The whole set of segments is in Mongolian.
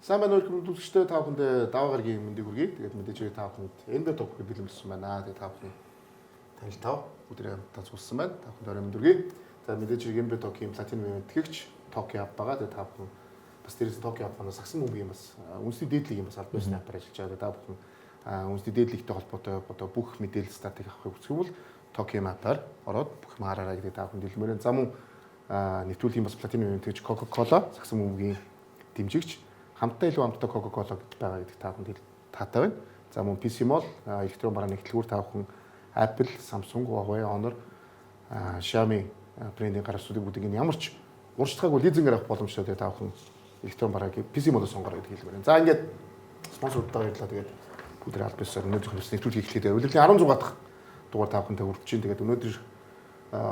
Сайн байна уу хүмүүстээ та бүхэнд даваа гарагийн мэндийг хүргэе. Тэгээд мэдээж та бүхэнд энэ дэд тохход бэлэмжсэн байна. Тэгээд та бүхэн танил тав өдрийн хамтдаа цугсан байна. Та бүхэнд орой мэнд хүргэе. За мэдээж Гэмбэ Токийн платинум ивэнтгэгч Токио ав байгаа. Тэгээд та бүхэн бас дээрээс Токио авахнаас сагсан мөнгө юм бас үндэсний дээдлийг юм бас аль бишний хапаар ажиллаж байгаа. Та бүхэн үндэсний дээдлэгтэй холбоотой одоо бүх мэдээлэл статыг авахыг хүсвэл Токио мапаар ороод бүх маараараа гэдэг та бүхэн дэлгэмээр за мөн нэвтрүүлгийн бас платинум ивэнтгэгч Coca-Cola сагсан мөнгөний дэмжигч хамтдаа илүү амттай Coca-Cola байгаа гэдэг та бүхэнд таатай байна. За мөн PC Mall электрон барааны хөтөлбөр та бүхэн Apple, Samsung, Huawei, Honor, Xiaomi брендийн гараачдыг бүгдийг ямар ч урьдчилгаагүй лизингээр авах боломжтой та бүхэн электрон бараагийн PC Mall-оос сонгороо гэдэг хэлмээр байна. За ингээд спонсорудтайгаа ярьлаа. Тэгээд бүгд аль бисаар өнөөдрийн нэвтрүүлгийг эхлэхэд удирдлагын 16 дахь дугаар та бүхэнтэй хүргэж чинь. Тэгээд өнөөдөр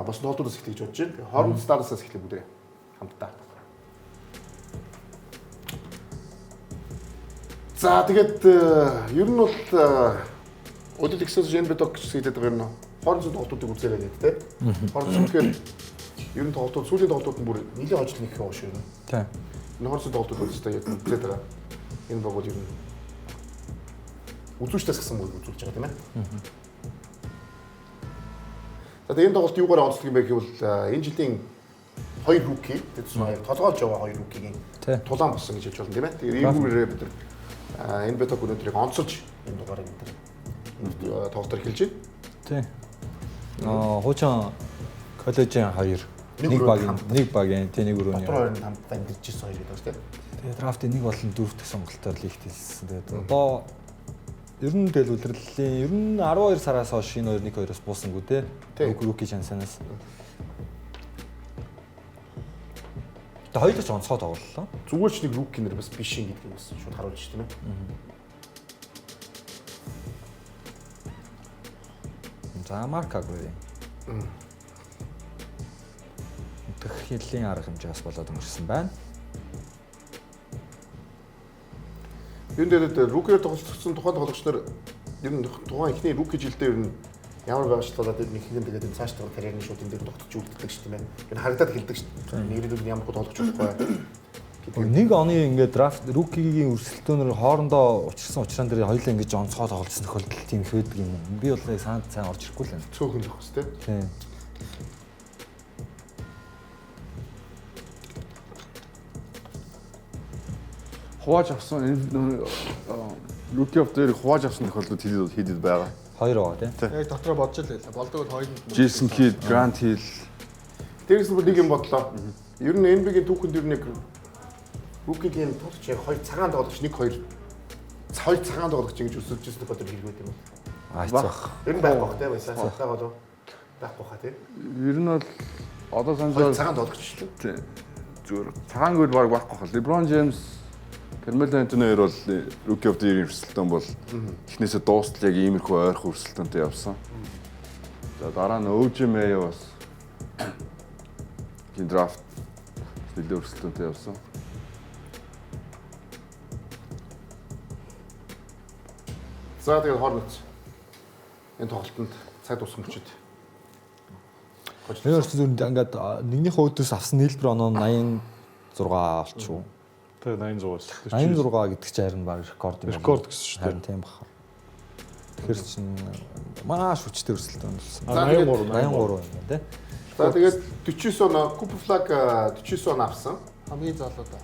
бас тоолтуудаас эхлэх гэж бодож байна. Тэгээд хооронд Stars-аас эхлэх бүгдээ хамтдаа. За тэгээд ер нь бол Odile Exos Gembé Tok гэдэг байгаа нь хоорондын тоглолтуудыг үзээрэй гэдэг тийм. Хоорондын тэгэхээр ер нь тоглолтууд сүүлийн тоглолтууд нь бүр нэлээд хожил нэг юм шиг байна. Тийм. Энэ хоорондын тоглолтууд үстэй үзээд байгаа. Энэ богод ер нь үзүүчдээс гэсэн мөр үзүүлж байгаа тийм ээ. За тэгээд энэ тоглолт юугаар онцлог юм бэ гэвэл энэ жилийн хоёр руки тэгээд толгойлж байгаа хоёр рукигийн тулаан болсон гэж хэлж болно тийм ээ. Тэгээд иймэрхүү бид энэ беток өнөөдрийг онцолж энэ дугаарыг энэ тоглолтоор эхэлж байна. Тийм. Хуучин коллежийн хоёр нэг багийн тэнийг өрөөний хоёр хамтдаа амьдэрч ирсэн хоёр гэдэг тийм. Тэгээд драфтын нэг болон дөрөвт сонголтоор лигт хэлсэн. Тэгээд одоо ер нь тэгэл үлрэлийн ер нь 12 сараас хойш энэ хоёр 1-2-оос буусангүй тийм. Руки шансанаас. Тэгээд хоёулаа ч онцгой тоглолоо. Зүгээр ч нэг руки нэр бас биш юм гэдэг юм бас шууд харуулж шүү дээ. За Маркагүй. Тэхлийн арга хэмжээс болоод өнгөрсөн байна. Юу нэрээд рукиэр тоглолцсон тухайн тоглогч нар ер нь тухайн ихний руки жилдээ ер нь ямар байгаачлалаад нэг хэдэн тэгээд энэ цааш тавах карьерны шууд энэ дээр тогтчих үлддэг шүү дээ. Энэ харагдаад хэлдэг шүү дээ. Нэрүүд ямар хөө тоглож болохгүй. Нэг оны ингээд драфт рукигийн өрсөлдөөнөр хоорондоо учирсан учраас дээр хоёулаа ингэж онцгой тоглолцсон тохиолдол тийм их байдаг юм. Би бол санд сайн орж ирэхгүй л байна. Цөөхөн л хөс тээ. Тийм. Хувааж авсан энэ руки оф дээр хувааж авсан тохиолдол хэд байгаа. Хоёр байгаа тийм. Яг дотроо бодож л байлаа. Болдог бол хоёр нь. Jason Kidd, Grant Hill. Дээрээс нь нэг юм бодлоо. Ер нь NBA-гийн түүхэнд ер нь нэг рукигийн тоглогч яг хоёр цагаан тоглогч 1-2 цагаан тоглогч ингэж өсөж ирсэн бодож хэлгээд юм байна. Аацах. Ер нь байхгүй тийм байсан. Цагаан болов. Байхгүй хаа тийм. Ер нь бол одоо санджаа цагаан тоглогч шүү дээ. Тийм. Зүгээр. Цагаан гол баг байхгүй хаа. LeBron James Carmelo Anthony бол Rookie of the Year өрсөлдөөн бол эхнээсээ дуустал яг иймэрхүү ойрхон өрсөлдөөнтэй явсан. За дараа нь OJ Mayo бас энэ драфт нэлээд өрсөлдөөнтэй явсан. За тэгээд хооронд энэ тоглолтод цаг дууссан мөчид. Энэ өрсөлдөөн ингээд нэгнийхээ өөдөөс авсан нийлбэр оноо 86 болчихоо. Тэгээ 86 гэдэг чинь харин баг рекорд юм. Рекорд гэсэн шүү дээ. Тийм баха. Тэгэхээр чинь маш хүчтэй өрсөлдөөн болсон. 83 юм тий. За тэгээд 49 он Cooper Flag 49 он авсан. Хамгийн залуу да.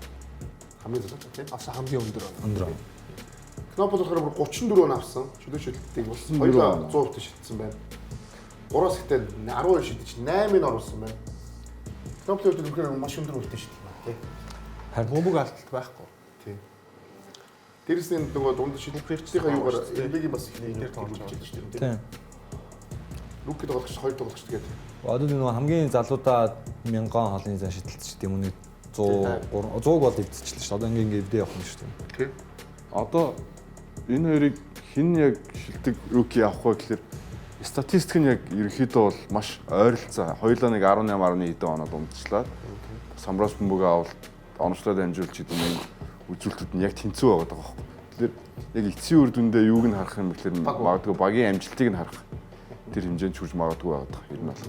Хамгийн залуу тий. Авсан хамгийн өндөр. Knopp болохоор 34 он авсан. Чөлөө шилтгийг болсон. Хоёулаа 100% шилтсэн байна. 3-аас ихтэй 12 шидэж 8-ыг оруулсан байна. Топлоод үнэхээр маш өндөр үлдэн шидэлмээ тий. Харин бөмбөг алдалт байхгүй. Тий. Дээрээс нь нөгөө дунд шидэлтийнхаа юугаар NBA-ийн бас их нэр тоглож байгаа шүү дээ. Тийм. Рүүкид тоглогч 2 тоглогч тэгээд. Одоо нөгөө хамгийн залуудаа 1000 хоолны зан шидэлтэж тийм үнэ 100 100 бол эвдчихлээ шүү дээ. Одоо ингээ эвдээ явах юм шүү дээ. Тий. Одоо энэ хоёрыг хэн яг шилдэг рүүки авах вэ гэхээр статистик нь яг ерөнхийдөө бол маш ойролцоо. Хоёулаа нэг 18.1 оноод унтчлаад самраас бөмбөг авалт оночлоод амжуулж гэдэг юм үзүүлэлтүүд нь яг тэнцүү байгаа даа. Тэгэхээр яг эцсийн үр дүндээ юуг нь харах юм гэхээр магадгүй багийн амжилтыг нь харах. Тэр хэмжээнд хүрч магадгүй байгаа даа. Ер нь бол.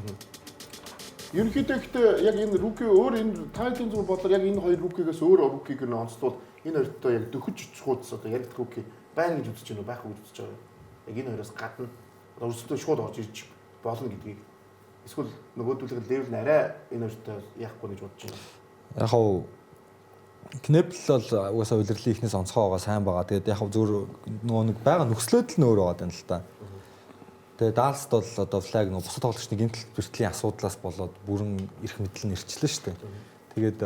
Ерөнхийдөө гэхдээ яг энэ рүүки өөр энэ тайлбарын зүйл бодлоор яг энэ хоёр рүүкигээс өөр рүүкиг нь онцлол энэ хоёртой яг дөхөж чухалс одоо яг рүүки байна гэж үзэж байна уу байхгүй гэж үзэж байгаа. Яг энэ хоёроос гадна өөрсдөө шууд орж ирж болно гэдгийг эсвэл нөгөөдөлгөл левел нь арай энэ хоёртой яахгүй гэж бодож байна. Яг хав Кнепл бол угаасаа удирдлын ихнээс онцгой байгаа сайн байгаа. Тэгээд яг зөв нөгөө нэг байгаа нөхцлөөд л нөр байгаа юм л та. Тэгээд Далст бол одоо флаг нөгөө бусад тоглогчны гэмтэл бэртлийн асуудлаас болоод бүрэн эрх мэдэл нь ирчлээ шүү дээ. Тэгээд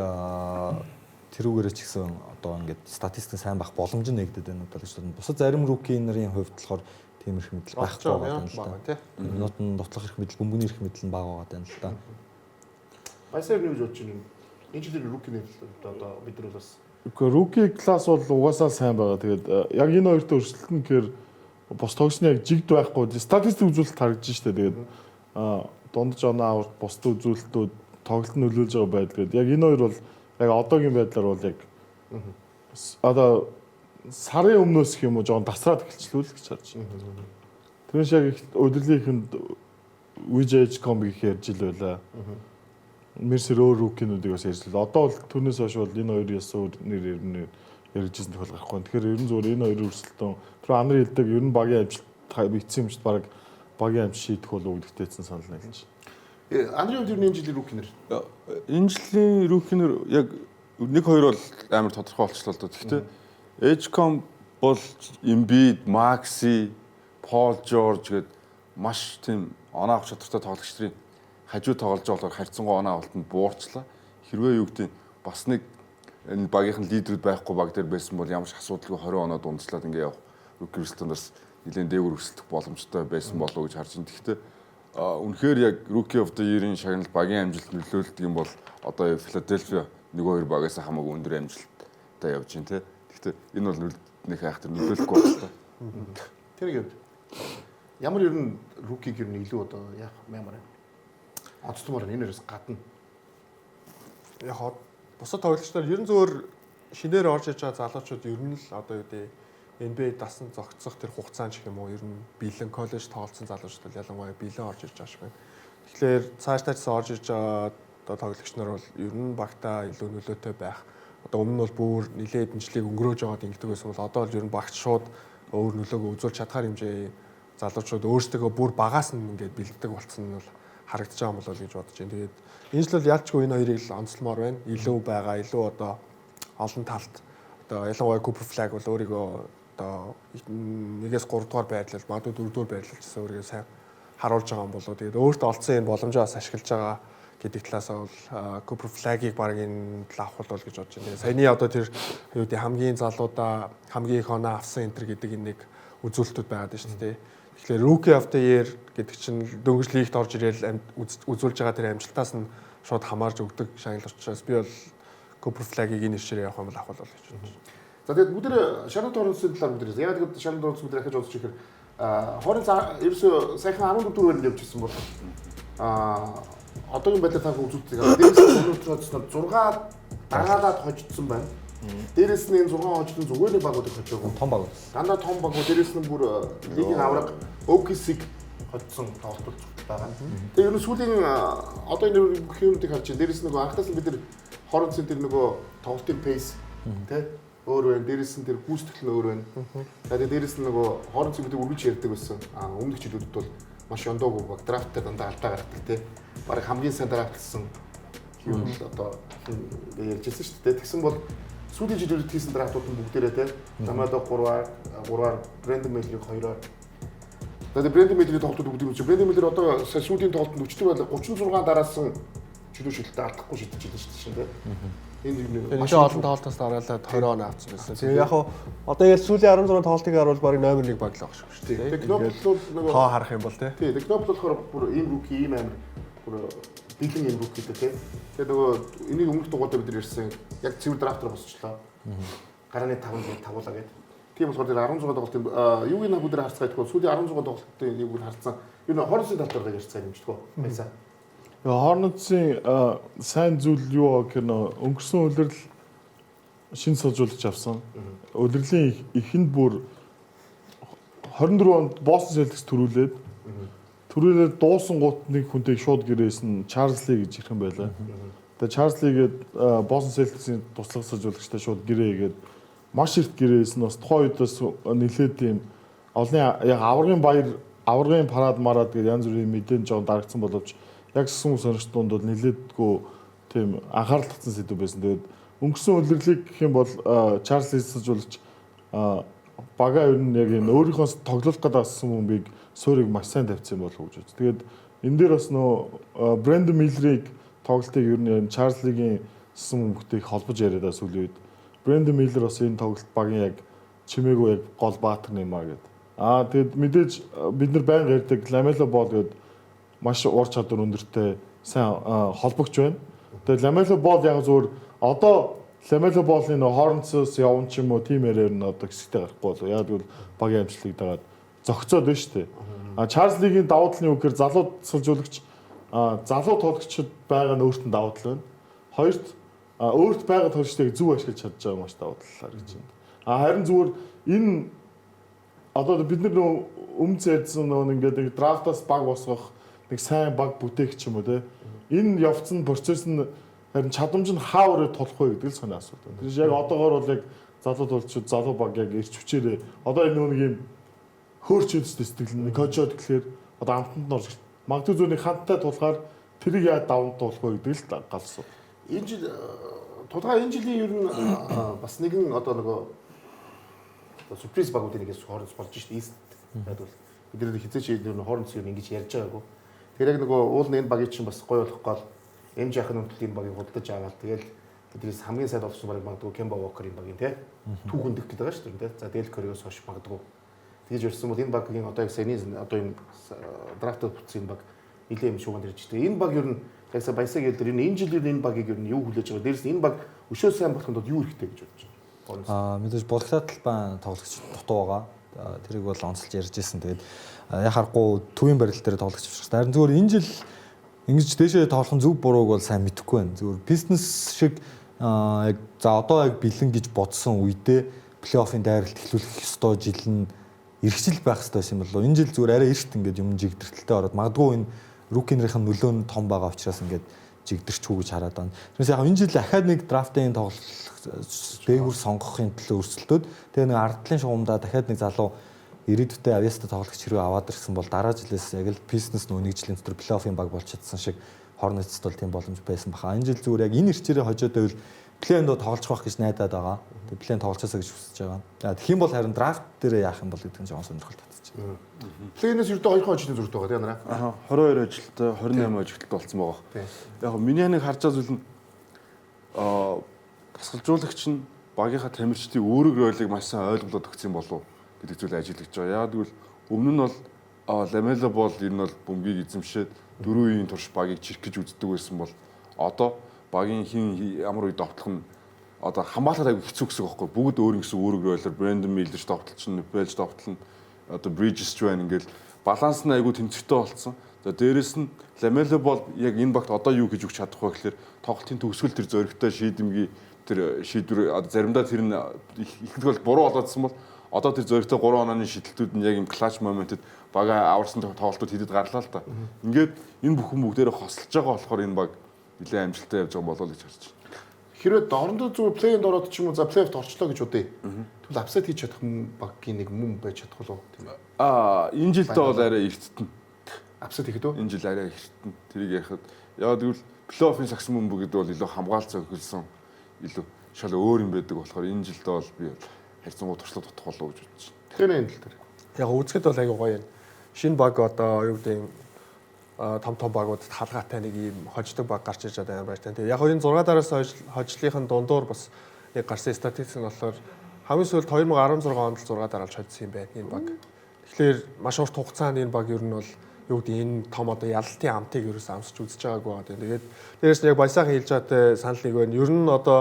тэрүүгээрээ ч гэсэн одоо ингээд статистик сайн байх боломж нь нэгдэд байна удаа гэж байна. Бусад зарим руки нарын хувьд болохоор тийм эрх мэдэл байхгүй байгаа юм л та. Минут нь дутлах эрх мэдэл, бөмбөгийн эрх мэдэл нь бага байгаа юм л та. Баясаар нэг бодож байна. Энэ жилийн руки нэвлэл одоо бид нар бас руки класс бол угаасаа сайн байгаа. Тэгээд яг энэ хоёрт өрсөлдөн гэхээр бос тогсны яг жигд байхгүй. Статистик үзүүлэлт харагдаж штэ. Тэгээд дундж оноо авалт бусд үзүүлэлтүүд тоглолт нөлөөлж байгаа байдал гэдэг. Яг энэ хоёр бол яг одоогийн байдлаар бол яг одоо сарын өмнөөс гэх юм уу жоохон тасраад эхэлчихлүүл гэж харж байна. Тэрнээс яг удирдлынхэнд VJ.com гэхээр жил байлаа. Мерсер өөр рукинуудыг бас ярьжлаа. Одоо бол түүнээс хойш бол энэ хоёр ясаа нэр ярьжсэн тохиол гарахгүй. Тэгэхээр ер нь зөвөр энэ хоёр өрсөлдөөн тэр анар хэлдэг ер нь багийн амжилт бийцсэн юм шиг баг багийн амжилт шийдэх болов гэдэгтэйсэн санал нийлж. Андрын хувьд энэ жилийн рукинер. Энэ жилийн рукинер яг 1-2 бол амар тодорхой болчихлоо л доо. Гэхдээ Edgecomb бол Embiid, Maxi, Paul George гээд маш тийм оноо авах чадвартай тоглогч нарын хажуу тоглож байгаа харьцангуй оноо авалтанд буурчлаа. Хэрвээ юу гэдэг бас нэг энэ багийнхан лидерүүд байхгүй баг дээр байсан бол ямар ч асуудалгүй 20 оноо дундслаад ингээ явах рүүки өрсөлдөөс нэлээд дээгүүр өрсөлдөх боломжтой байсан болов уу гэж харж байна. Гэхдээ үнэхээр яг Rookie of the Year-ийн шагналд багийн амжилт нөлөөлдөг юм бол одоо Philadelphia 1-2 багаас хамаагүй өндөр амжилттай явж байна те. Гэхдээ энэ бол нэг хайхтар нөлөөлөхгүй байна. Тэр гээд ямар ер нь Rookie-г ер нь илүү одоо яах ямар онцломоор энэ нэрээс гадна. Яг бусад тоглогчдоор ер нь зөвөр шинээр орж иж байгаа залуучууд ер нь л одоо юу гэдэг NBA дасан зогцох тэр хугацаанд ч юм уу ер нь бэлэн коллеж тоглосон залуучууд ялангуяа бэлэн орж иж байгаа шиг байна. Тэгэхээр цаашдаа орж иж байгаа одоо тоглогч нар бол ер нь багтаа илүү нөлөөтэй байх. Одоо өмнө нь бол бүр нэлээд дэмжлэг өнгөрөөж байгаад ингэдэг байсан бол одоо л ер нь багт шууд өөр нөлөөгөө үзүүлж чадхаар хэмжээ залуучууд өөрсдөө бүр багаас нь ингээд бэлддэг болсон нь бол харагдаж байгаа юм болов гэж бодож байна. Тэгээд энэ жил ялчгүй энэ хоёрыг л онцлмоор байна. Илүү байгаа, илүү одоо олон талт одоо ялангуяа Cooper Flag бол өөрийгөө одоо 1-3 дугаар байдлаар магадгүй 4 дугаар байдлаар ч гэсэн өөрийгөө сайн харуулж байгаа юм болов. Тэгээд өөртөө олцсон энэ боломжоо бас ашиглаж байгаа гэдэг талаасаа бол Cooper Flag-ийг баг энэ тал авах бол гэж бодож байна. Саяны одоо тэр юу гэдэг хамгийн залуудаа хамгийн их оноо авсан энэ төр гэдэг нэг үзүүлэлтүүд байгаад байна шүү дээ. Тэгэхээр Rookie of the Year гэдэг чинь дөнгөж лигт орж ирээл үзүүлж байгаа тэр амжилтаас нь шууд хамаарж өгдөг шагнал учраас би бол Cooper Flag-ийг энэ нэршээр явах юм бол авах бол гэж байна. За тэгээд бүгд Charlotte Hornets-ийн талаар бүгд яг тэгээд Charlotte Hornets бүгд дахиж бодож ихээр Hornets ерөөсөө сайхан 14 дугаар явж ирсэн бол одоогийн байдлаар та үзүүлдэг. Дээрээс нь өнөөдөр 6 дараалаад хожигдсон байна. Дээрээс нь 6 хожигдсон зүгээр нэг багуудыг хожоогүй. Том баг. Дандаа том багууд дээрээс нь бүр лигийн авраг OKC-г хоцсон тоглолт байгаа. Тэгээ ер нь сүүлийн одоо энэ юмдыг харж байна. Дээрээс нэг анхнаас нь бид нар Hornets-ийн тэр нөгөө тоглолтын pace тий өөр байна. Дээрээс нь тэр гүйцэтгэл нь өөр байна. Тэгээд дээрээс нь нөгөө Hornets бид үргэлж ярьдаг байсан. Өмнөх жилүүдэд бол маш ондоогүй баг драфтаар дандаа алдаа гаргадаг тий. Бараг хамгийн сайн драфтлсан юм л одоо ярьж ирсэн шүү дээ. Тэгсэн бол сүүлийн жилүүдэд хийсэн драфтууд нь бүгдээрээ тий. Намайг 3-аар Brandon Miller-ийг 2-оор Тэгээд Брэндон Миллерийн тоглолтууд бүгд юм чи Брэндон Миллер одоо сая сүүлийн тоглолтод өчтөг байл 36 дараасан чөлөө шилдэ алдахгүй шидэж илэн шүү дээ. Энэ юм маш олон тоглолтоос дараалаад 20 он авсан байсан. Тэгээ яг одоо яг сүүлийн 16 тоглолтыг харуул баг номер 1 баг л баг шүү дээ. Тэгээд Knoppel нөгөө тоо харах юм бол тий. Тэгээд Knoppel болохоор бүр ийм руки ийм амир бүр бэлэн ийм руки гэдэг тий. Тэгээд нөгөө энийг өмнөх дугаард бид ярьсан яг цэвэр драфтер босчлоо. Гарааны 5 тавуулаа гэдэг. Тийм болохоор тэр 16 тоглолтын юуг нэг бүдэр харцгаа гэдгээр сүүлийн 16 тоглолтын юуг нь харцсан. Юу нэ Хорнцын талаар ярьцгаа юм шүү дээ. Байсан. Hornets-ийн сайн зүйл юу гэхээр өнгөрсөн улирал шинэ суулжуулагч авсан. Улирлын эхэнд бүр 24 онд Boston Celtics төрүүлээд дуусан гут нэг хүнтэй шууд гэрээсэн Charles Lee гэж ирэх юм байлаа. Тэгээ Charles Lee-гээд Boston Celtics-ийн туслах суулжуулагчтай шууд гэрээгээд маш их гэрээсэн бас тухайн үед бас нэлээд тийм олны яг аврагын парад мараад гэдэг янз бүрийн мэдэн жоо дарагдсан боловч яг сүм сонирхтунд бол нэлээдгүй тийм анхаарал татсан сэдв байсан. Тэгээд өнгөрсөн улирлыг гэх юм бол Чарльз Лисжуулагч бага ер нь яг энэ өөрийнхөө тоглох гэдэг сүмбийг суурийг маш сайн тавьсан болов уу гэж. Тэгээд энэ дээр бас нөө Брэндон Миллерийг тоглолтыг ер нь Чарльз Лигийн сүм бүтээх холбож яриадаа сүүлийн үед Брэндон Миллер бас энэ тоглолт багийн яг чимээгүй яг гол баатар нэмаа гэдэг. Тэгэд мэдээж бид нар байнга ярьдаг Ламело Бол гэдэг маш ур чадвар өндөртэй сайн холбогч байна. Тэгээд Ламело Бол яг зөвөр одоо Ламело Болын Hornets явна ч юм уу тим ярээр нь одоо хэсэгтэй гарахгүй болоо. Яг тэгвэл багийн амжилтыг дагаад зогцоод байна шүү дээ. Чарльз Лигийн давуу талын үг гэхээр залуу суулжуулагч залуу тоглогчид байгаа нь өөртөө давуу тал байна. Хоёрт өөрт байгаа тоглогчдыг зөв ашиглаж чадж байгаа маш давуу талаар гэж байна. Харин зүгээр энэ одоо бид нар өмнө ярьсан ингээд драфтаас баг босгох нэг сайн баг бүтээх ч юм уу те. Энэ явцсан процесс нь харин чадамж нь хаавар тулах вэ гэдэг л сони асуудал. Тэгэхээр яг одоогоор бол яг залуу тоглогчид залуу баг яг ирч хүчээрээ одоо энэ нэг юм хөөрч үстэй сэтгэл нь кочод гэхлээр одоо амтанд нь орж магадгүй зүүнний ханттай тулахаар тэрийг яа даван туулах вэ гэдэг л галсуу. Энэ жил тулгаа энэ жилийн ер нь бас нэгэн одоо нөгөө сюрприз багуудын нэгээс Хорнц болж шít East байдвал бид нар хизээч ер нь Хорнц юм ингэж ярьж байгаагүй. Тэр яг нөгөө уул нь энэ багийг чинь бас гоё болох гол эмж яхын үнэтэй энэ багийг худалдаж аваад тэгэл тэднээс хамгийн сайн болсон баг магадгүй Кемба Walker-ийн багийн тий түүхэндэх гэдэг байгаа шүү дээ тий. За Del Curry-гоос хойш магадгүй. Тэгж ярьсан бол энэ багийн одоо яг саяны одоо энэ драфтд бүтсэн баг нэлээд юм шууганд ирж байгаа. Энэ баг ер нь яг сая баясаг хэлдэр энэ жил энэ багийг ер нь юу хүлээж байгаа. Дээрээс энэ баг өшөө сайн болохын тулд юу хэрэгтэй гэж бодож байна. Мэдээж Болготой талбай тоглогч дутуу байгаа. Тэрийг бол онцолж ярьж ирсэн. Тэгээд яхахгүй төвийн барилал дээр тоглогч авчихсан. Харин зөвхөн энэ жил ингэж дээшээ тоглох нь зөв бурууг бол сайн мэдэхгүй байна. Зөвхөн бизнес шиг яг за одоо яг бэлэн гэж бодсон үедээ плей-оффын дайралт эхлүүлэх ёстой жил нь эрхжил байх ёстой юм болов. Энэ жил зүгээр арай эрт ингээд юм жигдэртэлтэй ороод магадгүй энэ рукинерийн нөлөө нь том байгаа учраас ингээд жигдэрчгүй гэж хараад байна. Тэрнээс яг энэ жил ахаад нэг драфтын тоглох дээгүүр сонгохын төлөө өрсөлдөөд тэгээ нэг ардлын шугамдаа дахиад нэг залуу ирээдүйдээ авьяастай тоглогч хэрэг аваад ирсэн бол дараа жилээс яг л бизнес нөө нэг жилийн дотор плей-оффын баг болж чадсан шиг Hornets бол тийм боломж байсан баха. Энэ жил зүгээр яг энэ ирчээрээ хожоод байвал плей-энд тоглож байх гэж найдаад байгаа. Тэгээ плей-энд тоглолцоосоо гэж хүсэж байгаа. Тэгэх юм бол харин драфт дээр яах юм бол гэдэг нь жоохон сонирхолтой татчих. Плей-энээс ердөө 2 хоочны зурд байгаа тийм наа. 22 ажилтай 28 ажилттай болсон байгаа. Яг миний нэг харж байгаа зүйл нь тасгалжуулагч нь багийнхаа тамирчдын өөрөг ролыг маш сайн ойлголоод өгсөн болов гэдэг зүйл ажиллаж байгаа. Яг тэгвэл өмнө нь бол Ламело Бол энэ бол бөмбөгийг эзэмшээд 4 үеийн турш багийг чирэх гэж үздэг байсан бол одоо багийн хин ямар үед довтлох нь одоо хамгаалахад аягүй хэцүү гэсэн үг байхгүй. Бүгд өөр ингэсэн өөрөг ролоор Брэндон Миллер довтлчихно, Пэлж довтлно, одоо Bridges байна ингээл баланс нь аягүй тэнцвэртэй болцсон. За дээрэс нь Ламело Бол яг энэ багт одоо юу гэж өгч чадах вэ гэхээр тоглолтын төгсгөл тэр зоригтой шийдэмгий тэр шийдвэр заримдаа тэр нь ихэнх бол буруу болоодсан бол одоо тэр зоригтой 3 онооны шидэлтүүд нь яг юм клатч моментод бага аварсан тоглолтууд хийдэд гарлаа л та. Ингээд энэ бүхэн бүгдээрээ хосолж байгаа болохоор энэ баг нэлээд амжилттай явж байгаа болоо л гэж харж байна. Хэрвээ дорндоо зүгээр плей-энд ороод ч юм уу за плей-оффт орчлоо гэж үдээ. Тэгвэл апсайд хийж чадах багийн нэг мөн байж чадах уу тийм ээ. Энэ жилдээ бол арай эрттэн. Апсайд хийхэд үү? Энэ жил арай эрттэн. Тэрийг ярихад яа тэгвэл плей-оффын сагсан мөн бүгд бол илүү хамгаалцаа өгүүлсэн илүү шал өөр юм байдаг болохоор энэ жилдээ бол би харьцангуй туршлага тутах болов уу гэж бодож байна. Тэгэхээр энэ тал дээр. Яг үзэхэд бол аягүй гоё юм. шинэ баг одоо юу гэдэг том багуудад хаалгатай нэг ийм хождог баг гарч ирж байгаа юм байна. Тэгээ яг 26 дараас хожлынхын дундуур бас нэг гарсан статистик нь болохоор хамгийн сүүлд 2016 онд 6 дараалж хоцсон юм байна энэ баг. Тэгэхээр маш урт хугацаанд энэ баг ер нь бол юу гэдэг энэ том одоо ялалтын амтыг ерөөс амсч үзэж байгаагүй байна. Тэгээд дээрээс нь яг баясаахан хэлж байгаатай санал нэг байна. Ер нь одоо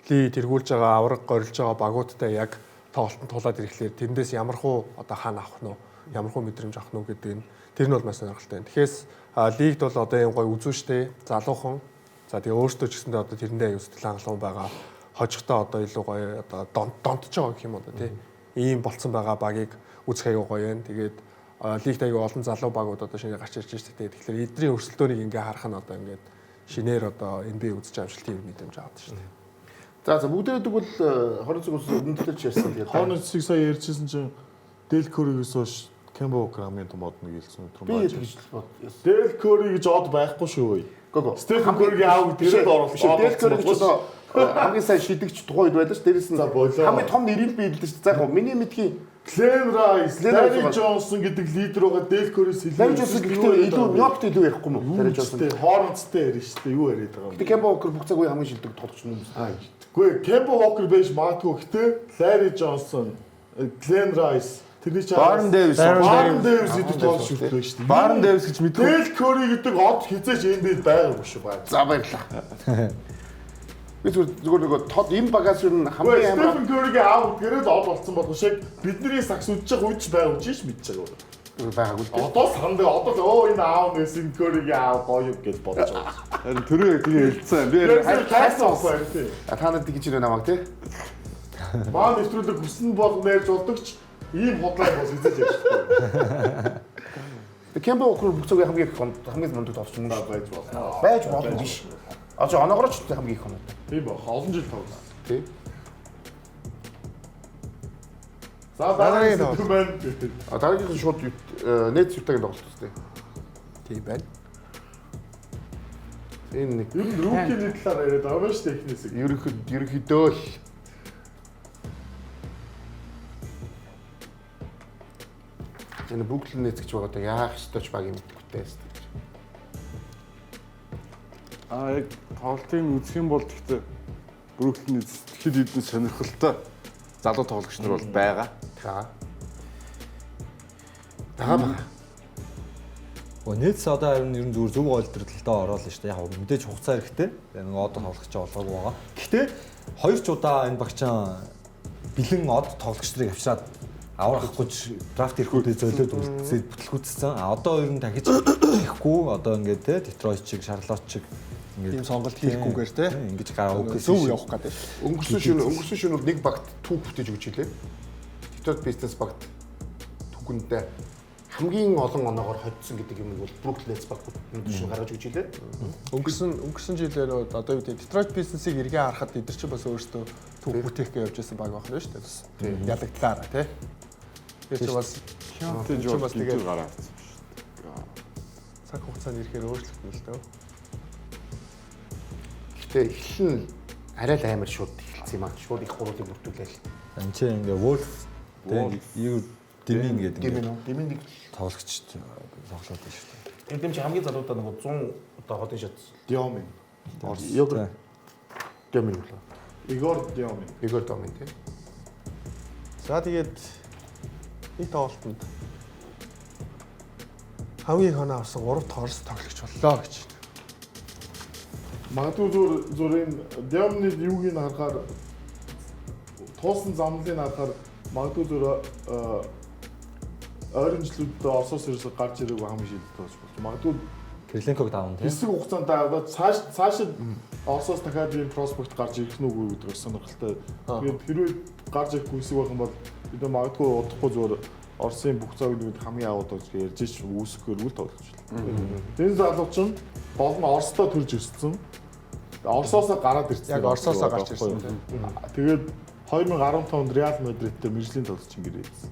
ли тэргүүлж байгаа авраг горилж байгаа багуудтай яг тоглолтод тулаад ирэхлээр тэрэндээс ямархуу одоо хаана авах нь ямархуу мэдрэмж авах нь гэдэг нь тэр нь бол маш сонирхолтой байна. Тэгэхээр лигд бол одоо энэ гой үзүүштэй залуухан за тэгээ өөртөө ч гэсэндээ одоо тэрэндээ аюу сэтгэл хангалуун байгаа хожигтой одоо илүү гоё одоо донтож байгаа гэх юм одоо тий ийм болцсон байгаа багийг үзэх аюу гоё байна. Тэгээд лигт аюу олон залуу багууд одоо шинэ гарч ирж байгаа. Тэгэхээр эдний өрсөлдөөнийг ингээ харах нь одоо ингээд шинээр одоо NBA үзэж амжилтын юм мэдрэмж аваад шүү дээ. За бүгдээ тэгвэл 20-аас өдөртөж ярьсан. Тэгээд Hornets-ийг сая ярьжсэн чинь Del Curry-гээс хойш Kemba Walker хамгийн том од нэг хэлсэн өдөр би маань. тэгж бод. Del Curry гэж од байхгүй шүү. Гого. Stephen Curry-гийн аав дээрээ оруулсан. Del Curry гэж одоо хамгийн сайн шидэгч тухайд байлаа ш. Дээрээс нь хамгийн том нэрийг би хэлдэг ш. За яг миний мэдхийн Glenn Rice, Larry Johnson гэдэг лидер байгаа Del Curry-с илүү. Larry Johnson гэхдээ илүү Нью-Йоркт илүү ярихгүй мó. Larry Johnson. Hornets-тэй ярина шүү дээ. Юу яриад байгаа юм. Гэтэ Kemba Walker бүх цаг үе хамгийн шилдэг тоглогч юм. Үгүй Kemba Walker байж магадгүй гэхдээ Larry Johnson, Glenn Rice тэрний чаас Барн Дэвис гэдэг тоглож шүтлээ шүү дээ. Барн Дэвис гэж мэдгүй. Del Curry гэдэг од хизээч NBA байгаагүй шүү баа. За баярлалаа. Би зүгээр нэг тод энэ багаас юу хамгийн амар Stephen Curry-гийн аав гэдгээрээ л од болсон болох шиг бидний сакс үдчих үдч байгаа үдчих мэдж байгаа. байгаагүй. Одоо сандаа одоо энэ аав нь Stephen Curry-гийн аав гоё гэж бодож байгаа. Харин тэрөө тэгээ хэлсэн. Би хайсан байна тий. Та нар тэгж ирэх намайг тий. Маа нэвтрүүлэг хүснэ бол нэрж болдогч ийм худлаа бос эзэж ярьчихсан. Kemba Walker бүх цаг үе хамгийн мундаг тоглогч юм байж болно. байж болно биш. А чи оноогоорч хамгийн их оноо. Тийм ба олон жил тоглосон. Тий. За дараагийн тоглолт байна. Дараагийн шууд net шүтгийн тоглолт үстэй. Тийм байна. Энэ нэг Ер нь рүүкийн талаар яриад байгаа шүү дээ эхнээсээ. ерөнхийдөө л энэ Brooklyn Nets гэж байгаа одоо яах ёстой ч баг юм гэдэгтэй шүү дээ. яг тоглолтын үзэх юм бол гэхдээ Brooklyn хэд хэдэн сонирхолтой залуу тоглогч нар бол байгаа. Байгаа. Нэтс одоо харин ер нь зөв ойлдрлолтоо ороолаа шүү дээ. Яг мэдээж хугацаа хэрэгтэй. Нэг од тоглогч болоогүй байгаа. Гэхдээ хоёр ч удаа энэ багчаа бэлэн од тоглогч нарыг авчираад аврахгүй драфт ирэхүүдээ зөөлөд үлдсээд бүтлгүүцсэн. Одоо ер нь дахиж ирэхгүй одоо ингээд те Детройт чиг, Шарлот чиг Ийм сонголт хийхгүйгээр те ингэж гараа өгөх зөв явах гэдэг. Өнгөрсөн шөнө нэг багт түүх бүтээж өгч илээ. Detroit Pistons багт түүхэндээ хамгийн олон оноогоор хоцсон гэдэг юм бол Brooklyn Nets баг шин гаргаж өгч илээ. Өнгөрсөн жилээр одоо юу гэдэг Detroit Pistons-ыг эргээ харахад эдгэр чи бас өөрсдөө түүх бүтээх гэж явж байсан баг байна шүү дээ. Бас ялагдлаараа те. Тэр чи бас бас тэгээд гараад. цаг хугацаанд ирэхээр өөрчлөгдөн л дөө. Гэтэ эхлэн арай л амар шууд эхэлсэн юм аа. Шууд их хуруудыг бүртгүүлээл. энэ чинь ингээ Wolf юу Димин гэдэг Димин тоглогч тоглоод байна шүү дээ. тэм чи хамгийн залуудаа нэг 100 одоо хотын шат Диомин. Йогурт Димин уу. Игор Диомин. Игор Домин тий. За тэгээд нэг тоглолтод хамгийн их оноо авсан 3 Торс тоглогч боллоо гэж. Магадгүй зүрийн Диомины юугийг харахаар туусан замлыг харахаар магадгүй зүр ойрын жилүүдэд Оросоос ирсэн гарч ирээгүй хамгийн шилдэг болж болж. Магадгүй Кирленког даун тийм. хэсэг хугацаанд одоо цаашид Оросоос дахиад ийм проспект гарч ирэх нүггүй гэдэг сонирхолтой. Тэгээд хэрвээ гарч ирэх үсэг байх юм бол бид магадгүй удахгүй зүгээр Оросын бүх цагууд хамгийн аваад гэж ярьж ич үүсэхгүйр үл тоглож байна. Энэ залууч нь болон Оростой төрж ирсэн. Оросоос гараад ирсэн. Яг Оросоос гарч ирсэн. Тэгээд 2015 онд Реал Мадридтэй мэржлийн тоглогч ингээд ирсэн.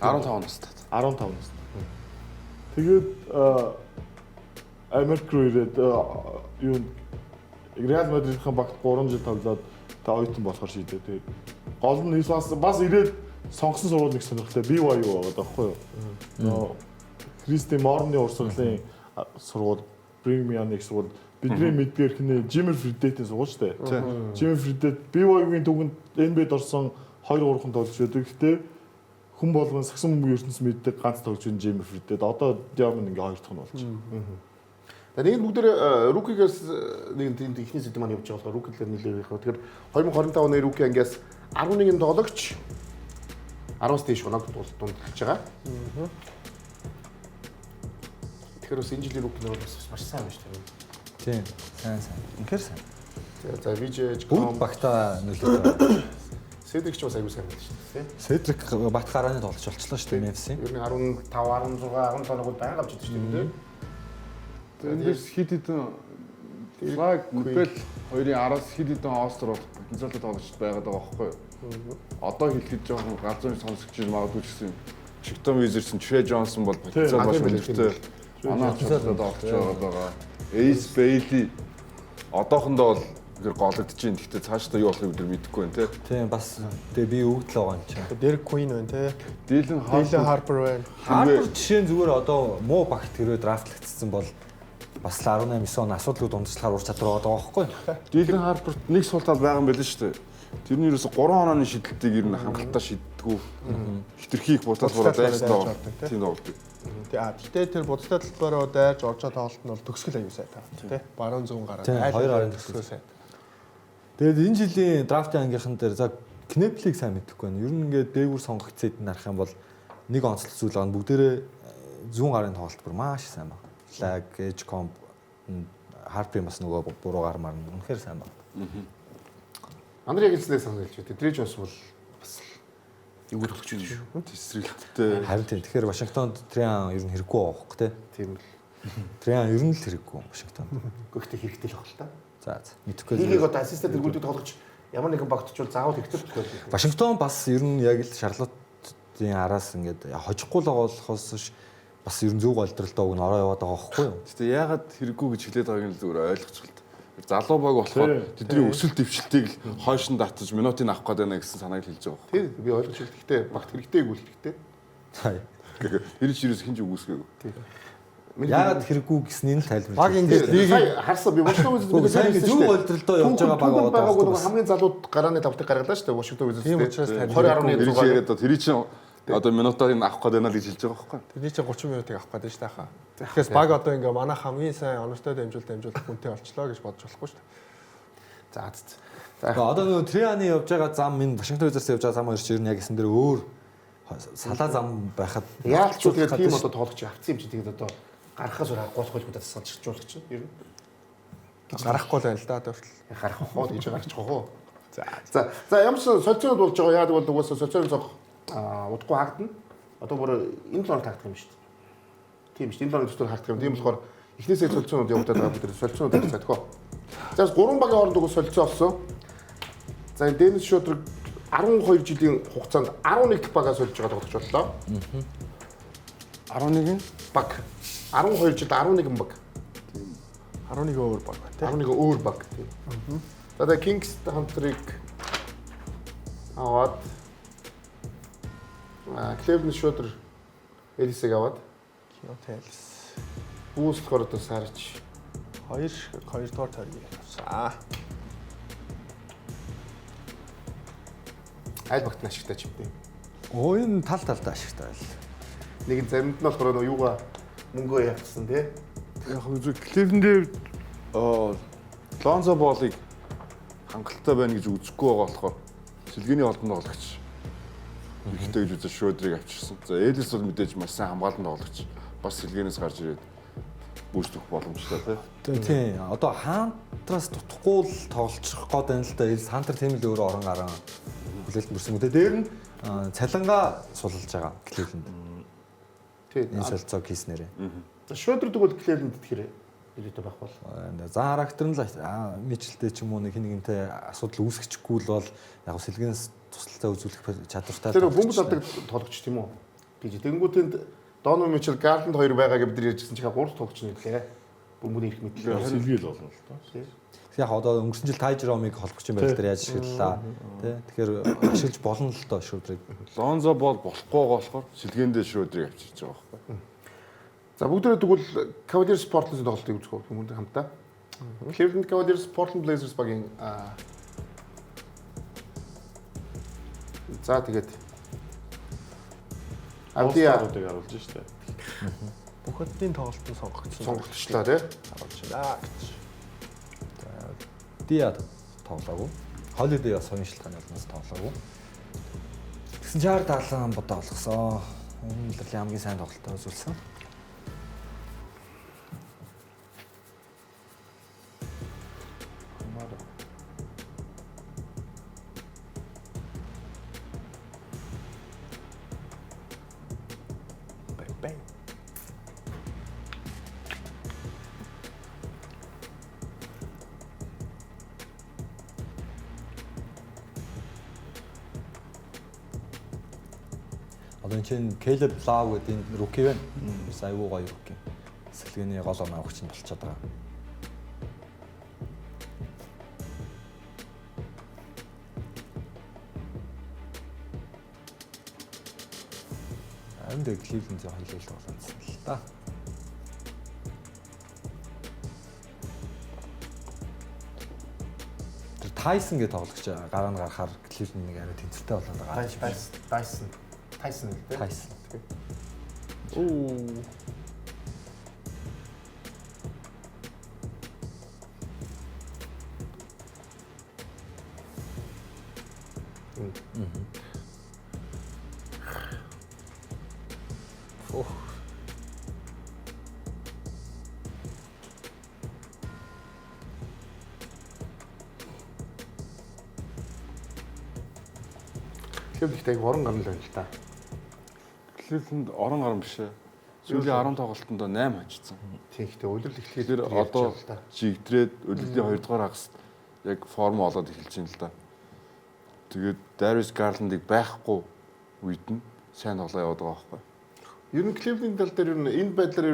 15 настай. 15 настай. Тэгээд Америк руу ирээд юу Реал Мадридийн багт 3 жил тоглоод та оюутан болохоор шийдээ. Тэгээд гол нь бас ирээд сонгосон сургууль нэг сонирхолтой BYU байгаа даахгүй юу. Кристи Морны урсгалын сургууль, Премиер нэг сургууль бидний мэдгээр хинэ Жимер Фридетийн сургууль шүү дээ. Жимер Фридет BYU-гийн түүхэнд NBA-д орсон 2-3 тоглож байдаг. Гэхдээ хүн болгон сагсан бөмбөгийн ертөнц мэддэг ганц тоглож байгаа Жимер Фридет. Одоо Диамond ингээ 2 дахь нь болж. Тэгээд бүгд рукигээс нэг тийм ихний сэдв маань явж байгаа болохоор рукилэр нэлээд их. Тэгэхээр 2025 оны руки ангиас 11 тоглогч 10-аас дээш оног дунд гарч байгаа. Тэгэхээр бас энэ жилийн руки нь бас маш сайн байна шүү дээ. Тийм. Сайн. Үнэхээр сайн. За VJ Бүгд багтаа нөлөөж байгаа. Седрикч бас аягүй сайн байна шүү дээ. Седрик бат гарааны тоглож болчихлоо шүү дээ Memphis-ийн. Ер нь 15, 16, 17 ногод байнга авч идэв шүү дээ. Эндээс хит хитэн флаг Купел 2-ын араас хит хитэн Остер болох потенциалтай тоглогчд байгаад байгаа байхгүй юу? Одоо хэлэхэд жоохон галзуун сонсогч магадгүй ч гэсэн Чигтон Визерс, Трей Джонсон бол потенциал маш өнөртэй. Манай чадвартай тоглож байгаа. Эйс Бейли одоохондоо бол гэр гологдож байна. Гэхдээ цаашдаа юу болохыг бид мэдэхгүй байна те. Тийм бас тэгээ би өвдөл байгаа юм чинь. Дерек Куин байна те. Дилэн Харпер байна. Харпер жишээ нь зүгээр одоо муу багт хэрвээ драфтлагдсан бол бас 18-9 он асуудлууд дундчлахаар ур чадвар байгаа байхгүй юу? Дилэн Харперт нэг сул тал байгаа юм байл шүү дээ. Тэрний ерөөсө 3 онооны шидэлтийг ер нь хангалттай шийддэггүй. Хитрхийг бутаас буруу дайрстай тийм тоглолт. Тэгтээ тэр будалтай талбараа дайрж орж байгаа тоглолт нь бол төгсгөл аюу сайн таа. Тэ? Баруун зүүн гараад. Тийм, хоёр арын төгсгөл сайн. Тэгээд энэ жилийн драфтын ангийнхан дээр за Кнеплийг сайн мэдэхгүй байна. Ер нь ингээд дээгүүр сонгогдсэд нарах юм бол нэг онцлог зүйл байгаа нь бүгдээрээ зүүн гарын тоглолт бүр маш сайн байна. Flag, edge comp, Harper бас нөгөө буруу гар марна. Үнэхээр сайн байна. Андре Ягилснээс санаа хэлж байна. Трей Джонс бол бас юу тоглож байна шүү. Тэсрэлттэй. Харин тийм. Тэгэхээр Вашингтонд Триан ер нь хэрэггүй байгаа хөөхгүй те. Тийм л. Триан ер нь л хэрэггүй Вашингтонд. Гэхдээ хэрэгтэй л баг л та. За мэдэхгүй. Лигийг одоо ассистент эргүүлдэг тоглогч ямар нэгэн багтчвал заавал хэрэгтэй байхгүй. Вашингтон бас ер нь яг л Шарлоттын араас ингээд хожихгүй л байгаа болохоос бас ер нь зөв голдралтай уг нь ороо яваад байгаа байхгүй юу? Гэтэ яагаад хэрэггүй гэж хэлээд байгааг нь л зүгээр ойлгоцголт. Залуу баг болохоор тэдний өсөлт дэвшилтийг л хойш нь татаж минутыг авах гээд байна гэсэн санааг хэлж байгаа. Тийм би ойлгож байна. Гэхдээ багт хэрэгтэй гүйл хэрэгтэй. Тэр чинь ерөөс хинж үгүйсгээгүй. Яагаад хэрэггүй гэснийг л тайлбарлаж. Баг ингээд лигийн харсан би Вашингтон Уизерс сайн зөв голдралтай явж байгаа баг байгаа хамгийн залууд гарааны давтыг гаргалаа шүү дээ Вашингтон Уизерс. тийм учраас 20.6 яриад тэр чинь одоо минутаар нь авах гээд байна л гэж хэлж байгаа байхгүй. тэрний чинь 30 минутыг авах гэдэг шүү дээ хаа. Тэгэхээр баг одоо ингээ манай хамгийн сайн оностой дамжуулалт хүнтэй болчлоо гэж бодож болохгүй шүү дээ. За. Одоо нөгөө Трианы явж байгаа зам минь Вашингтон Уизерс явж байгаа зам хоёр чинь ер нь яг эсэн дээр өөр салаа зам байхад Яаж ч тэгээд тийм одоо тоглож авцсан юм чи тэгээд одоо гарахаас өөр аргагүй болох юм санчирчулах чинь ер нь Гарахгүй л байна л да өөртөл. гарах хоо гэж гарчих хоо. За ямар ч солилцоонод болж байгаа яагаад бол угаасаа солилцоон цог удахгүй хаагдана. Одоо бүр энэ л ор таагдах юм шүү дээ. Тийм шүү. Энэ л ор төсөл хаагдах юм. Тийм болохоор эхнээсээ солилцоонууд явагдаад байгаа бид солилцоонууд гэж задах. За 3 багийн хооронд уг солилцоо болсон. За энэ Денис Шодрыг 12 жилийн хугацаанд 11 дахь багаа солиж байгаа тоглож боллоо. 11 Баг. 12 жилд 11 баг. 11 өөр баг байна тийм. 11 өөр баг тийм. За тэгээ Kings Hunter-ыг аваад Cleveland Shooter Ellis-ыг аваад Hotels бүүслэхээр одоо сарж 2 дугаар тойргийг авсан. аль багт нь ашигтай ч юм тийм. энэ талдаа ашигтай байл. Нэг нь заримд нь болохоор нөгөө юугаа мөнгөө явуулсан тий. яг үзэг Кливлендээр Лонзо болыг хангалттай байна гэж үзэхгүй байгаа болохоор сэлгээний холбоонд тоглогч ихтэй гэж үзэж Шрёдрийг авчирсан. За Элис бол мэдээж маш сайн хамгаалалт тоглогч. Бас сэлгээнээс гарч ирээд бүрдэх боломжтой Тийм. Одоо хаантраас дутхгүй л тоглолцох гээд байна л да. Элс хантер тийм л өөрөө орон гарan хүлээлт мөрсөн. Дээр нь цалингаа сулж байгаа Кливленд. Тийм. Энэ солилцоог хийснээрээ. Шрёдер дэгвэл Cleveland тэгэхээр ирээдүй байх бол. За характер нь л мэдлэлтэй ч юм уу нэг нэгнтэй асуудал үүсгэчихгүй л бол яг сэлгэнээс тусалцаа үзүүлэх чадвартай. Тэр бөмбөг алдаг тоглогч тийм үү? Гэж. Тэнгүүтэнд Доноvan Mitchell, Garland хоёр байгаа гэж бид нар ярьжсэн чинь 3 тоглогч нэрлээ. Бөмбөгийн их мэдлэг. Сэлгээл болно л тоо. Яг одоо өнгөрсөн жил Тайжромыг холбогч юм байл дээр яаж ашиглалаа. Тэ. Тэгэхээр ашиглаж болно л доо Шрёдрийг. Лонзо бол болохгүй байгаа болохоор сэлгээндээ Шрёдрийг авчирч байгаа байхгүй. За бүгдээ тэгвэл Cavaliers Portland-ийн тоглолтыг үзэх үү хүмүүст хамтдаа. Cleveland Cavaliers Portland Blazers багийн за тэгээд Авдиаруудыг харуулж штэ. Бүх хотын тоглолтод сонгогдсон. сонголтчлаа тий. Харуулж байна гэж. Диа тоглоогүй. Holiday бас хоёр шилтгааны болноос тоглоогүй. Тэгсэн чинь 70 бодоо олгосон. Энэ л хамгийн сайн тоглолтоо үзүүлсэн. Бай. Одоо энэ чинь Caleb Love гэдэг энэ rookie байна. Бас айгүй гоё rookie. Сэлгээний гол оноо өгч нь болчиход байгаа. Амд Cleveland зөө хайлуулж болоодсан л та. Тэр Tyson гэж тоглогч гараа нь гарахаар Cleveland нэг арай тэнцвэртэй болоод байгаа. Tyson л дээ. Tyson. Оо. Cleveland-ийг орон гарна л байна л та. Cleveland орон гарan биш ээ. Сүүлийн 10 тоглолтонд 8 хожсон. Тийм ихтэй удирдал эхлэхэд Тэгэхээр одоо жигдрээд үлдэлийн 2 дугаар хагаст яг форм олоод эхэлж байна л да. Тэгээд Darius Garland-ыг байхгүй үед нь сайн тоглоо яваад байгаа байхгүй. Ер нь Cleveland тал дээр ер нь энэ байдлаар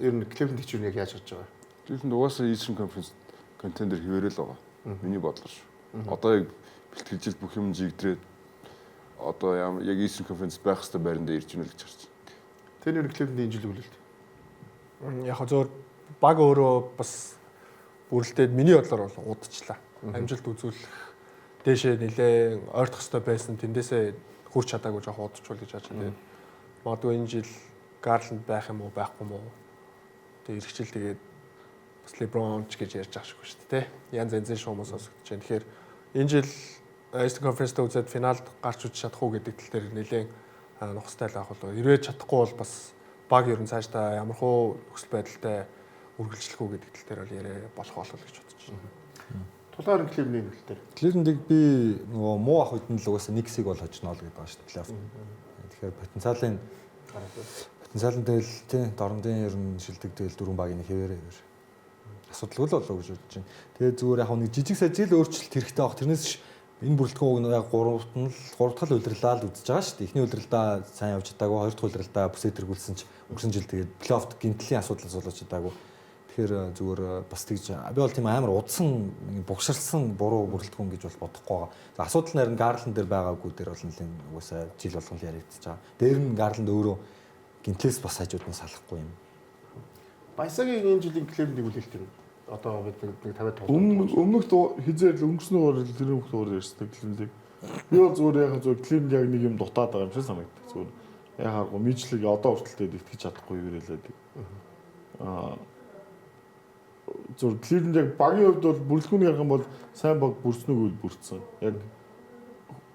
ер нь Cleveland-ийг ч яг яаж харж байгаа. Cleveland угаасаа Eastern Conference contender хэвээрэл байгаа. Миний бодлоор шүү. Одоо яг бэлтгэл бүх юм жигдрээд одоо яг Eastern Conference байх хэвээр байранд ирж гэнэ л гэж харж байна. Тэр ер нь Cleveland-ийн жил үлэлт. Яг зөвөр баг өөрөө бас бүрэлдээд миний бодлоор бол удажлаа. Амжилт үзүүлэх дээшээ нэлээ ойртох хэрэгтэй байсан. Тэндээсээ хурц чадаагүй жоох удажчул гэж харж байна. Магадгүй энэ жил Garland байх юм уу, байхгүй юм уу? Тэгээ эргэжил тэгээд бас LeBron ч гэж ярьж байгаа шүү дээ, тэ. Янз янзын хүмүүс сонсогдож байна. Тэгэхээр энэ жил Eastern Conference-д үзээд финалд гарч үз чадах уу гэдэг тал дээр нэлээд нухастай л авах болов. Ирээд чадахгүй бол бас баг ер нь цаашдаа ямар хөө нөхцөл байдалтай үргэлжлэх үү гэдэг тал дээр бол яриа болох болов гэж бодож байна. Тулгаар нь Cleveland-ийн нөлтөө. Cleveland-ыг би нөгөө муу ах үед нь л угаасаа Knicks-ийг бол хожно л гэдэг байгаа шүү дээ плей-офф. Тэгэхээр потенциалын тэгэл тий дорндын ер нь шилдэг тэгэл дөрвөн багийн хэвээрээ хэвээр. Асуудалгүй л болоо гэж бодож байна. Тэгээ зүгээр яг нэг жижиг сажил өөрчлөлт хэрэгтэй баг. Тэрнээс энэ бүрэлдэхүүн яг 3 дахь удирлаа л үзэж байгаа шүү дээ. Эхний удирлаа сайн явж чадаагүй, хоёр дахь удирлаа бүсээ тэргүүлсэн ч өнгөрсөн жил тэгээд плей-оффт гинтлийн асуудал суулж чадаагүй. Тэгэхээр зүгээр бас тэгж би бол тийм амар удсан бугшралсан буруу бүрэлдэхүүн гэж бол бодохгүй байгаа. За асуудал нь харин Garland дээр байгаагүй дээр бол нэлийн угаасаа жил болгон л яригдчихэж байгаа. Дээр нь Garland өөрөө гинтлээс бас хажууднаас салахгүй юм. Баясагийн энэ жилийн Cleveland-ийг үлэлт юм. Одоо бид нэг 50 тоглолт. Өмнөх хизээл өнгөрснөөр тэр бүх дугаар ярьсан Cleveland-ийг. Би бол зүгээр яг зөв Cleveland яг нэг юм дутаад байгаа юм шиг санагдав. Зүгээр яхаагүй мижлэг одоо хүртэл итгэж чадахгүй юурэлээд. Зөв Cleveland яг багийн хувьд бол бүрэлдэхүүнийг харах юм бол сайн баг бүрснэг үйл бүрдсэн. Яг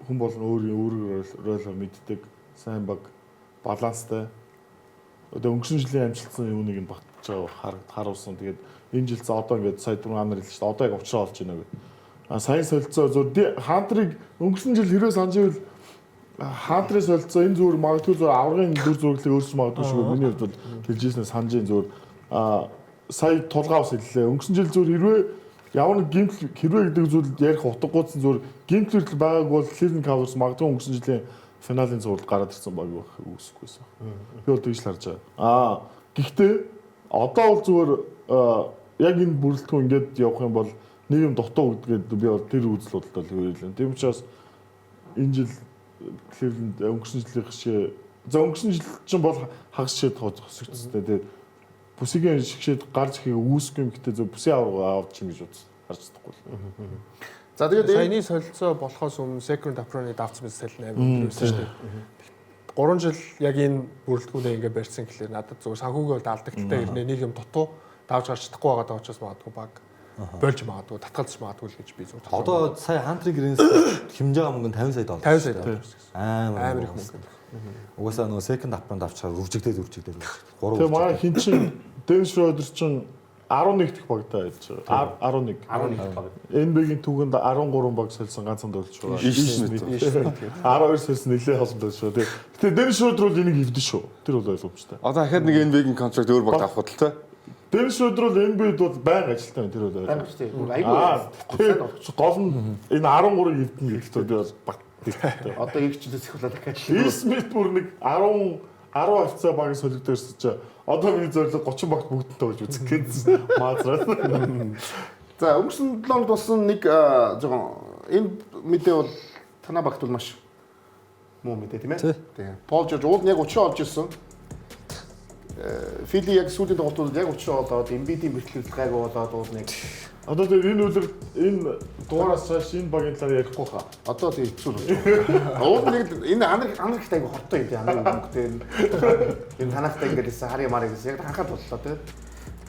хүн болгон өөрийн ролоо мэддэг, сайн баг баланстай. Одоо өнгөрсөн жилийн амжилтсан юуныг нь багтаж байгаа харуулсан. Тэгээд энэ жил за одоо ингээд сая түрүүн анаар хэлж та одоо яг уучраа олж байна гэдэг. Сайн солилцоо зөв Хантрыг өнгөрсөн жил хэрвээ санаж ивэл Хантрыг солилцоо энэ зүгээр магадгүй зүгээр аврагын дүр зураглыг өөрчилж магадгүй шүү. Миний хувьд бол хэлжсэн санаж ин зүгээр сая тулгаа ус хэллээ. Өнгөрсөн жил зүгээр хэрвээ ямар нэг гимтэл хэрвээ гэдэг зүйл ярих утгагүйсэн зүгээр гимтэл байгааг бол Cleveland Cavaliers магадгүй өнгөрсөн жилийн финалийн зурд гараад ирсэн баг үүсэхгүйсэн. Би бол тэгж л харж байгаа. Гэхдээ одоо бол зүгээр яг энэ бүрэлдэхүүн ингээд явах юм бол нэг юм дутуу гэдгээд би бол тэр үзэл бодолтой хэвэрлээ. Тийм учраас энэ жил Cleveland өнгөрсөн жилийн жишээ За өнгөрсөн жил чинь бол хагас шид хосогдсон. Тэгээд бүсгийн шигшээд гарч ихийг үүсгэх юм гэдэг зөв бүсийн авраг авч чинь гэж бодсон. Гарч чадахгүй л. За тэгээд саяны солилцоо болохоос өмнө second apron-ы давцсан биз салин амин байсан шүү дээ. 3 жил яг энэ бүрэлдэхүүнээ ингээ барьсан гэхэлэр надад зүгээр санхүүгээ даалдагтай ирнэ нэг юм дутуу давж гарч чадахгүй байгаа даа учраас магадгүй баг болж магадгүй татгалзаж магадгүй л гэж би зүгээр. Одоо сая Hunter Greens хэмжээ мөнгө 50 сая доллар. 50 сая доллар. Амар их мөнгө. Угаасаа нөгөө second apron авчаар үржигдээд. Тэгээ манай хин чин Dennis Schroeder чин 11 дэх багтаа явж байгаа. 11 баг. NBA-ийн түүхэнд 13 баг солисон ганцхан дөрөлж байгаа. 12 солисон нэлээд холбоотой байж шүү. Тэгээ Dennis Schroeder бол энийг хөвдөн шүү. Тэр бол ойлгомжтой. Одоо дахиад нэг NBA-ийн контракт өөр багт авах бодлоо. Dennis Schroeder бол NBA-д бол байнга ажилтаа байна. Тэр бол ойлгомжтой. Айгүй. Гол нь энэ 13-ыг хөвдөн гэхдээ би бол баг. одоо их жилээс эхлээд дахиад Smith бүр нэг 10 хавцаа баг солигдсон чи одоо миний зорилго 30 багт бүгдэнтэй болж үзэх гэсэн маазраа. За өнгөрсөн 7 хоногт болсон нэг жоохон энэ мэдээ бол танаа багт бол маш муу мэдээ тийм ээ. Тийм. Пол Жорж уул нь яг 30 олж ирсэн. Фили яг сүүлийн тоглолтууд яг 30 болоод Embiid-ийн бэрхлэл гайгүй болоод уул нэг Одоо тэр энэ үлэр энэ дугаараас цааш энэ багийн талаар ярихгүй хаа. одоо тийм хэцүү болж байна. Уул нэг энэ анархтай айгу хортой юм тийм анархтай энэ танахтай ингээд хари марыг яг ханхаад боллоо тийм.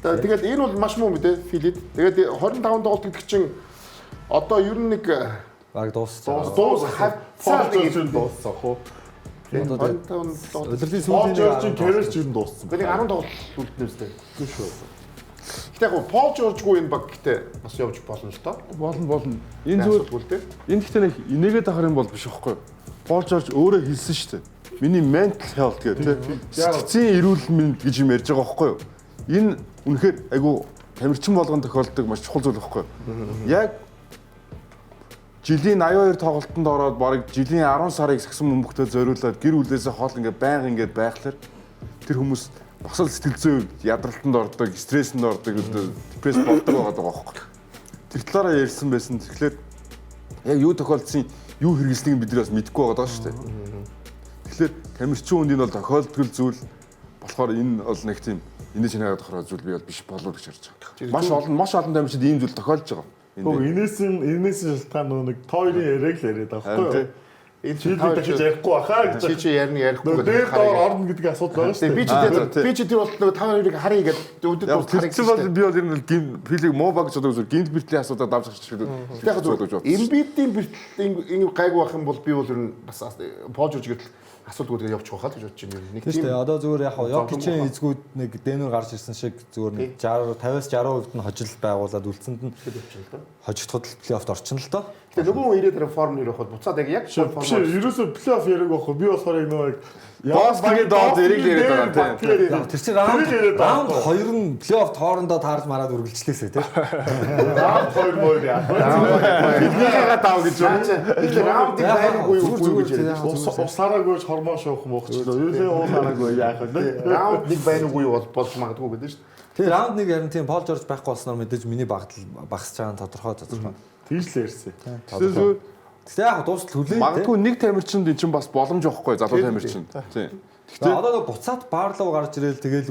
Тэгээд энэ бол маш муу мэдээ Филид. Тэгээд 25 тоглолт гэдэг чинь одоо ер нь нэг баг дууссан. хавцаа нэг юм дууссан хөө. Өдөрлийн Пол сүүлийн Жоржийн карьер ч юм дууссан. Нэг 10 тоглолт үлднэвстэй. Тийм шүү. Гэтэ яг Пол Жоржгүй энэ баг гэтээ бас явж болно л доо. Болно. Энэ зүгээр энэ гэхдээ нэг инээгээд ахар юм бол биш байхгүй. Пол Жорж өөрөө хэлсэн шүү дээ. Миний mental health гэдэг тийм сэтгцийн эрүүл мэнд гэж юм ярьж байгаа байхгүй юу? Энэ үнэхээр айгу тамирчин болгон тохиолддог маш чухал зүйл байхгүй юу? Яг жилийн 82 тоглолтод ороод барыг жилийн 10 сарыг сагсан бөмбөгтөө зориулаад гэр бүлээсээ хоол ингээд байнга ингээд байхлаар тэр хүмүүс босол сэтгэл зүй ядралтанд ордог, стресséнд ордог, депресс болдог байгаа байхгүй. Тэр талаараа ярьсан байсан. Тэгэхээр яг юу тохиолдсон, юу хэрэгэлснийг бид нар бас мэдэхгүй байгаа даа шүү дээ. Тэгэхээр тамирчин хүнд энэ бол тохиолдгол зүйл болохоор энэ бол нэг тийм инээж ханаад ахраа зүйл би бол биш болов гэж харж байгаа. Маш олон тамирчид ийм зүйл тохиолдож байгаа. Энээс шалтгаан нэг тойрын яриаг л яриад байгаа байхгүй юу? Энэ чи дахиж ярихгүй баха гэж. Чи ярихгүй гэдэг. Дээр доор орно гэдэг асуудал байгаа шүү дээ. Би ч тэр бол нөгөө 5-2-ыг харъя гэдэг өдөд бол харъя гэсэн. Би бол ер нь филиг муу баг ч одоо зүгээр гинт бэртлийн асуудал давж гарч ирдэг. Яг зөв. Эмбидийн бэртлийн гайгүй байх юм бол би бол ер нь бас Пол Жорж гэдэг асуудалгүйгээ явчих واخаа гэж бодож байна. Нэг тийм. Одоо зүгээр яг Йокичийн эзгүүд нэг Дэнүр гарч ирсэн шиг зүгээр нэг 50-60% нь хожил байгуулад үлдсэнд нь хожигдоход плей-оффт орчин л доо. Тэгээ нөгөө хүн ирээд тэр форм нэр явахад буцаад яг форм. Ерөөсөө плей-офф яриаг байхгүй. Би болохоор яг нөгөө Босгийн доод зэрэг яриад байгаа тийм. Тэр чинь раунд 2 нь плей-офф хоорондоо таарж мараад үргэлжлээсэй тийм. Раунд 2 мөр яа. Эднийгээ дав гэж байна. Тэгэхээр раундыг байгаагүй юу гэж яриад. Усараагүй хормон шуух мохчлоо. Юулээ уулаараагүй яах вэ? Раунд нэг байнаагүй юу болж магадгүй гэдэг шүү дээ. Тэгээ раунд нэг харин тийм Пол Жорж байхгүй болсноор мэдээж миний багтал багасч байгаа нь тодорхой. Тийш л ярьсан. Тэгтээ яг дуустал хүлээн. Магадгүй нэг тамирчинд эн чинь бас боломж واخхгүй залуу тамирчин. Тийм. Тэгтээ одоо буцаад баарлуу гарч ирээл тэгэл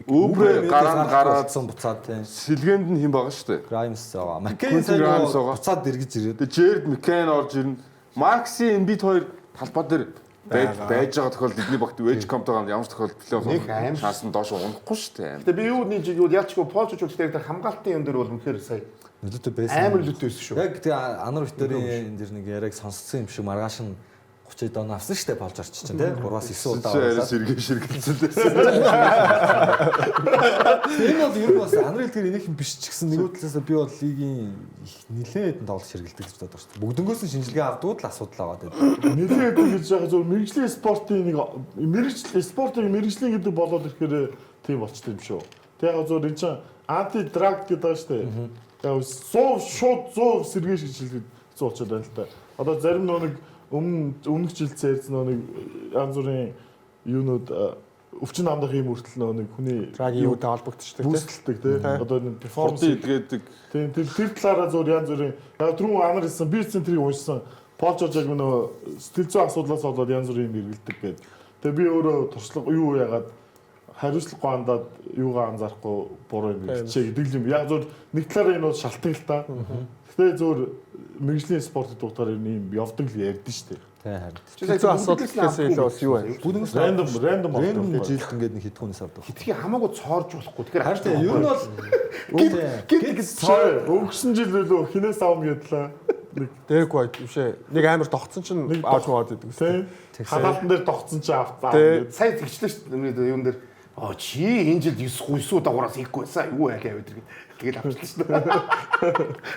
Үбрэ гараадсан буцаад тийм. Сэлгээнд нь хэн байгаа шүү дээ. Граймс байгаа. Маккейн сайн буцаад эргэж ирээд. Тэгээ Джерд Маккейн орж ирнэ. Макси Эмбид хоёр талбай дээр байж байгаа тохиолдолд эдний багт вэж комптойгоо ямар тохиолдол плей-офф шанс нь доош унахгүй шүү дээ. Тэгээ би юу нэг жиг юу яачгүй Пол Жорж дээр хамгаалтын юм дээр бол үнэхээр сая нөлөөтэй байсан. Амар нөлөөтэй байсан шүү. Яг тэгээ Анар Виторийн энэ дэр нэг яриаг сонссон юм шиг маргааш нь 30 дон авсан шүү дээ Пол Жорж чинь тийм 3-9 удаа авсан. Сэргэлцсэн лээсэн. Энэ бол ер нь бас Анар Витор энийх нь биш ч гэсэн нэг талаас би бол лигийн нэлээд тоглолт ширгэлдэг гэж боддог шүү дээ. Бүгднгөөс нь шинжилгээ авдгууд л асуудал байгаа гэдэг. Нэлээд гэж яг зөв мэрэгжлийн спортын нэг спортын мэрэгжлийн гэдэг болоод ирэхээр тийм болчтой юм шүү. Тэг яг зөв энэ чинь анти драг гэдэг байгаа шүү дээ. Яг шууд 100 сэргээ шиг шилжиж зуулчаад байна л та. Одоо зарим нэг өмнөх жилд ярьсан нэг янз бүрийн юунууд өвчин амдах юм хүртэл нэг хүний драгийн юутай холбогдчихдаг бүсэлдэг тийм. Одоо нэг перформанс идгээдэг. Тийм тэр талаараа зур янз бүрийн яг түрүү амар хэлсэн би центрийг уншсан. Пол Жорж яг нөгөө сэтгэл зүйн асуудлаас болоод янз бүрийн юм эргэлдэг гэдэг. Тэгээ би өөрөө туршлага юу яагаад хариуцлагагүй хандаад юугаа анзаарахгүй буруу юм хичээ гэдэг юм. Яг зөв нэг талаараа энэ бол шалтгаан л та. Гэтэ зөв мэрэгжлийн спорт гэдэг утгаар юм явдаг л ярьдэн шүү дээ. Тий харин. Хэцүү асуудал гэхээс илүү бас юу байна? Бүгд Random жилд ингээд нэг хэдхүүнээс авдаг. хитрхи хамаагүй цоорж болохгүй. Тэгэхээр Харин тий ер нь бол гид өнгөрсөн жил лөө хинээс авна гэдлээ. Дэрэг бай бишээ. Нэг амар тогтсон чинь авч маад гэдэг үстэй. Хадаалтан дээр тогтсон чи авцаа. сая тэгчлээ шүү дээ. Юун дээр чи энэ жилд 9 дагуураас ихгүй байсан. Юу яа гэвэ тэгээд авчихлаа шүү дээ.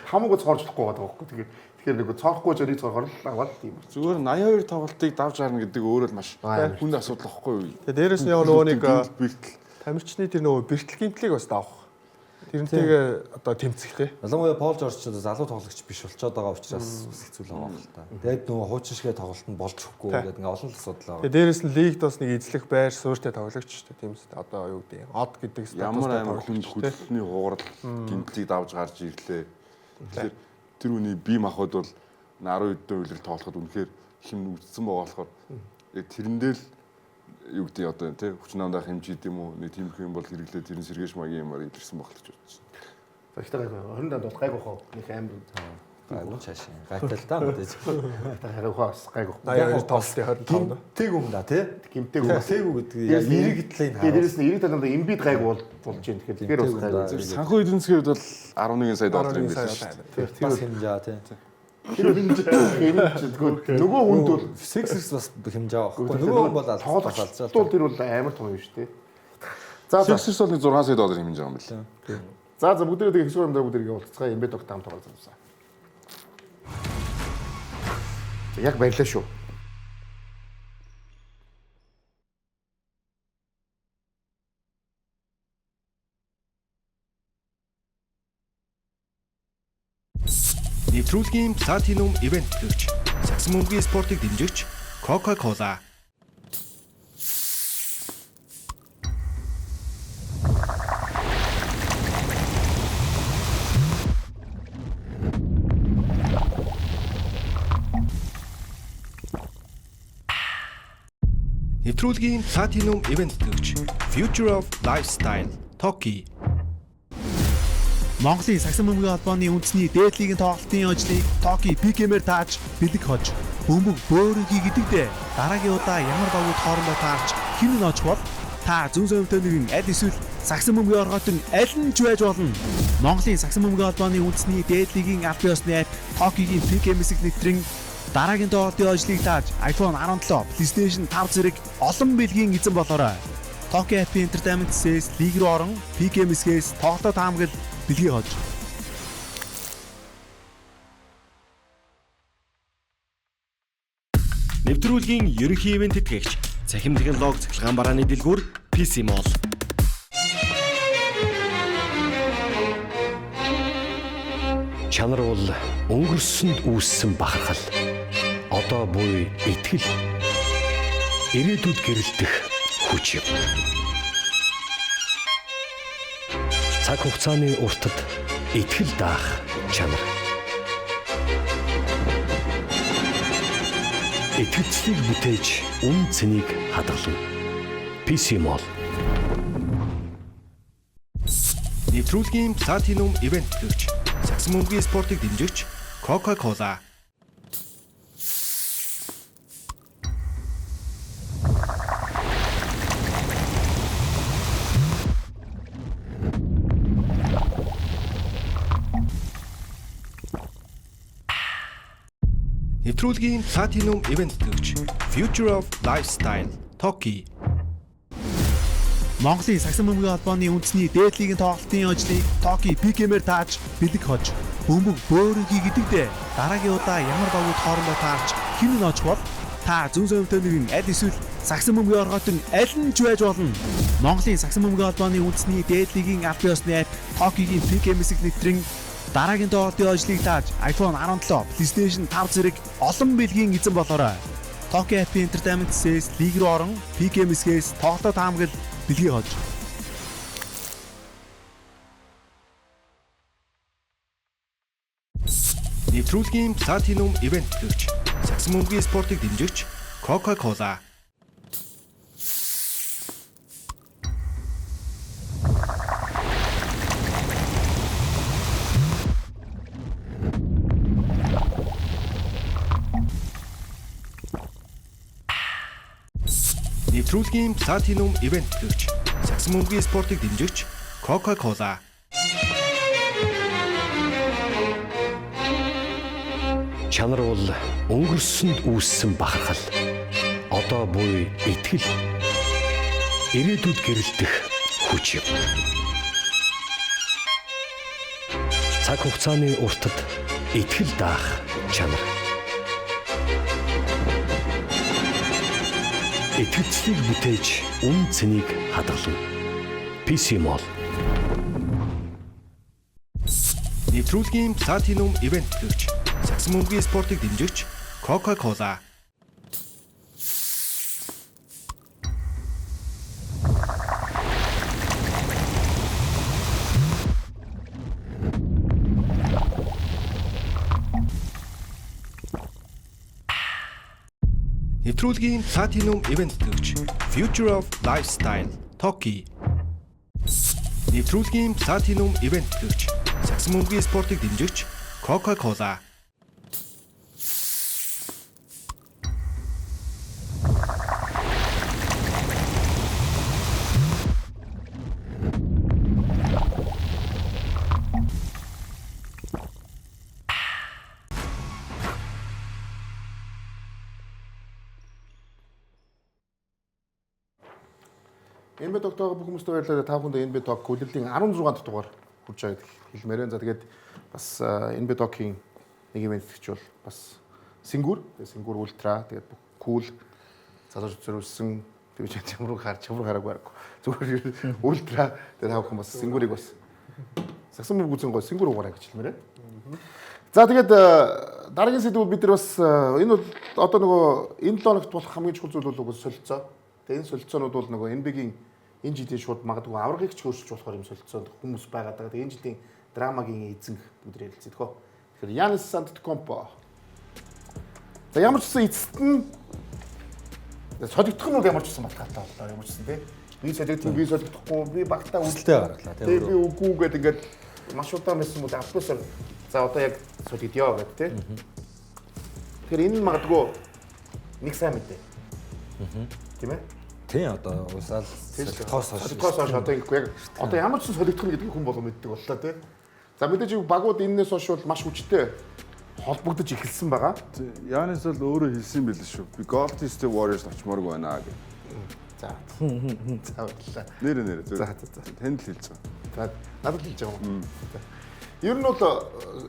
Хамаагүй цоорж болохгүй байгаа байхгүй. Тэгэхээр нэг цоорохгүй ч өрийг цоорхоор л аваад тийм. Зүгээр 82 тоглолтыг давж гарна гэдэг өөрөө л маш хүнд асуудал واخгүй юу. Тэгээ дээрэс нь яг нөгөө нэг бэлтгэл. тамирчны тэр нөгөө бэртэл гимтлийг бас давах. Тэрнтэйгээ одоо тэмцэхтэй. ялангуяа Пол Жорж ч залуу тоглогч биш болчиход байгаа учраас бас хэцүү л байгаа юм л та. Тэгээд нөгөө хуучин шигээ тоглолт нь болж өгөхгүй гэдэг ингээ олон асуудал байгаа. Тэгээ дээрэс нь лигт бас нэг эзлэх байр суурьтай тоглогч шүү дээ. Тийм үстэй. Одоо юу гэдэг юм. Од гэдэг Ямар амар хүнд хөдөлгөөний хугарал гимтлийг давж гарч ирлээ. Тэгэхээр тэр үний бие махбод бол 12 дэх үйлрэл тоглоход үнэхээр хим үдцсэн байгаа болохоор тэрэн дээр л юу гэдэг одоо тий хүчин амдах хэмжээд юм уу нэг тийм юм бол хэрэглээ тэрэн сэргээш магийн юмар илэрсэн баг л гэж бодсон. За ихтэй гайгүй. 20 данд бол гайгүй хоо. Нэг амар Гайгүй цааш. Гайтай л та мэдээж. гайгүй хаас гайгүй. 82 тоглолтын 25 да. Тэг юм да тий. Гимтэйг Тэгүү гэдэг яг эрэг талын дээрээс нь 90 талаанд имбид гайгүй болж байна. Тэгэхээр бас гайгүй. Санхүү эдийн засгийн хувьд бол 11 сая доллар юм байна шүү дээ. бас хэмжээ тий. Нөгөө хүнд бол Sixers бас хэмжээ авахгүй. Нөгөө хүн бол тоглолцол тэр бол амар том юм шүү дээ. За Sixers бол нэг 6 сая доллар хэмжээ юм байна. За бүгдээ тэгээ хэсэг юмдаа бүгдээ уулзцгаа имбид тогтаам тоглосон. Яг баярлаа шүү. Нэвтрүүлгийн Platinum Event төлөвч, Сагсан бөмбөгийн спортыг дэмжигч Coca-Cola. Нэвтрүүлгийн Platinum Event төлөвч, Future of Lifestyle, Toki. Монголын сагсан бөмбөгийн холбооны үндэсний дээд лигийн тоглолтын ажлыг Токи ПК-мээр тааж бэлэг хож бөмбөг бөөрийн хийгдэгдээ дараагийн удаа ямар багууд хоорондоо таарч хэн нь оч бол та зүүн совинтой нэгэн аль эсвэл сагсан бөмбөгийн орготон аль нь ч байж болно. Монголын сагсан бөмбөгийн холбооны үндэсний дээд лигийн аль биесны апп Токигийн ПК-мэсэг нэвтрэн дараагийн тоглолтын ажлыг тааж iPhone 17, PlayStation 5 зэрэг олон бэлгийн эзэн болоорой. Токи апп Entertainment-с лиг рүү орон ПК-мэсгээс тоглолтоо таамаглал бэлгийн хож. Нэвтрүүлгийн ерөнхий ивент тэтгэгч, цахим технологи цахилгаан барааны дэлгүүр PC Mall. Чанар бол өнгөрсөнд үүссэн бахархал. Одоо буй итгэл. Ирээдүйд гэрэлтэх хүч юм. Цаг хугацааны уртад итгэл даах чанар. Итгэлцлийг бүтээж үн цэнийг хадгална. PC Mall. Нэвтрүүлгийн Platinum Event төлөвч, Сагсан бөмбөгийн спортыг дэмжигч Coca-Cola. Нэвтрүүлгийн Platinum Event төлөвч, Future of Lifestyle, Toki. Монголын сагсан бөмбөгийн холбооны үндэсний дээд лигийн тоглолтын ажлыг Токи ПК-мээр тааж бэлэг хож бөмбөг бөөрийн хийгдэгдээ дараагийн удаа ямар багууд хоорондоо таарч хэн нь оч бол та зүүн совинтой нэгэн аль эсвэл сагсан бөмбөгийн орготон аль нь ч байж болно. Монголын сагсан бөмбөгийн холбооны үндэсний дээд лигийн аль биесны апп Токигийн ПК-мэсэг нэвтрэн дараагийн тоглолтын ажлыг тааж iPhone 17, PlayStation 5 зэрэг олон бэлгийн эзэн болоорой. Токи апп Entertainment-с лиг рүү орон ПК-мэсгээс тоглолтоо таамаглал бэлгийн хож. Нэвтрүүлгийн Platinum Event төлөвч, Сагсан бөмбөгийн спортыг дэмжигч Coca-Cola. Нэвтрүүлгийн Platinum Event гэгч Сагсан бөмбөгийн спортыг дэмжигч Coca-Cola. Чанар бол өнгөрсөнд үүссэн бахархал. Одоо буй итгэл. Ирээдүйд гэрэлтэх хүч юм. Цаг хугацааны уртад итгэл даах чанар. Итгэлцлийг бүтээж үн цэнийг хадгална. PC Mall. Нэвтрүүлгийн Platinum Event гэгч Сагсан бөмбөгийн спортыг дэмжигч Coca-Cola. Нэвтрүүлгийн Platinum Event гэгч Future of Lifestyle Toki. Нэвтрүүлгийн Platinum Event гэгч Сагсан бөмбөгийн спортыг дэмжигч Coca-Cola. NBA тогтоогоо бүх хүмүүст баярлалаа. Та бүхэнд NBA Talk хүлээлтийн 16 дахь дугаар хүрч байгаа хэлмээрэн. За тэгээд бас NBA Talk-ийн нэг ивент гэх бол бас Сингур ультра тэгээд бүх кул залууч зориулсан тэгж чамруу хараагүй. Зүгээр ультра тэгээд та бүхэн бас Сингурыг бас Сагсан бөмбөг үзэн гоо Сингур угаараа гэж хэлмээрэн. За тэгээд дараагийн сэдвүүд бид нар бас энэ бол одоо нөгөө энэ 7 хоногт болох хамгийн чухал зүйл бол солилцоо. Тэгээд энэ солилцоонууд бол нөгөө NBA-гийн энэ жилийн шууд магадгүй аврагыг ч өөрчилж болохоор юм солилцоонд хүмүүс байгаад байгаа. Тэгээд энэ жилийн драмагийн эзэн бүгд ярилцээ төхөө. Тэгэхээр Янис Антетокумпо. За ямар ч гэсэн эцэст нь солигдох нь ямар ч гэсэн баталгаатай боллоо. Ямар ч гэсэн тий. Би солигдохгүй, би багтаа үсэлтэй гаргалаа тий. Би үгүй гэдэг ингээд маш удаан байсан бол автобусаар за одоо яг солигдё гэдэг тий. Тэгэхээр энэ магадгүй нэг сайн мэдээ. Тийм ээ. Тийм одоо уусаал тоос хойш одоо ингэхгүй яг одоо ямар ч солигдох нь гэдгийг хүн болго мэддэг боллоо тий. За мэдээж багууд энэс хойш бол маш хүчтэй холбогдож эхэлсэн байгаа. Янис бол өөрөө хэлсэн байл шүү. Би Golden State Warriors очмооргүй байна гэх. За. За баярлалаа. Нэр. За. Тэнд л хэлж байгаа. За надад хэлж байгаа юм. Ер нь бол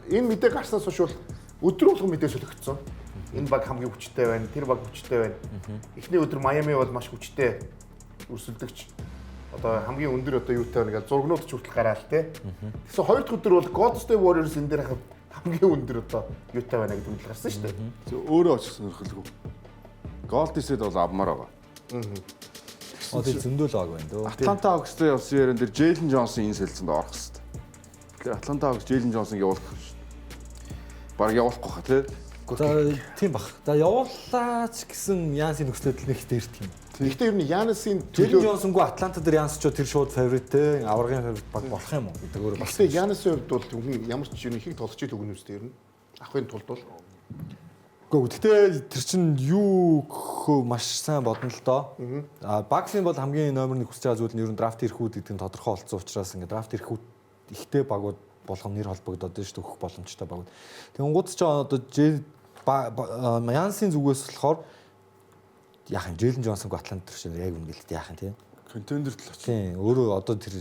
энэ мэдээ гарснаас хойш бол өдөр болгон мэдээ солигдсон. Энэ баг хамгийн хүчтэй байна, тэр баг хүчтэй байна. Эхний өдөр Майами бол маш хүчтэй өрсөлдөгч. Одоо хамгийн өндөр одоо юутай байна гэж зургнууд ч хүртэл гараал те. Тэгсэн хоёр дахь өдөр бол Golden State Warriors энэ дээр хамгийн өндөр одоо юутай байна гэдэг мэдл гарсан шүү дээ. Өөрөө очих сонирхолгүй. Golden State бол авмаар байгаа. Одоо зөндөл баг байна дөө. Атланта Hawks-тэй явсан яран дээр Jalen Johnson энэ сэлцэнд орох хэрэгтэй. Тэгэхээр Атланта Hawks Jalen Johnson явуулах шүү. Бараг явуулахгүй хаа тий. За тийм бах. За явууллаа ч гэсэн Янсын нөхцөлд нэг дээрт юм. Гэхдээ ер нь Янисын Jalen Johnson-гүй Атланта дээр Янс ч тэр шууд фаворит те аврагын фаворит баг болох юм уу гэдэг өөрөө бас. Гэхдээ Янисын хувьд бол хүн ямар ч юм ихийг тоглож ил өгнө үстэй ер нь. Ахын тулд бол. Гэхдээ тэр чинь юу гөхөө маш сайн бодно л доо. Багсын бол хамгийн номер 1 хүсэж байгаа зүйл нь ер нь драфт ирэхүүд гэдэг нь тодорхой болсон учраас ингээд драфт ирэхүүд ихтэй багууд болгон нэр холбогдоод байна шүү дээ, өгөх боломжтой багууд. Тэнгууд ч одоо Янсын зүгээс болохоор яах юм Jalen Johnson-г Атлант төршөө яг үнгэлт яах юм тийм. Контендер л очив. Тийм өөрөө одоо тэр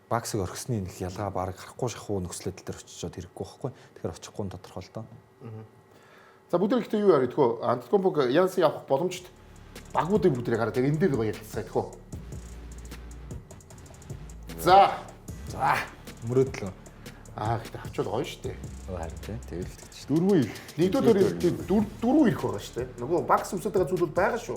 багсыг орхисны нэг ялгаа баг харахгүй шахуу нөхцөлөд дээр очичоод хэрэггүй байхгүй. Тэгэхээр очихгүй нь тодорхой л доо. За бүгд ихтэй юу яа гэдгөө Антетокумпог Янсын явах боломжтой багуудыг бүгдээ гараад энэ дээр гоё ялцсан гэдгөө. За мөрөөдлөө. Гэхдээ авчвал гоё шүү дээ. Харин тийм тэгэл л гэж. Дөрвөн их. Нэгдүгээр дөрвөн ирэх байгаа шүү дээ. Нөгөө багс өмсөд байгаа зүйл бол байгаа шүү.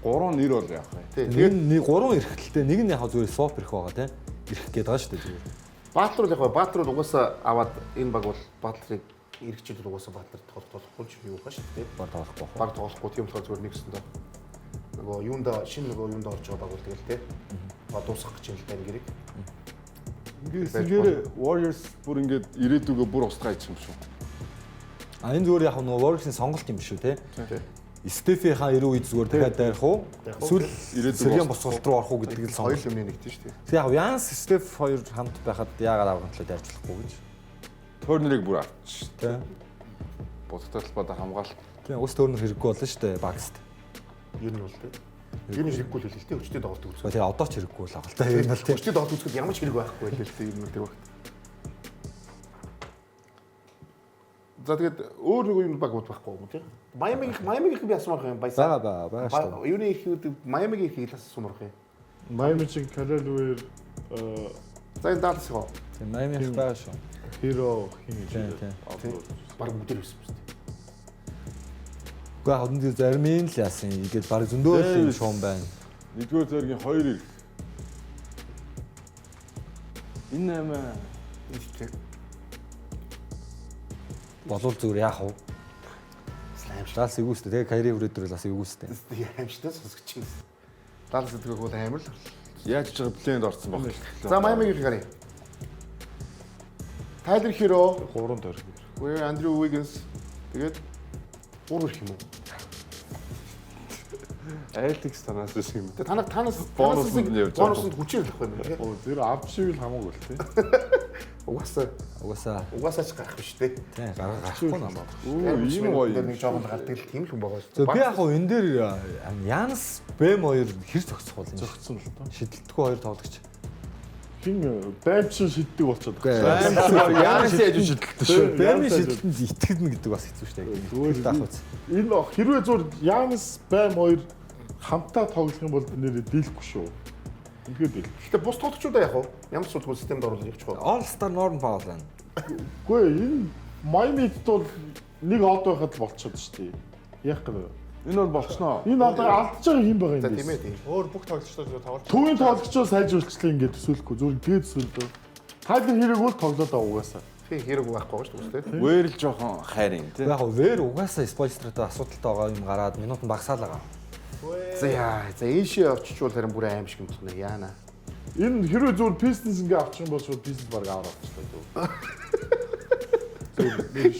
3 нэр бол яах вэ? Тэгээд 3 ирэхлээ нэг нь яг зүгээр своп ирэх байгаа тийм. Ирэх гээд байгаа шүү дээ зүгээр. Баатлер яг Баатлер угаасаа аваад энэ баг бол Баатлерыг иргэжил угаасаа Баатлер тоглохгүй ч юу хаа шүү дээ. Баг тоглохгүй. Баг тоглохгүй тийм болохоор зүгээр нэгсэндээ. Нөгөө юунда шинэ нөгөө юунда орж байгаа баг бол тэгэл тийм. Дуусгах гэж юм л тань гэрэг. Ингээд Warriors бүр ингээд ирээдүгөө бүр устгаж юм шүү. Энэ зүгээр яг нөгөө Warriors-ийн сонголт юм шүү те. Стефийнхаа 90 үед зүгээр дахиад дайрах уу? Эсвэл Сэргийн босголт руу орох уу гэдгийг л Хоёр сонголт. юмны нэгтэй шүү дээ. Яг Янс Стеф хоёр хамт байхад яагаад аврагтлаа дайрч болохгүй гэж. Турнирыг бүр авчих. Тэ. Будагтай талбайд хамгаалалт. Тийм ус төрнөр хэрэггүй болно шүү дээ багст. Ер нь бол дээ. Ер нь хэрэггүй л хэлээ. Өчтөд доголт үзэх. Тэгээ одоо ч хэрэггүй л байгаа л та. Ер нь бол тийм. Өчтөд доголт үзэхэд ямар ч хэрэг байхгүй л дээ. Ер нь тэр багт. За тэгээд өөр нэг юм багууд байхгүй юм тийм. Майамигийн би асуумаар юм баясаа. Байгаа шүү дээ. Юуны ихүүд Майамигийн ихийг л асуумаар юм. Майами чин Карелвэр За энэ даалс гоо. Тийм Майами их байгаа шүү. Хиро хин Тийм гэж. тийм. Баг бүгд ирсэн юм шүү дээ. Гэхдээ ходон дээр зарим нь л яасан. Ингээд баг зөндөөл юм шуун байна. Нэгдүгээр зэргийн 2 их. Энэ амаа Болвол зүгээр яах вэ? Слайм шүү. Даалс игүүстэй. Тэгээ карьерийн хүрээдэр бас игүүстэй. дээ. Аимштай сонсогч юм. Даалс гэдэг бол амар л. яаж ч байгаа плейнд орсон баг. За Майамигийн их гарыг. Тайлер Хиро, 3 тойрог. Where Andrew Wiggins тэгээд 3 их юм уу? Айлтикс танаас үс юм. Тэгээд танаас Бонусд нь явж байгаа. бонусд хүчээр л ахгүй юм. Оо тэр авч шиг л хамаагүй л тий. Угаасаа ч гарах биш дээ. Тийм гарахгүй намаа. Ийм гоё. Нэг жоохон гардаг л тийм л хүн байгаа шүү. За би яг хоо энэ дээр Янс Бэм хоёр хэр зогсох бол юм. Зөгцсөн л тоо. Шидэлтгүй хоёр тоглогч. Хин баймч шиддэг болчиход Яанаас яаж шидэлтэй шүү. Бэмийн шидэлтэнд итгэдэн гэдэг бас хэцүү шүү дээ. Зүгээр Даах үз. Энэ хэрвээ зур Янс Байм хоёр хамтаа тоглох юм бол нэрээ дийлэхгүй шүү. Үнэхээр дийл. Гэтэ бус тоглогчдаа яг уу ямар ч судалгаа системд оруулах явчих уу? All Star Norm Powell байна. Үгүй энэ Майамид бол нэг од байхад л болчиход шүү дээ. Яг гэдэг. Энэ бол болчихноо. Энэ одоо алдаж байгаа юм байгаа За юм тийм биш. ээ тийм. Өөр бүх тоглогчдод тоглож. Төвийн тоглогчоо сайжруулчлаа ингээд төсөөлөхгүй зүгээр тэгээд төсөөлөө. Тайлер хэрэг бол тоглоод байгаа угаасаа. Тийм хэрэг байхгүй шүү дээ. Вэр л жоохон хайрын тий. Яг вэр угаасаа спойлстертэй асуудалтай байгаа юм гараад минут нь багасаал байгаа. За энэ ши очичвол харин бүр аим шиг юм байна. Яана. Энэ хэрвээ зүгээр Pistons ингээ авчих юм бол шууд Pistons баг аваад авчихлаа. Би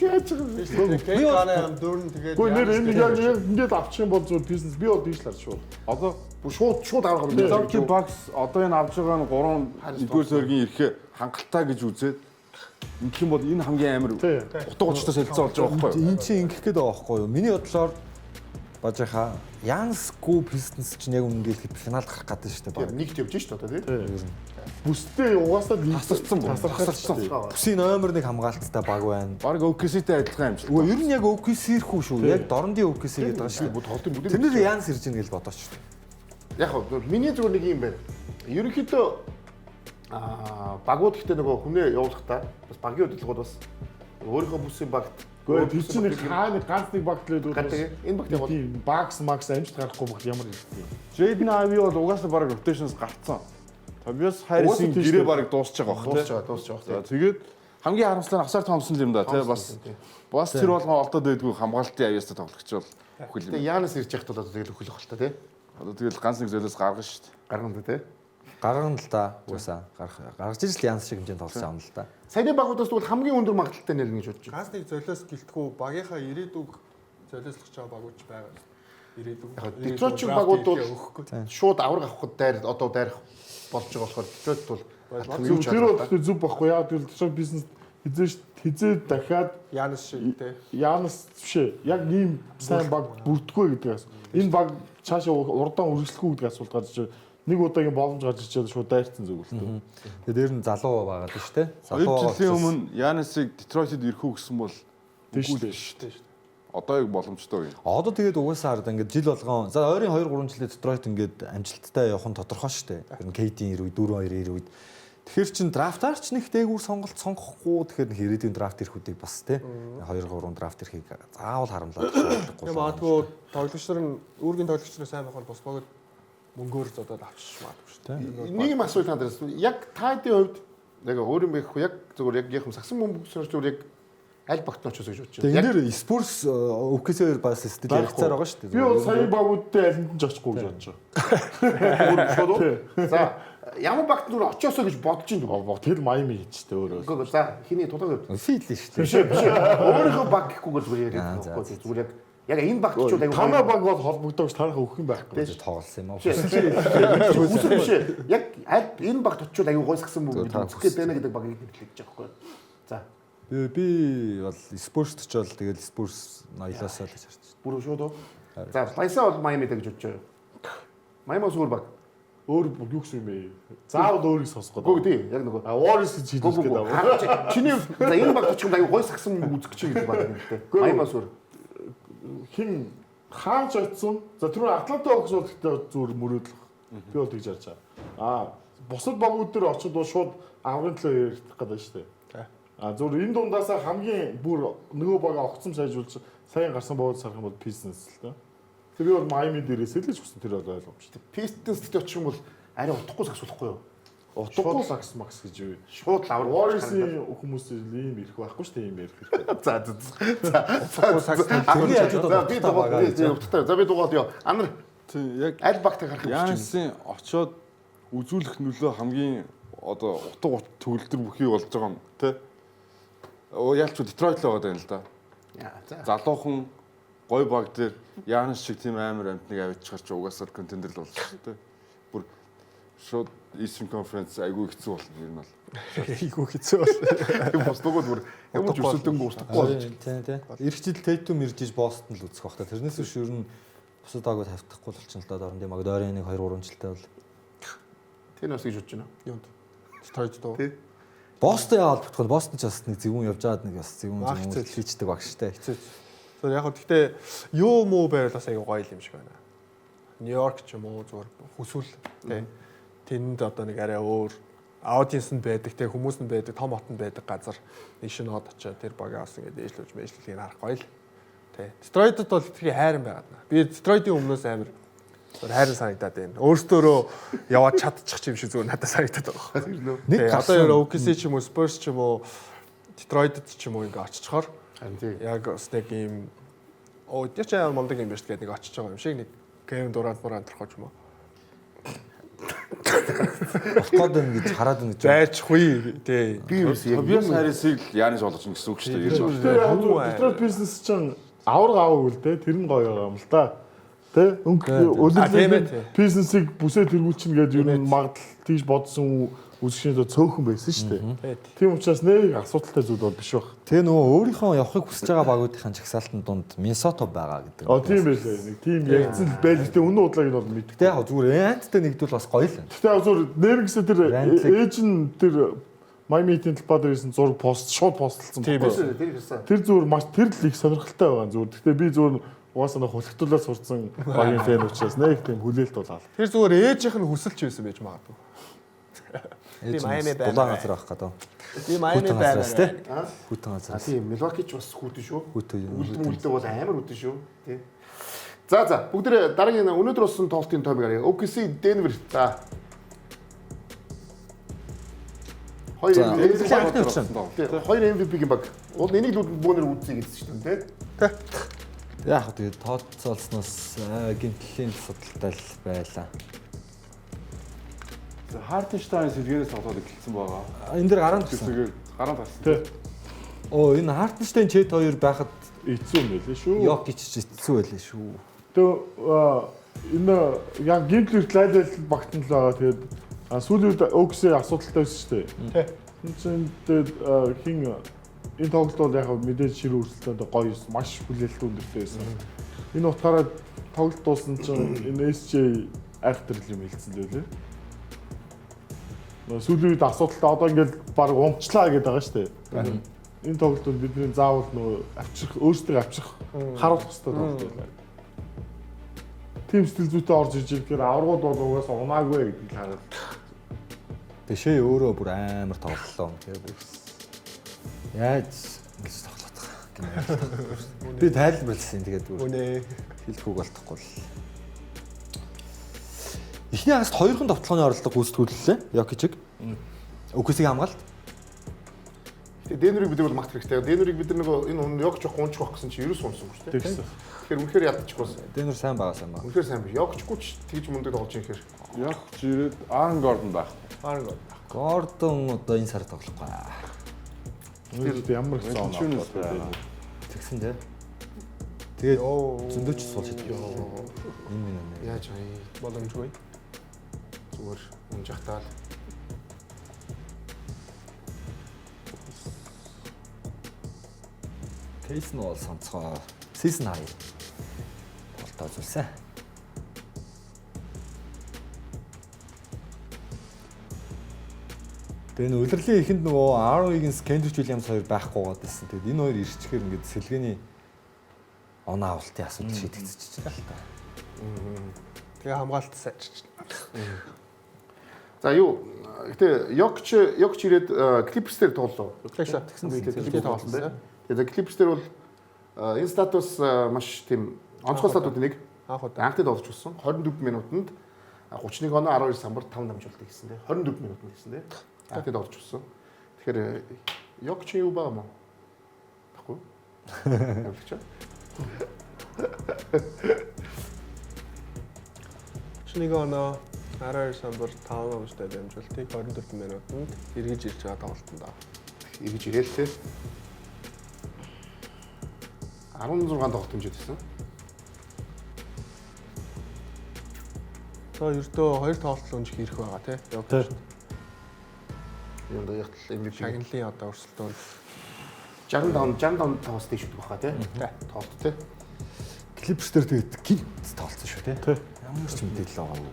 ганаа дөрн тэгээд Гэхдээ нэр энэ яг ингээд авчих юм бол зүгээр Pistons би бол дийшлаа шууд. Одоо Бүр шууд авах юм. Milwaukee Bucks одоо энэ авж байгаа нь 3 нэгдүгээр сөргийн ирэхээ хангалттай гэж үзээд ингэх юм бол энэ хамгийн амар утга учиртай солилцоо болж байгаа байхгүй юу? Энэ чинь ингэх гээд байгаа байхгүй юу? Миний бодлоор бажиха Янсгүй Pistons чинь яг үнэн гэлэхэд финалд гарах гэдэг шүү дээ. Нэгт явж шүү дээ тий. Бүстэй угаасаа Тасарсан бо. тасарсан. Бүсийн номер 1 хамгаалттай баг байна. Бараг OKC-тэй адилхан юм шиг. Үгүй ер нь яг OKC ирэхгүй шүү. Яг дорндын OKC гэдэг байгаа шүү. Бүр толтын бүдэр. Тэрнэр Янс ирж ийн гэж бодооч шүү. Яг хөө миний зүгээр нэг юм байна. Ерөнхийдөө багууд ихтэй нөгөө хүнээ явуулахдаа бас багийн хөдөлгөөд бас өөрийнхөө бүсийн багт Гэхдээ тэр чинь нэг хааны ганц нэг багт л гадаг энэ багт явуул. тийм Bucks Max амжилт гарахгүй багт ямар хэлдэг. Jaden Ivey бол угаасаа бараг rotations гарцсан. Tobias Harris-ийн гэрээ бараг дуусч байгаа бах Дуусч байгаа. тий. Тэгээд хамгийн харамсалтай нь Асар Томсон юм да тий бас тэр болгон олдоод байдгүй хамгаалтын аяастай тоглогч бол бүхэл Тэгээ юм. Янас ирж яхад бол тэгэл өхөлөх болтой тий. Одоо тэгэл ганц нэг зөөлөөс гаргана шүү дээ. Гаргана тий. Гаргана л да. Угаасаа гаргаж иж л Янс шиг хэмжээнд тоглосон юм л да. Саяны багуудаас бол хамгийн өндөр магадлалтай нэрнэ гэж бодож байна. Ганц нэг золиос гэлтгүү багийнхаа ирээдүг золиослох чаа багууч байгаа. Ирээдүг. Детройт шиг багууд бол шууд авраг авахд дайрах болж байгаа болохоор Детройт бол Зөв тэр бол зүг байхгүй. Яг тэр Detroit Pistons хизээ дахиад Янс шиг те. Янас бишээ. Яг ийм сайн баг бүрдгөө гэдгээс. Энэ баг цаашаа урдаан үргэлжлэхгүй гэдэг асуулт гарч ирж нэг удаагийн боломж гарч ирчээд шууд дайрцсан зүг л тээ. Тэгээд дээр нь залуу байгаа л шүү дээ. 2 жилийн өмнө Янасыг Детройтэд ирэх үү гэсэн бол Тийш үгүй л шүү дээ. Одоо яг боломжтой юм. Одоо тэгээд угаасаа хараад ингээд жил болгон за ойрын 2 3 жилээ Детройт ингээд амжилттай явах нь тодорхой шүү дээ. Тэр нь KD-ийн 2 2 үед. Тэгэхээр чин драфтаар ч нэг дээгүүр сонголт сонгохгүй тэгэхээр ирээдүйн драфт ирэх үдийг бас тий 2 3 драфт ирэхийг заавал харамлаад Тэгээ магадгүй тоглогч нар нь үүргийн тоглогч нар сайн байх бол бос богод мөнгөөр зодоод авчиж магадгүй шүү дээ. нэг юм асуух тань дээрс яг таадын хувьд яг өөр юм байхгүй яг зөвхөн яг юм сагсан бөмбөг сөрч зүгээр яг аль багт очоос гэж бодож байна. Тэгээд энэ Spurs OKC-ээр бас стил ярилцаар байгаа шүү дээ. Би бол сая багуудтай алинд ч очихгүй гэж бодож байгаа. За ямар багт нүр очоосоо гэж бодож ин байгаа. Тэр Miami хийчтэй өөрөө. За хиний тулаг фил шүү дээ. Өөрийнхөө баг гэхгүйгээр зүгээр яриад байгаа. Зүгээр яг Яг энэ багтчууд аягүй танай баг бол холбогдож тарах өгөх юм байхгүй. тоглосон юм аа. Үгүй биш. Яг аль энэ багт очиод аягүй гойсгсан мөн үзэх гээд байна гэдэг багийг хэлж байгаа байхгүй. За. Би бол Spurs-т ч бол тэгэл Spurs ноёлоосоо л гэж харж байна. Бүр шууд уу? За, Баясаа бол Майами дэ гэж бодож байгаа. Майами өөр баг. Өөр юу гэсэн юм бэ? Заавал өөрийг сонсох Үгүй гэдэг. тий, яг нөгөө Warriors гэж хэлэх гээд байгаа. чиний за энэ баг очих юм аягүй гойсгсан үзэх чинь гэдэг баг юм дээ. Майамаас өөр. Хин хаанч очсон? За түрүү Атланта огс бол гэхдээ зүгээр мөрөөдлөх. Би бол тэгж харж байгаа. Бусад багууд дээр очиод бол шууд аврын төлөө ярих гэдэг шүү дээ. Зүгээр энэ дундаасаа хамгийн бүр нөгөө бага огцом сайжруулж сайн гарсан бод сарах юм бол Pistons л да. Тэр би бол Miami дээрээс л ч гэсэн тэр бол ойлгомжтой. Pistons дээр очих юм бол арай утгагүй саксуулахгүй юу? Утгагүй сакс макс гэж юу? Шууд лавар. Warriors-ийн хүмүүс ийм ирэх байхгүй шүү дээ, ийм ярих хэрэгтэй. За би дугаал ёо. Анар тий яг аль багтаа гарах юм чинь. Яасын очоод үзүүлэх нөлөө хамгийн одоо утга төгөлдөр бүхий болж байгаа юм тий. Ялч Детройт л байгаа юм л да. За. Залуухан гой баг дээр Яанс шиг тийм амар амтныг авчихар чи угаасаа контендер л болж шүү дээ. Бүр шууд Eastern Conference айгүй хэцүү болно ер нь бол. Айгүй хэцүү бол. Босдогод бүр юм ч өсөлтөнгөө устгахгүй болж. Тий. Ирэх жил Tatum ирж иж Boston л үзэх бах та. Тэрнээс биш ер нь бусад агууд тавьчихгүй болчихно л да. Дорн димаг дөрийн 1 2 3 жилтэй бол. Тэр нас гэж бодож байна. Юунд? Detroit доо. Тий. Бостон яагаад бүтгэх вэ? Бостон ч бас нэг зөвүүн явж байгаад нэг бас зөвүүн хийчдэг баг штэ. Хэцүү. Тэгэхээр яг гэхдээ юу муу байвал бас аягүй гоё юм шиг байна. Нью-Йорк ч юм уу зүгээр хүсвэл тий. Тэнд одоо нэг арай өөр аудиенс нь байдаг, тий хүмүүс нь байдаг, том хотод байдаг газар нэг шинэ хот очиод тэр багаас ингээд ээжлүүлж мэжлүүлгийг харах гоё л. Тий. Detroit-д бол тэрхий хайран байгаад байна. Би Detroit-ийн өмнөөс амар хайран санагдаад байна. Өөртөөрөө яваад чадчих юм шиг зүгээр надад санагдаад байгаа. Нэг одоо яг OKC ч юм уу, Spurs ч юм уу, Detroit-д ч юм уу ингээд очичхоор яг бас нэг юм тэр чинь ямар мундаг юм биш гэдэг нэг очиж байгаа юм шиг нэг Kevin Durant төрхөж юм уу. Болоход ингэж хараад ингэж зайчихгүй тий. Тобиас Харрисыг Яанис болгоч гэсэн үг шүү дээ. Detroit Pistons чинь авар гаваагүй л дээ. Тэр нь гоё юм л да. Тэ? Өнгө Pistons-ыг бүсээ тэргүүлчихнэ гэдэг юу н магадлал тийж бодсон үзэгчнээ цөөхөн байсан шүү дээ. Тийм учраас нэг асуудалтай зүйл бол биш баг. Тэгээ нөгөө өөрийнхөө явахыг хүсэж байгаа багуудын чагсаалтын дунд Миннесота байгаа гэдэг. Тийм байлээ. Нэг тийм ягцсан л байл. Гэтэ үнэн удааг нь бол мэддэг. Тэ яг зүгээр анттай нэгдвэл бас гоё л. Гэтэ яг зүгээр нэргсээ тэр ээж нь тэр Miami Heat-ийн талбай дээр ирсэн зураг пост шууд постлсон. Тэр зүгээр маш тэр л их сонирхолтой байгаа зүгээр. Гэтэ би зүгээр угаасаа хулигтуулаад сурцсан багийн фэн учраас нэг тийм хүлээлт болоо. Тэр зүгээр ээжийнх нь хүсэлж байсан байж магадгүй. Би Майами байна. Дулаан газар авах гэдэг. Би Майами байна тий. Хүйтэн газар. Тийм, Milwaukee ч бас хүүтэн шүү. Хүйтэн. Үлдэн бол амар хүүтэн шүү. Тий. За бүгд дараагийн өнөөдөр болсон тоглолтын тоймыг харъя. OKC Denver. За. Хоёр MVP-ийн баг. Уул энийг л бөөнөр үзье гэсэн шүү дээ, тий. Яг тэгээд тооцоолсноос гинтлийн судалтай л байлаа. Хартенштайн сэлгээрээс тоглоод эхэлсэн байгаа. Энэ дэр гараанд гэсэн. Гараанд гарсан. Тий. Оо энэ Хартенштайн Чет 2 байхад эцүү юм байлээ шүү. Йокич ч эцүү байлээ шүү. Тэгээ энэ яг гинтлэр лайлал багтан л байгаа. Тэгээд сүүлийн үед OKC асуудалтай байсан шүү дээ. Тий. Хин энэ тоглолт бол яг мэдээж ширүү өрсөлдөөд гоё маш хүлээлттэй өндөртэй байсан. Энэ утгаараа тоглолт дууссан чинь энэ SJ айхтар юм хэлсэн дээ лээ. Сүүлийн үед асуудалтай одоо ингээд баг унцлаа гэдэг байгаа шүү дээ. Энэ тоглолтод бидний заавал нөгөө авчрах өөрсдөө авчрах харуулах хэрэгтэй тоглолт байлаа. Тим сэтгэл зүйтэй орж иж ирэхээр аврагууд бол угаасаа унаагүй гэдгийг хараад. Тэшээ өөрөө бүр амар тоглолоо. Яаж ингэж тоглоод байгаа. Би тайлбарласан тэгээд бүр хэлэх үг болтохгүй л. Эхний хагаст 2хан товтлооны оролдлого гүйцэтгүүллээ. Йокичиг. OKC-ийг хамгаалт. Тэгээ Денверийг бид бол магт хэрэгтэй. Денверийг бид нөгөө энэ Йокич авах унчих байх гэсэн чинь ерөөс унсан шүү дээ. Тэгэхээр үнэхээр ядчихгүй. Денвер сайн байгаа сайн байна. Үнэхээр сайн биш. Йокичгүй ч тэгж мундаг тоглож юм хэрэг. Йокич ирээд Aaron Gordon байх. Гордон одоо энэ сард тоглохгүй. Тэр ямар их зон Тэгсэн дээ. Тэгээд зөндөөч суул шийдэх. Энэ нэ. Яаж аа боломжгүй. зүгээр унжахтаа л Кейс нь бол сонцгоо season 2 болтоо зүйлсэн. Тэгээ энэ улирлын эхэнд нөгөө Arrow-ийн Kendrick Williams хоёр байхгүй гоод байсан. Тэгээд энэ хоёр ирчихээр ингээд сэлгээний оноо авалтын асуудал шийдэгдчихэж байгаа л та. Тэгээ хамгаалт сайжирч. За юу гэтээ Йокч ирээд Clippers дээр тоглолоо. Тэгсэн Clippers тоглосон. Тэгээд Clippers дээр бол энэ статус маш тийм онцгой статуудын нэг анхны тоглож өгсөн. 24 минутанд 31 оноо 12 самбар 5 дамжуулалтыг хийсэн тий. 24 минутанд хийсэн тий. Анхны тоглож өгсөн. Тэгэхээр Йокч юу байгаа мó? Баггүй. Явчих чаа. Шинийг оноо 12 самбар 5 амжтай дамжуултыг 24 минутанд эргэж ирж байгаа тоглолтод аа. Эргэж ирээл тий. 16 тоглолт хэмжээд байсан. За ердөө 2 тоглолт л унжих ирэх байгаа тий. Йокч. Юунд ягтл MVP Шагналын одоо өрсөлдөөн 65 таваас дээш өгөх баха тий. Тоглолт тий. Clippers дээр тэгээд гинт тоолцсон шүү тий. Ямар ч мэдээлэл байгаагүй.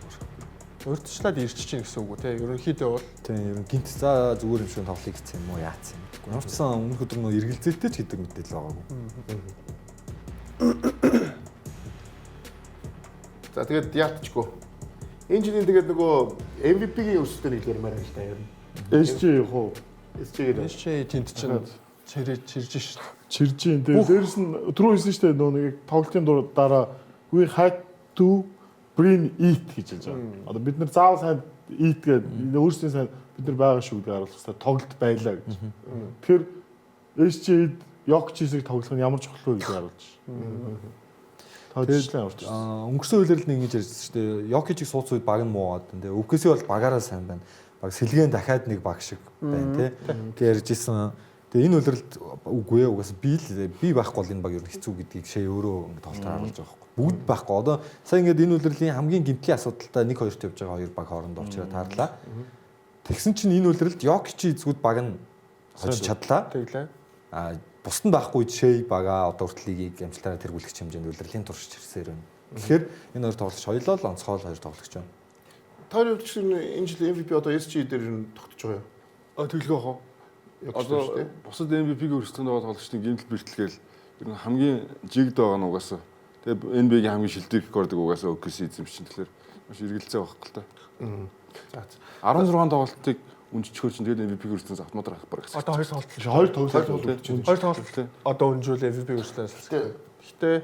Урдчлаад ирчих чинь гэсэн үг үү тий. Ерөнхийдөө бол Тийм ер нь гинт за зүгээр юм шиг тоглоё гэсэн юм уу яац юм. Ямар ч сан өмнөх өдөр нөө эргэлзээлтэй ч гэдэг мэдээлэл байгаагүй. За тэгээд яалтчгүй. Энэ жилийн тэгээд нөгөө MVP-гийн өрсөлдөөний хэлмээр байна л та ер нь. SJ яг уу. SJ-гээр эш тент чинь чирж шít. Чирж ин. Дээрс нь түрүү хэлсэн шүү дээ нөгөө нэг тоглолтын дараа we had to bring it гэж хэлж байгаа. Одоо бид нар заавал сайн eat гэдэг өөрсдийн сайн бид нар байгаа шүү гэдэг харуулах хэрэгтэй тоглолт байлаа гэж. Тэгэхээр SJ-д Йокчисыг тоглох нь ямар чухал вэ гэж харуулж байна. Тооцоолол авч. Өнгөрсөн үеэр л нэг ингэж ярьсан шүү дээ. Йокичийг суудсан үед баг нь муугаад байна. Тэгээ өвгөөсөө бол багаараа сайн байна. Баг сэлгэн дахиад нэг баг шиг байна тий. Тэгээ ярьжсэн. Тэгээ энэ үлрэлд үгүй ээ угаасаа би байхгүй бол энэ баг ер нь хэцүү гэдгийг шээ өөрөө ингэ тоглолтоор харуулж байгаа байхгүй. Бүгд байхгүй. Одоо сая ингээд энэ үлрэлийн хамгийн гэмтлийн асуудалтай 1-2-т явж байгаа хоёр баг хоорондоо уучраад таарлаа. Тэгсэн чинь энэ үлрэлд Йокичи эзгүүд баг нь хожиж чадлаа. Тэглээ. Бусд нь байхгүй шээ бага одоо хүртэл лигийг амжилтаараа тэргүүлэх хэмжээнд үлрэлийн туршиж ирсээр байна. Тэгэхээр энэ хоёр тоглогч хоёлоо л онцгой хоёр тоглогч байна. Тойрон энэ жил MVP одоо SG дээр нь тогтож байгаа юу? Тэглэх واخ. Одоо бусад MVP-г өрсөлдөнд байгаа тоглогчдын гэмтэл бэртэлгээл ер нь хамгийн жигд байгаа нь угаасаа. Тэгээ NBA-гийн хамгийн шилдэг рекордыг угаасаа OKC эзэмшин тэгэхээр маш эргэлзээ байхгүй л та. За 16 тоглолтыг үнжчихөр чинь тэгээд MVP-г өрсөлдөнд автоматар авах баг гэсэн. Одоо 2 тоглолт. Хоёр тоглолт. 2 тоглолт. Одоо өнжүүл MVP өрсөлдөөн. Гэхдээ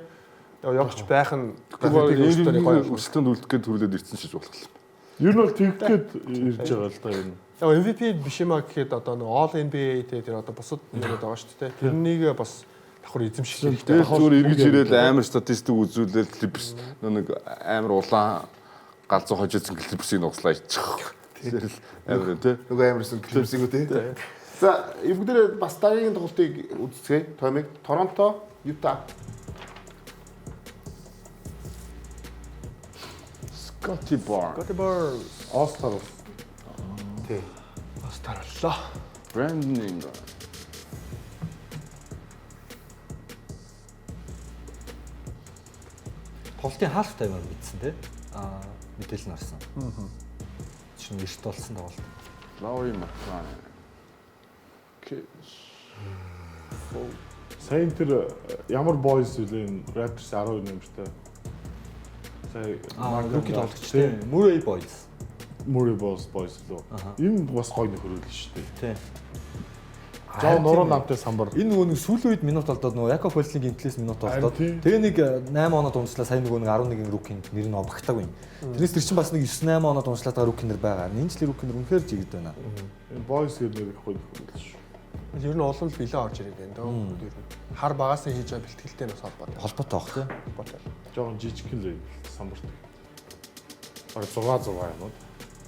Йокч байх нь MVP-г өрсөлдөнд үлдэх гээд төрлөөд ирсэн шиж болох юм. Ер нь бол тэггээд ирж байгаа л да ер нь. MVP биш юмаа гэхэд одоо нэг All NBA тэр одоо бусад юмуд байгаа шүү дээ. Тэрнийг бас давхар эзэмших хэрэгтэй. Тэгээд зүгээр эргэж ирээл амар статистик үзүүлээд Clippers нэг амар улаан галзуу хожидсан Clippers-ийг нугслаа иччих. Тэр л амар тий. нөгөө амарсан Clippers-ийг үү тий. За бүгдээ бас дараагийн тоглолтыг үзцгээе. Томиг Торонто, Юта. Scotty Barnes. All-Star. Тий. бас тарууллаа. Brandon Ingram. Тоглолтын half time-аар мэдсэн тий. Мэдээлэл нь орсон. Чинь эрт болсон тоглолт. Lowry McClain. Сайн тэр ямар boys үлэн Raptors 12 нэмэртэй. Сая rookie тоглогч тий. Murray Boys. Murray boys лөө. Энэ бас гоё нөхөрөл шүү дээ. Тий. Жоо нуруу намтай самбар. Энэ нөгөө нэг сүүлийн үед минут олдоод нөгөө Яков Фольсийн гимтлээс минут олдоод тэгээ нэг 8 оноо дундчлаа сайн нөгөө нэг 11 рукийн нэр нь обагтаагүй. Тэрнээс тэр чинь бас нэг 9-8 оноо дундчлаад байгаа рукийн нэр байгаа. Энэ жилийн рукийн нэр үнэхээр жигд байна. Энэ boys гэдэг нэр их гоё нөхөрөл шүү. Ер нь улам билээ орж ирээд байна дөө. Хар багасаа хийж байгаа бэлтгэлтэй бас холбоотой. Холбоотой баг тий. Жоон жижиг л самбарт. Бараг 6 юм уу?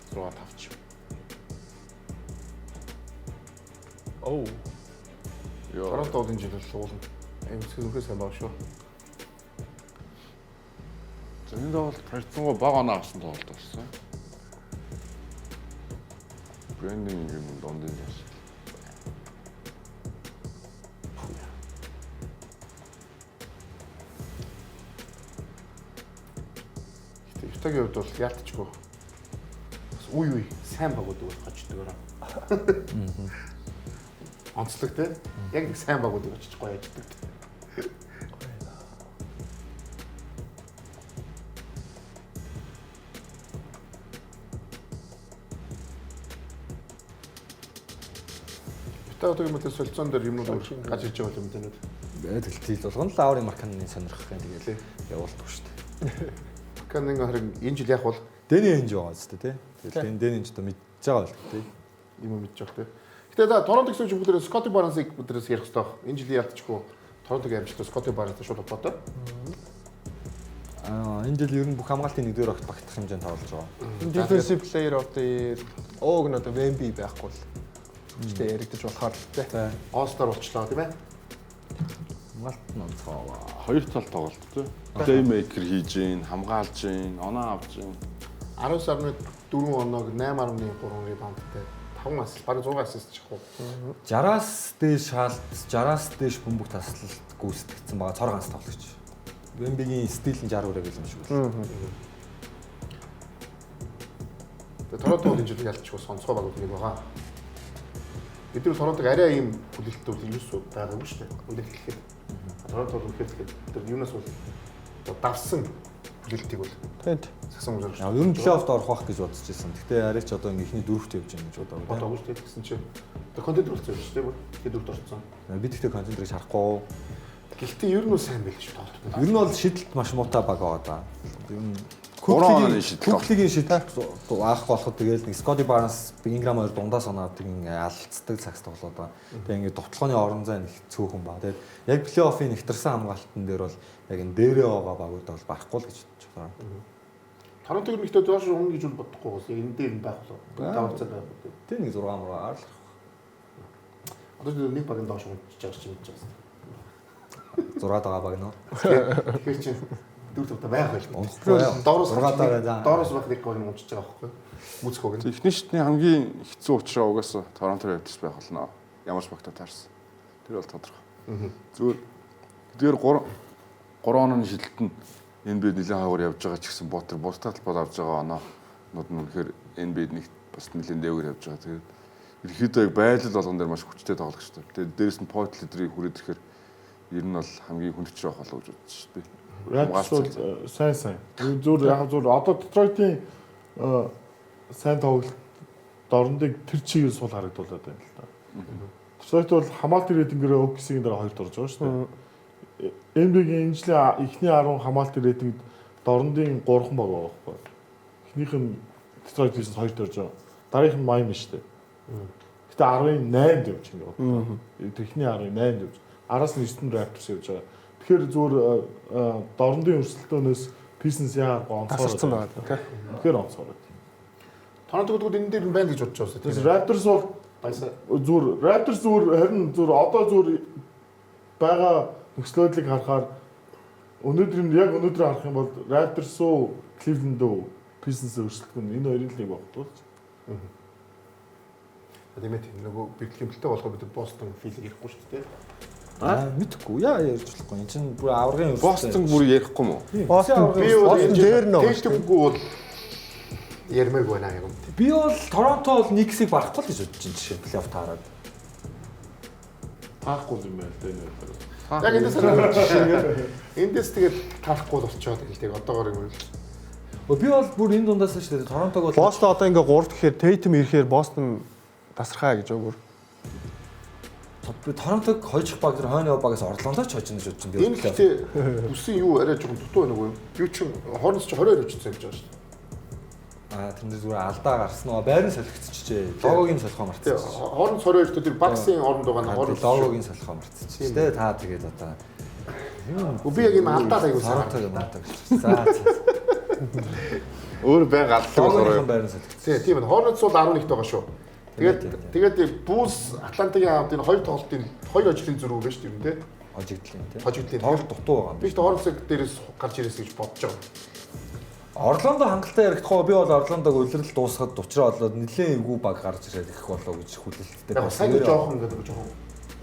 6 тавч. Оо. Торонто энэ жил суулна. Эмсэг үнэхээр сайн баг шүү. Энэ тоглолт харьцангуй бага оноо авсан тоглолт болсон. Брендинг юм дондын бас. Итагийн хувьд бол яалтчгүй. Үй сайн багууд уу хождог ороо. Онцлог те. Яг нэг сайн багууд очиж гоё яждаг. Итагийн мэт солилцоон дээр юмнууд гаж ирж байгаа юм дэнүүд. Тэгэл тийл болгоно л ааврын марканы сонирхох юм тэгээд явуулдаг шүү дээ. Марканы харин энэ жил яг бол Дэний хинж байгаа зү тий. Тэгэл энэ дэний ч одоо мэдж байгаа бол тий. юм мэдж байгаа те. Гэтэ да Торонто гэсэн чинь бүгдээрээ Скотти Барнсыг бүгдээрээс ярих хэрэгтэй. Энэ жилийн ялцчихгүй Торонтогийн амжилттай Скотти Барнстай шууд холбоотой. Энэ жил ер нь бүх хамгаалтын нэгдүгээр огт багтах хэмжээнд тоглож байгаа. Defensive player of the year ог нь одоо Wemby байхгүй л. Гэхдээ яригдчих болохоор тий. All-Star болчлаа тийм ээ. Хамгаалт нь онцгой. Хоёр тал тоглолт тий. Playmaker хийж гин, хамгаалж гин, оноо авч гин. 10.4 оноог 8.3 ребаундтай 5 ассист, бараг 6 ассист чихв. 60-аас дээш бөмбөг таслалт гүйцэтгэсэн байгаа цор ганц тоглогч. Wemby-гийн стил нь 60 хүрээ гэлэн шиг байна. Тэгээ Торонто энэ жил ялцчихгүй сонцгой баг нэг байгаа. Бид нар Торонтог арай ийм хүлээлттэй бол ерөөсөө байгаагүй шүү дээ. Хүлээлт гэхэд Торонто бол үнэхээр тэр юунаас бол давсан хүлээлтийг бол Тэнд. сагсан үзэж Ер нь плей-оффд орох байх гэж бодож байсан. Гэхдээ арай ч одоо ихний дөрөвт явж байгаа гэж бодоагүй. бодоогүй шүү дээ гэсэн чинь тэр контент болсон юм шүү дээ. Тэгээд дөрөвт орсон. Бид ихтэй концентрийг харахгүй. Гэхдээ ер нь бол сайн байл шүү дээ. Ер нь бол шидэлт маш муутай баг байгаа даа. Ер нь Куклигийн шидэлт. Куклигийн шидэлт аах болоход тэгэл нэг Scotty Barnes, Ingram хоёр дундаас оноод тийм алдцдаг цагт тоглоод байгаа. Тэгээ ингээд довтлооны орон зай нэг цөөхөн ба. Тэгээд яг плей-оффын нэгтэрсэн хамгаалтан дээр бол яг энэ дээрээ байгаа багууд бол барахгүй л гэж бодож байна. Торонтог нэгтэй доош өмнө гэж бол бодохгүй бас энэ дээр нь байх болов. Тавцаа байх. Тэ нэг 6 мураа аарлах. Одоо нэг багийн доош унж чарч юм гэж байна. 6 байгаа баг нөө. Тэгэхээр чи дөрөв тавта байх байл. Доороос байх нэг гол юм унжиж байгаа байхгүй. Мүцхөг нь. Эхний шатны хамгийн хэцүү учраа угаасаа Торонто Raptors байх болно. Ямар ч багтаа таарсан. Тэр бол тодорхой. Зүгээр 3 оны шилэлт нь NBA нэлээд хаагуур явж байгаа ч гэсэн бутаа талбад авж байгаа оноонууд нь үнэхээр NBA нэг бас нэлээд дээгүүр явж байгаа. Тэгээд ерөөхдөө яг байлал болгон дээр маш хүчтэй тоглогчтой. Тэгээд дээрэс нь point leader-ийг хүрээд ирэхээр ер нь бол хамгийн хүндч байх болов гэж бодож шүү дээ. Raptors бол сайн. Зүгээр яг зүгээр одоо Detroit-ийн сайн тоглолт дорндыг тэр чигээр сул харагдуулаад байна л да. Detroit бол хамгаалт рейтингээр OKC-ийн дараа 2-т орж байгаа шүү дээ. NBA-гийн энэ жилийн эхний 10 хамгаалт рейтингд дорндын 3хан баг байгаа байхгүй. Эхнийх нь Detroit Pistons 2-т орж байгаа. Дараагийнх нь Miami шүү дээ. Гэтэ 18-д явж байгаа. Эхний 18-д явж. Араас нь 9-нд Raptors явж байгаа. Тэгэхээр зүгээр дорндын өрсөлдөөнөөс Pistons яагаад онцгой байгаа тийм. Тэгэхээр онцгой. Торонто гэдэг энэ дээр нь байна гэж бодож байгаа. Тэгэхээр Raptors бол Raptors харин одоо байгаа нөхцөлөдлийг харахаар өнөөдөр харах юм бол Raptors уу Cleveland уу Pistons өрсөлдөх нь энэ хоёрын л нэг багтуул. Тиймээ нөгөө бэлтгэмжтэй болохоор бид Boston филийг ярихгүй шүү дээ. Мэдхгүй яа ярьж болохгүй. Энд чинь бүр аврагын Бостон бүр ярихгүй юм уу? Бостон дээр нөө. Тэгтггүй бол ярмаагүй байна юм. Би бол Торонто бол Knicks-ийг барахгүй л гэж бодож байна жишээ плей-офф таараад. Таахгүй юм байна л дээ. Яг эндээс тэгээд таахгүй болчиход хэлдэг одоогоор юм. Би бол бүр энэ дундаас шүү дээ. Торонтог бол Бостон одоо ингээ 3 гэхээр Tatum ирэхээр Бостон тасархаа гэж өгөр. би Торонтог хойжих баг тэр хойно багаас орлондоо ч хожно гэж бодож байна. Энэ гэхдээ үсэн юу арай жоохон дутуу байна уу? Юу ч хоороос ч 22 очсон гэж байгаа шүү дээ. Тэрнэр зүгээр алдаа гарсан уу? Байрны солигдчихжээ. Логогийн солихоо марцсан. Хооронд 22 дээр баксын оронд байгаа нь хооронд логогийн солихоо марцсан. Тэ та тэгээд одоо би яг юм алдаа аягүй Торонтог юм аа. За. Өөр байнга алдлаа логогийн байрны солигдсон. тийм байна. Хооронд сул 11-т байгаа шүү. Тэгээд Bulls Атлантагийн авд энэ хоёр тоглолтын хоёр ажлын зөрүү байна шүү дээ, тийм Хожигдлын тийм. Хожигдлын. Тоглолт дутуу байгаа. Би ч хоорондсыг дээрээс гарч ирээс гэж бодож байгаа. Орлондо хангалттай яригдах уу? Би бол Орлондог улирал дуусгаад учраа болоод нэлээд эвгүй баг гарч ирээд ирэх болоо гэж хүлээлттэй. Яг сайн жоохон ингээд жоохон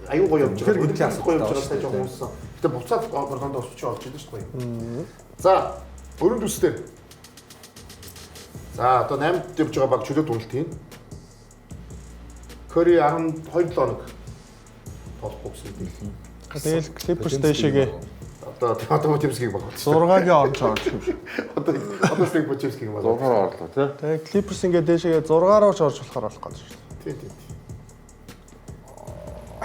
аюу гоё явж байгаа. Гэрэл гоё явж байгаа жоохон унсан. Гэтэ буцаад Орлондо орчих олж идэв шүү дээ. За, өрөнд үстэй. За, одоо 8-д явж байгаа баг чөлөө дуналт юм. Curry 12 хоног тоглохгүй гэсэн үг. Тэгэл Clippers дэшегээ Одоо Мотивскийг баг болсон. 6-гийн орж орж юм шиг. Одоо Стиг Мотивскийг баг. 6-аар орлоо тий. Тэгээ Clippers ингээд дэшегээ 6-аар орж болохоор болох гэж шүү дээ. Тийм.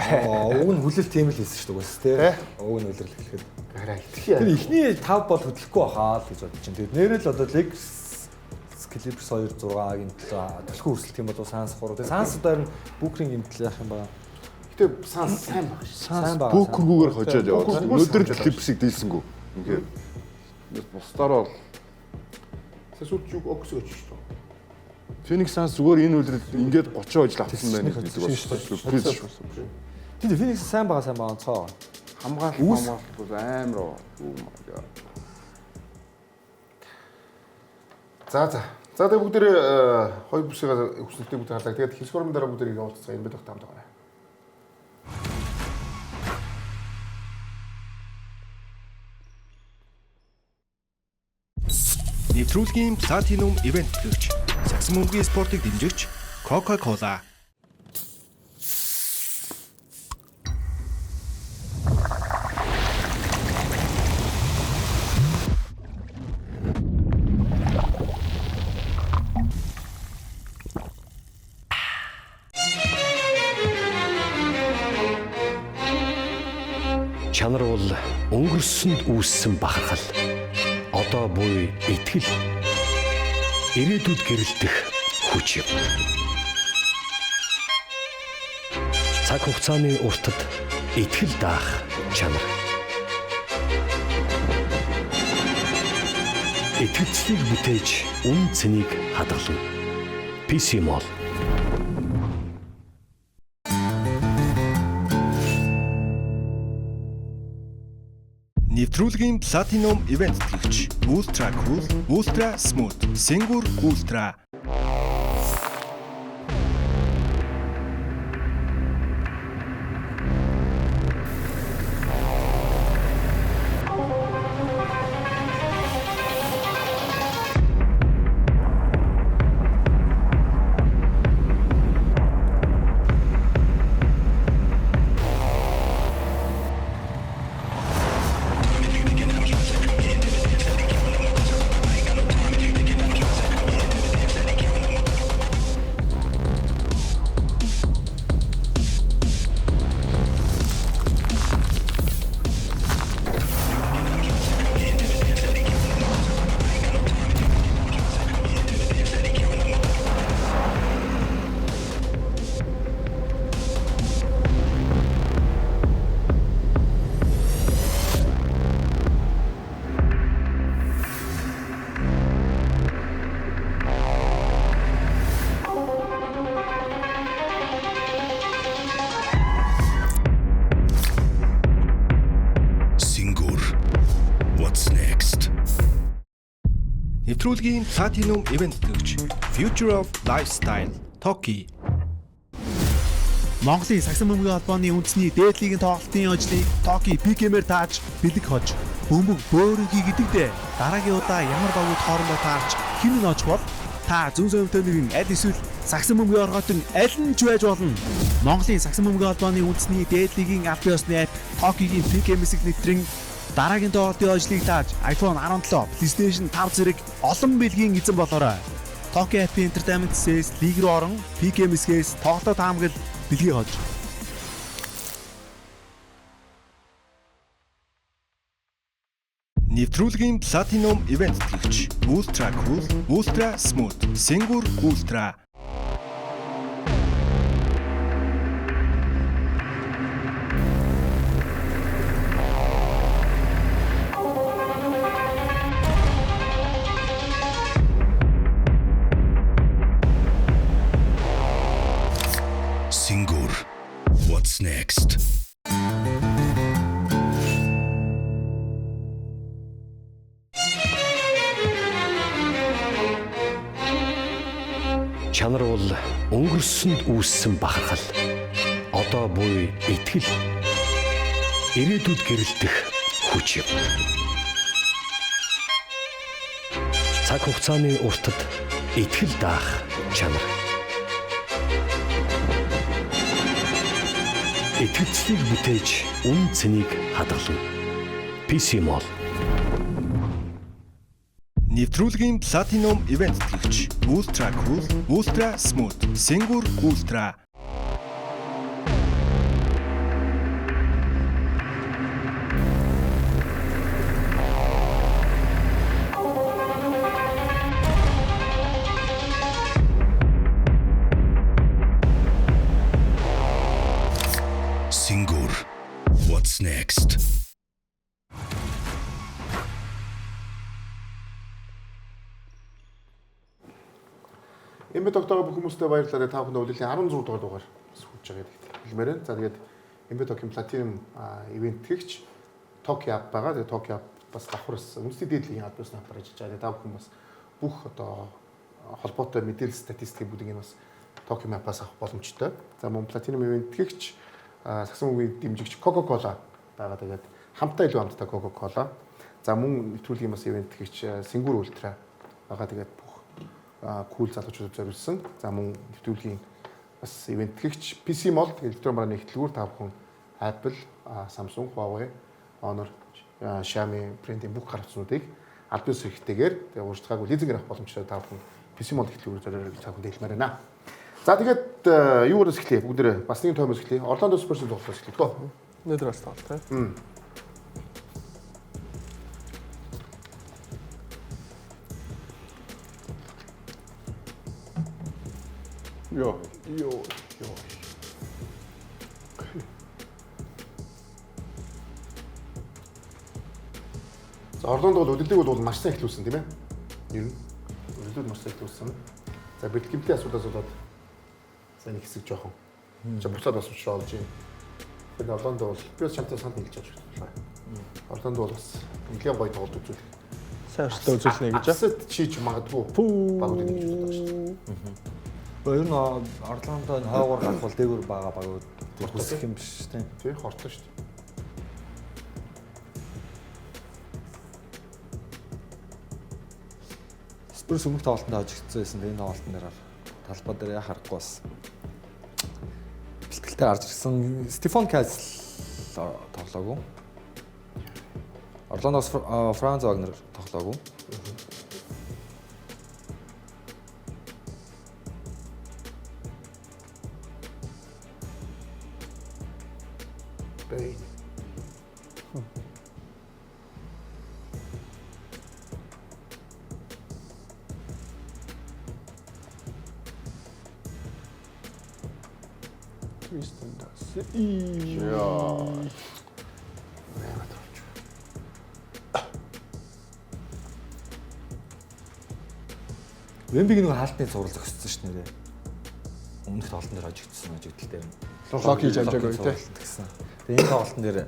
Уг нь хүлээлт тийм л хийсэн шүү дээ бас тий. Уг нь улирал хэлэхэд. Хараа итгэхий. Тэр ихний 5 бол хөдлөхгүй бахаа л гэж бодож чинь. Тэгээд нэрэл одоо Lakers Clippers 2-6-гийн төлхөө өрсөлдөх юм бол Suns 3. Тэгээд Suns одоо харин Booker-ийн гэмтэл яах юм ба. Гэтэ Suns сайн баг шүү. Сайн байгаа. Бүүкергүүгээр хожоод яваад. Өнөөдөр Clippers-ийг дийлсэнгүү. Ингээд бусдаараа Сэсүүл зүг огс өгч шүү. Phoenix Suns зүгээр энэ үлрэл ингээд 30 хожил авсан байна гэдэг бас. Тийм Phoenix сайн байгаа онцгой. Хамгаалалт бол амар. Oh my god. За тэгээ бүгдээ хоёр бүсээ өснөлтөө бүгд харлаа. Тэгээд хэсгөрмөн дараа бүгдээ явуулцгаа энэ бэлэг таамд байгаа. Нэвтрүүлгийн Platinum Event гэгч Сагсан бөмбөгийн спортыг дэмжигч Coca-Cola. Чанар бол өнгөрсөнд үүссэн бахархал. Одоо буй итгэл. Ирээдүйд гэрэлтэх хүч юм. Цаг хугацааны уртад итгэл даах чанар. Итгэлцлийг бүтээж үн цэнийг хадгална. PC Mall. Нэвтрүүлгийн Platinum Event гэгч Ultra Cool, Ultra Smooth, Singur Ultra. Нэвтрүүлгийн Platinum Event гэгч Future of Lifestyle Toki. Монголын сагсан бөмбөгийн холбооны үндэсний дээдлигийн тоглолтын ажлыг Toki PKM-ээр тааж бэлэг хож бөмбөг бөөрийн хийгдэгдээ дараагийн удаа ямар багууд хоорондоо таарч хэн нь очих бол та зүүн зөвхөн нэгэн аль эсвэл сагсан бөмбөгийн оргоотон аль нь ч байж болно. Монголын сагсан бөмбөгийн холбооны үндэсний дээдлигийн аль биесны апп Toki-гийн PKM-ийг нэвтрэн дараагийн тоглолтын ажлыг тааж iPhone 17, PlayStation 5 зэрэг олон бэлгийн эзэн болоорой. Toki App Entertainment Sales лиг рүү орон PKM-с тоглолтоо таамаглал бэлгийг хож. Нэвтрүүлгийн Platinum Event гэгч Ultra Cool, Ultra Smooth, Singur Ultra. Singur. What's next? чанар бол өнгөрсөнд үүссэн бахархал. Одоо буй итгэл. Ирээдүйд гэрэлтэх хүч юм. Цаг хугацааны уртад итгэл даах чанар. Итгэлцлийг бүтээж үн цэнийг хадгална. PC Mall. Нэвтрүүлгийн Platinum Event тэтгэгч Ultra Cool, Ultra Smooth, Singur Ultra. Singur. What's next? Эмбэ тогтоогоо бүх хүмүүстээ баярлалаа. Та бүхэнд өвлөлийн 16 дугаар бас хүрч байгаа гэдэг хэлмээр байна. За тэгээд Эмбэ Токийн Platinum ивент тэгч Tokyo App байгаа. Тэгээд Tokyo App бас давхар үндэсний дээдлийн албаас напар ажиллаж байгаа. Та бүхэн бас бүх одоо холбоотой мэдээлэл статистикийн бүлгийг бас Tokyo App-аас авах боломжтой. За мөн Platinum ивент тэгч сагсан үеийн дэмжигч Coca-Cola байгаа. Тэгээд хамтаа илүү хамттай Coca-Cola. За мөн нэвтрүүлгийн бас ивент тэгч Singur Ultra байгаа. Тэгээд кул залуучуудад зориулсан. За мөн нэвтрүүлгийн бас ивент гэгч PC Mall тэгээд электронны нэгтлгүүр та бүхэн Apple, Samsung, Huawei, Honor, Xiaomi брендийн бүх гар утснуудыг аль бис хэрэгтэйгээр тэгээд уурчлагаагүй лизингээр авах боломжтой та бүхэн PC Mall нэгтлгүүр зориулж та бүхэнд хэлмээр байна. За тэгээд юугаас эхлэе? Бүгдээ бас нэг томоос эхлэе. Orlando Spurs-ийн тоглолтоос эхлэе. Өнөөдөр бас тоглолт тийм. Йоо. За Орландо бол өдөлтийг бол маш сайн эхлүүлсэн тийм ээ. Ер нь өдөлтөд маш сайн эхлүүлсэн. За бэлтгэмтийн асуудлаас болоод сайн их хэсэг жоохон. Буцаад бас уушраа олж юм. Тэгээд Орландо бол би бас чамтай санд хэлж байгаа. Орландо бол бас нэлээд гоё тоглолт үзүүлэх. Сайн өртөө үзүүлнэ гэж. Асет чийж магадгүй. Багууд ингэж бодож байгаа шүү дээ. Ер нь Орландо хойгоор гарах бол дээгүүр байгаа багууд хүсэх юм биш тийм. Тий, хортлоо шүү дээ. Спurs өмнөх тоглолтод хожигдсан байсан. Энэ тоглолтын дээр талбай дээр яа харахгүй бас бэлтгэлтэй гарч ирсэн. Стефан Касл тоглоогүй. Орландоос Франц Вагнер тоглоогүй. Бэй. Tristan das. Яа. Вембиг нэг хаалтны зураг зогссон шүү дээ. Өмнөх тоглолтын дээр хожигдсан хожигдтал дээр. Лог хийж амжаагүй тийм. Тэгээ энэ тоглолтын дээр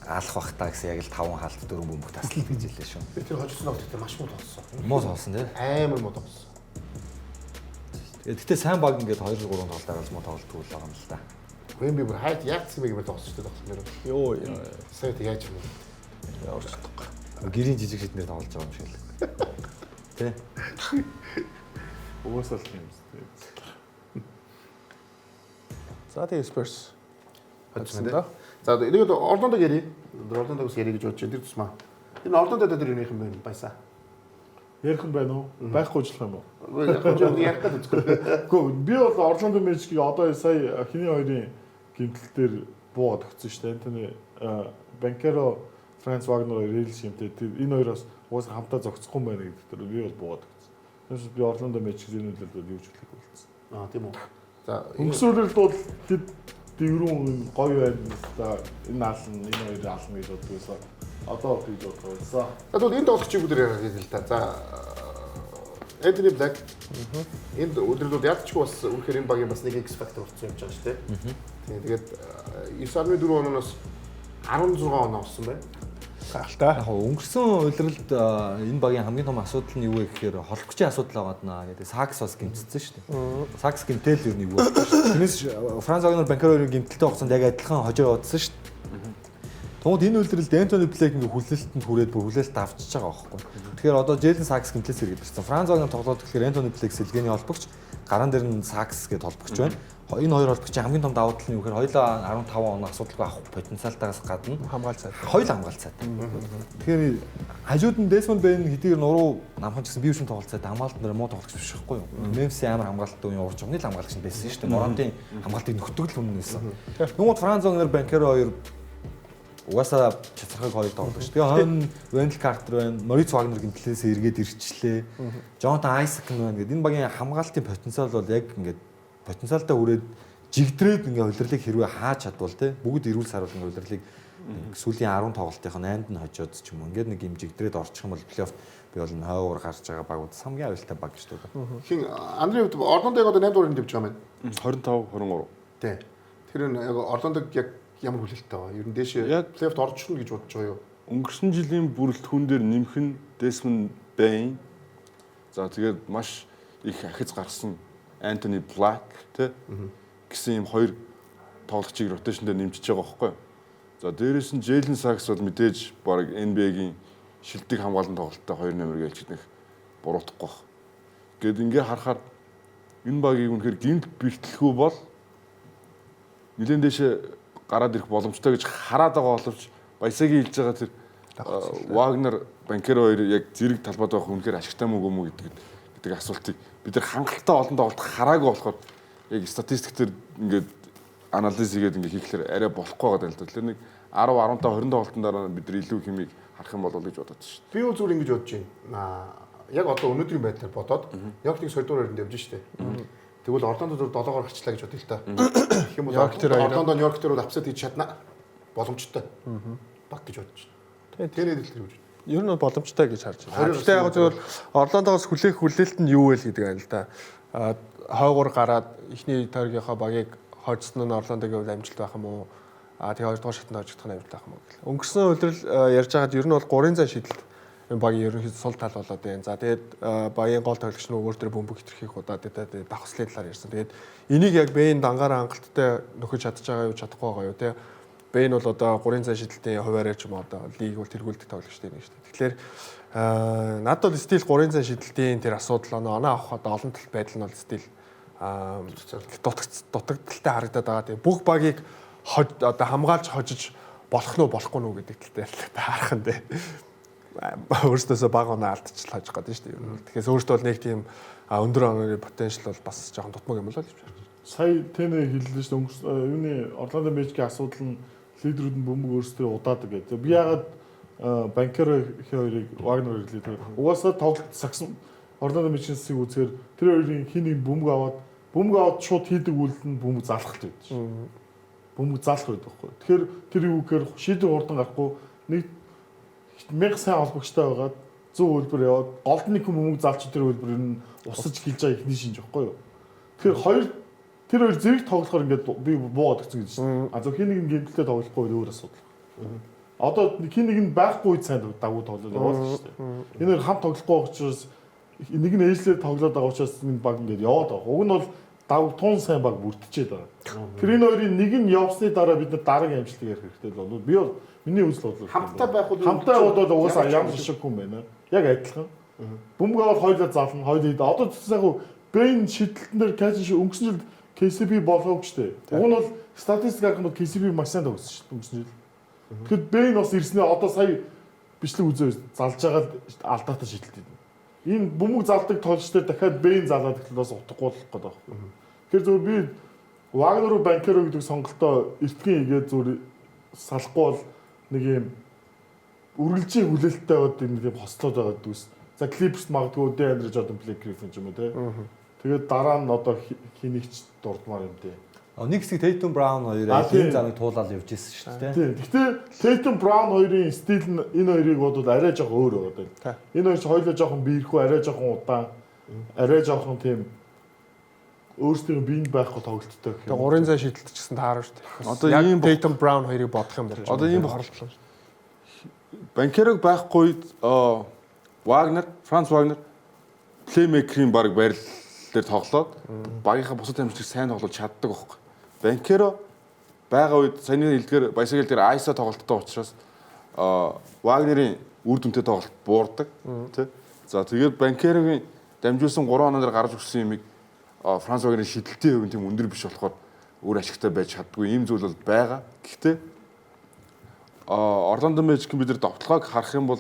алах бах та гэсэн яг л 5 хаалт 4 бөмбөг таслал гэж хэлээ шүү. Би тэр хожигдсон тоглолтод маш муу тоглосон. Муу тоглосон тийм. Амар муу тоглосон. Гэтэ сайн баг ингээд 2 3 тоглолт араас муу тоглолтгүй л байгаа юм л да. Вемби бүр хайд яатсан бэ гэж тоглосон шүү дээ тоглолтын дээр. Йоо. Сайн яаж юм бэ? Яарчдаг. Гэрийн жижиг шиднэр тоглож байгаа юм шиг л. Тэ. Уусаал юм зү. За тэгээ Spurs. За тэгээд Орландо гэрээ. Орландогоос ярих гэж бодож байна. Тэр тусмаа. Энэ Орландо дээр юуных юм бэ? Баясаа. Ярих нь байна уу? Байхгүй уучлах юм уу? Яг гэдэг үзгүй. Гэхдээ би бол Орландо Мэжикийг одоо сая хиний хоёрын гимтэл дээр буугаад өгсөн шүү дээ. Тэний Банкеро, Франц Вагнер рэл шимтэй. Энэ хоёроос уусаа хамтаа зогцохгүй байна гэдэг дээр би бол буугаад өгсөн. Тэгээс би Орландо Мэжик зэнүүлээд бол юу ч хэлэхгүй болсон. Тийм үү. За өнгөрсөөлөлд бол тэд дэрүүн гоё байна. За энэ ална, энэ хоёрын ална гэж боддгоосоо одоо гэж бодгоо байсан. тэгвэл энэ тоглогчийг бүдэр яриад л та. За Эдни Блэк. Энд өдрөд ядчгүй бас үнэхээр энэ багийн бас нэг X factor болсон юм жаа шүү дээ. Тэгээд 9.4 оноос 16 оноо болсон байна. Гайхалтай. Яг өнгөрсөн удиралд энэ багийн хамгийн том асуудал нь юу вэ гэхээр холбогчийн асуудал байгаа даа гэдэг. Сакс бас гимтсэн шүү дээ. Сакс гимтэл юу нэг юу. Тэрнээс Франц Вагнер Банкерогийн гимтэлтэй хугацаанд яг адилхан хожоо явуулсан шүү дээ. Тэгвэл энэ удиралд Антони Блек ингээ хүлээлтэнд хүрээд бүр хүлээлт авчиж байгаа байхгүй. Тэгэхээр одоо Жэлен Сакс гимтлээс ирээд ирсэн. Франц Вагнер тоглоод тэгэхээр Антони Блек сэлгээний холбогч, гараан дээр нь Сакс гэдэг холбогч байна. Энэ хоёр холбогчийн хамгийн том давуу тал нь юу гэхээр хоёулаа 15 он асуудалгүй авах потенциалтаас гадна Хамгаалцаад. хоёул хамгаалцаад. Тэгэхээр хажууд нь Desmond Bain хэдийгээр нуруу намхан ч гэсэн бие шин тоглолцоод хамгаалалт нэр муу тоглогч биш байхгүй юу? Memphis амар хамгаалалттай үеийн урж огны хамгаалагч байсан шүү дээ. Моронтын хамгаалтыг нөхдөг л өмнө байсан. Тэгмүүд Franz Wagner Banchero хоёр угаасаа чацрахыг хоёр тоглож шүү. Тэгээ хойно Wendell Carter байна, Moritz Wagner гэмтлээс эргээд ирчлээ. Jonathan Isaac байна гэдэг энэ багийн хамгаалтын потенциал бол яг ингээд потенциалтай үрээд жигдрээд ингээ удирлыг хэрвээ хааж чадвал те бүгд эрүүл саруул ингээ удирлыг сүүлийн 10 тоглолтын 8-д нь хожоод ч юм уу ингээд нэг юм жигдрээд орчих юм бол плей-офф би бол хойгоор гарч байгаа багууд хамгийн аюултай баг гэж байна. Хин Андре хувьд Орлондыг одоо 8 дуурайнд дэвж байгаа юм байна. 25 23. Тий. Тэр нь яг Орлондыг яг ямар хүлээлттэй байгаа? Ер нь дээшээ плей-оффт орчихно гэж бодож байгаа юу? Өнгөрсөн жилийн бүрэлдэхүүн дээр нэмэх нь Desmond Bain. За тэгээд маш их ахиц гарсан Anthony Black гэсэн юм хоёр тоглогчийг ротейшн дээр нэмжиж байгаа байхгүй. За дээрээс нь Jalen Sachs бол мэдээж баг NBA-гийн шилдэг хамгаалалтын тоглолттой 2 номер гэлж нэг буруутахгүй баг. Гэт ингээ харахаар энэ багийг үнэхээр гинт бэртэлгүй бол нэлээд дэше гараад ирэх боломжтой гэж хараад байгаа боловч Баясагийн хэлж байгаа тэр Wagner Banchero хоёр яг зэрэг талбайд байх үнэхээр ашигтай мүү гүмүү гэдэг асуултыг бид нар хангалттай олон тоглолт хараагүй болохоор яг статистик төр ингээд анализ хийгээд ингээ хийхлээр арай болохгүй байгаа юм л да. Тэгэхээр нэг 10 15 20 тоглолтын дараа бид нар илүү хэмийг харах юм болов гэж бодож шүү дээ. Би зүгээр ингэж бодож байна. Яг одоо өнөөдрийн байдлаар бодоод яг нэг сойдуураар явж штэ. Тэгвэл Орлондо дөр 7-оор гарчлаа гэж бодъё л та. Гэх юм бол Орлондо Нью-Йорк дээр бол апсет хийж чадна. Боломжтой. Баг гэж бодож байна. Тэгээд л тэр гэж. Ер нь боломжтой гэж харж байна. Гэхдээ яг зөвхөн Орлондоос хүлээлт нь юу вэ гэдэг юм л да. Хойгоор гараад эхний тойргийнхаа багийг хожсон нь Орлондогийн хувьд амжилт байх юм уу? Тэгээ хоёрдугаар шатнд хожигдох нь амжилт байх юм уу гэх. Өнгөрсөн удирал ярьж байгаад ер нь бол 3 зан шийдэлт энэ багийн ерөнхийдөө сул тал болоод байна. За тэгээд багийн гол тоглогч нь өөр төр бөмбөг хитрхийх удаа тэгээд давхслын талаар ярьсан. Тэгээд энийг яг Бэйн дангаараа хангалттай нөхөж чадж байгаа юу чадахгүй байгаа юу те. Бэйн бол одоо 3 зан шийдэлтийн хуваарь ч юм уу одоо лиг бол тэргүүлдэг тоглогчтой нэг шүү дээ. Тэгэхээр надад бол стил 3 зан шийдэлтийн тэр асуудал оноо авах одоо олон тал байдал нь бол стил дутагдaltaй харагдаад байгаа. Тэгээ бүх багийг одоо хамгаалж хожиж болох нь болохгүй нүү гэдэг талтай харах нь дээ. Өөрөөсөө баг оноо алдчихлаа гэж гадаг шүү дээ. Тэгэхээр өөртөө бол нэг тийм өндөр онооны потенциал бол бас жоохон дутмаг юм болоо л гэж байна. Сая тэнэ хэллээ шүү дээ. Юуны Орландо Мэжикийн асуудал нь лидерүүд нь бөмбөг өөрсдөө удаадаг гэдэг. Би яагаад Банкеро хоёрыг Вагнер хэлээ. Угаасаа тоглолт сагсан Орландо Мэжикийг үзэхээр тэр хоёрын хин нэг бөмбөг аваад шууд хийдэг үйлдэл нь бөмбөг залхах гэдэг чинь. Бөмбөг залах байдаг байхгүй. Тэгэхээр тэр юу гэхээр шийдвэр хурдан гарахгүй нэг 1000 сайн холбогчтой байгаад 100 хөлбөр яваад голд нэг хүн бөмбөг залч тэр хөлбөр нь усаж хэлж байгаа ихний шинж байхгүй юу. Тэгэхээр тэр хоёр зэрэг тоглохоор ингээд би буугаад өгсөн гэж байна. А зөв хин нэг нь гэмтэлтэй тоглохгүй өөр асуудал. Одоо хин нэг нь байхгүй үед сайн дагуу тоглоод явуулсан шүү дээ. Энэ хоёр хамт тоглохгүй учраас нэг нь ээжлэр тоглоод байгаа учраас энэ баг ингээд яваад байгаа. Уг нь бол тун сайн баг бүрдчихэд байгаа. Тэр энэ хоёрын нэг нь явсны дараа бид нар дараагийн амжилтыг ярих хэрэгтэй л болов. Би бол миний үзэл бодлоо. Хамтаа байх бол угаасаа ямар шиг хүн байна. Яг адилхан. Бөмбөг аваад хоёулаа зална, хоёулаа одоо сайхан Бэйн шидэлтэн дээр кайч шиг өнгөрсөн жил KCB болов штэ. Уг нь бол статистик харах юм бол KCB маш сайн тоглосон шүү дээ өнгөрсөн жил. Тэгэхэд Бэйн бас ирснээр одоо сая бичлэг үзээ залж байгаа алдаатай шидэлт юм. Энэ бөмбөг залдаг тоглолчдод дахиад Бэйн залаад гэхэл бас утгагүй болох гэдэг байна. Тэгэхээр зөв би Вагнер Банкеро гэдэг сонголтоо эртхэн игээд зүгээр салахгүй бол нэг юм үргэлжийн хүлээлттэй бод нэг юм хослоод байгаа дүүс. За Clippers магадгүй Дэ Андре Jordan Blake Griffin ч юм уу те. Тэгээд дараа нь одоо хинийгч дурдмаар юм дээ. Нэг хэсэг Tatum Brown хоёроо энэ замыг туулаад явж ирсэн шүү дээ. Тийм. Гэхдээ Tatum Brown хоёрын стил нь энэ хоёрыг бодвол арай жоохон өөр байгаа. Энэ хоёр ч хоёулаа жоохон биерхүү, арай жоохон удаан, арай жоохон тийм өөрсдөө биенд байхгүй тоглолттой гэх юм. Тэгээ 3 зан шийдэлт ч гэсэн таарна шүү дээ. Одоо ийм Tatum Brown хоёрыг бодох юм бол одоо ийм бохорлоо. Банкерог байхгүй үед Вагнер, Франц Вагнер плеймейкерийн баг байрал дээр тоглоод багийнхаа бусад амжилтыг сайн тоглож чаддаг байхгүй. Банкеро байгаа үед саяны хэлдгээр баясаг хэлдгээр айса тоглолттой учраас Вагнерийн үр дүнтэй тоглолт буурдаг тий. За тэгээд Банкерогийн дамжуулсан 3 оноор гарч өгсөн юмыг Франц Вагнерийн шидэлтийн хувь нь тийм өндөр биш болохоор өөр ашигтай байж чаддгүй ийм зүйл бол байгаа. Гэхдээ Орландо Мэжик бид нар довтлогыг харах юм бол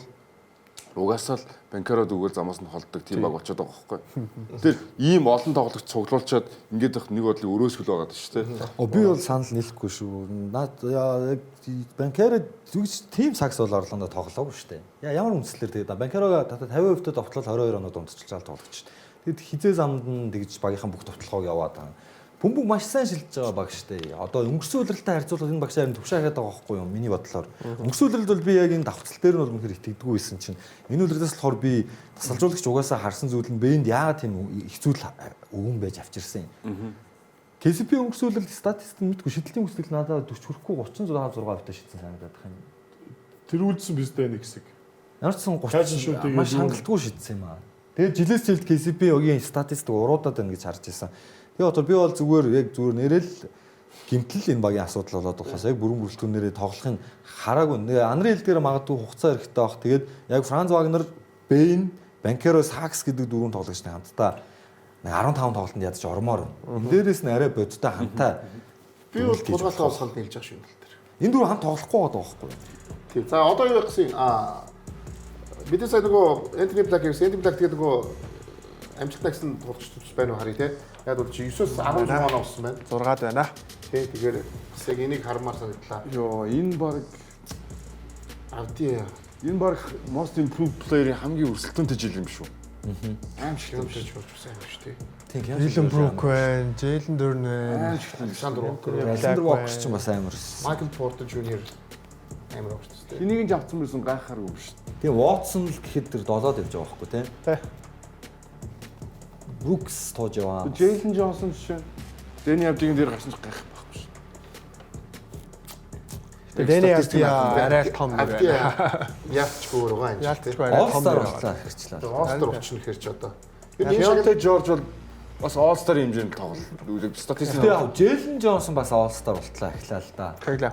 угаасаа л Банкерод өгөөл замаас нь холддог тийм баг очиод байгаа байхгүй. Тэр ийм олон тоглогч цуглуулчаад ингээд их нэг бодлын өрөөсгөл байгаа шүү дээ. Би бол санал нийлэхгүй шүү. Наад яг Банкерод зүгж тим сакс бол Орландо тоглоогүй шүү дээ. Ямар үндслээр тэгээд Банкерога 50% довтлол 22 оноо дундчилж байгаа тоглогч. Тэгэд хизээ замд нь тэгж багийнхан бүх довтлогоо яваад байгаа. Бөмбөг маш сайн шилжиж байгаа баг штэ. Одоо өнгөрсөн үлрэлтэй харьцуулбал энэ багш харин төвшаагаад байгаа байхгүй юу? Миний бодлоор. Өнгөрсөн үлрэлд бол би яг энэ давхцал дээр нь бол үнэхээр итгэдэггүй байсан чинь энэ үлрэлээс болохоор би тасалжуулагч угаасаа харсан зүйл нь бэнд яагаад тийм их зүйл өвөн байж авчирсан юм. KCP өнгөрсөн үлрэлт статистик мэдгүй шидэлтийн хүсэл надад 40 хүрэхгүй 36% тавьтай шидсэн санагдаад байна. Тэр үлдсэн биз дээ нэг хэсэг. Ямар ч сан 30 маш хангалтгүй шидсэн юм аа. Тэгээд жилээс жилд KCP огийн статистик уруудаад байна гэж харж байсан. Тэгээ одоо би бол зүгээр нэрэл гимтэл энэ багийн асуудал болоод ухаас яг бүрэн бүрэлдэхүүнээрээ тоглохын хараагүй. Тэгээ анарын хэл дээр магадгүй хугацаа хэрэгтэй байх. Тэгээд яг Франц Вагнер, Бэйн, Банкеро, Сакс гэдэг дөрвөн тоглогчны хамтдаа 15 тоглолтод ядаж ормоор байна. Энэ дээрээс нь арай бодтой хамтаа би бол тулгаалтай болсод нэлж байгаа шүү дээ. Энэ дөрөв хамт тоглохгүй байгаа байхгүй. Тийм. За одоо юу гэсэн бид сая нөгөө Энтони Блак тэгээд нөгөө амжилттай гэсэн тоглогч байна уу харъя те. Яг бол чи 9-өөс 10 оноо болсон байна. 6-д байна. Тий, тэгэхээр бас яг энийг хармаар санагдлаа. Йоо, энэ баг Авдий. энэ баг most improved player-ийн хамгийн өрсөлдөөнтэй жил юм шүү. Аимшиг юм шиг болж байсан юм шүү тий. Тийм. Джейлен Брук байна, Джейлен Дөрн байна. Александр Уокер Walker ч бас амар. Майкл Портер Жуниор амар уурчтай. Энийг нь авсан байсан гайхааргүй шүү. Тэгээ Watson л гэхэд тэр 7-д явж байгаа байхгүй тийм. Тий. Brooks тоож яваа. Джейлен Джонсон жишээ. Дэни Авдигийн дээр гарсан ч гайх байхгүй шүү. Дэни Авди арай том байна. Яавчгүй байгаа юм. Яалтчгүй арай том байна. Хэрэгчлээ. Остер өчнө хэрч одоо. Шонте Жорж бол бас All-Star хэмжээнд тоглолт. Статистик. Тэгээ Джейлен Джонсон бас All-Star болтлоо ахлаа л да. Тэглээ.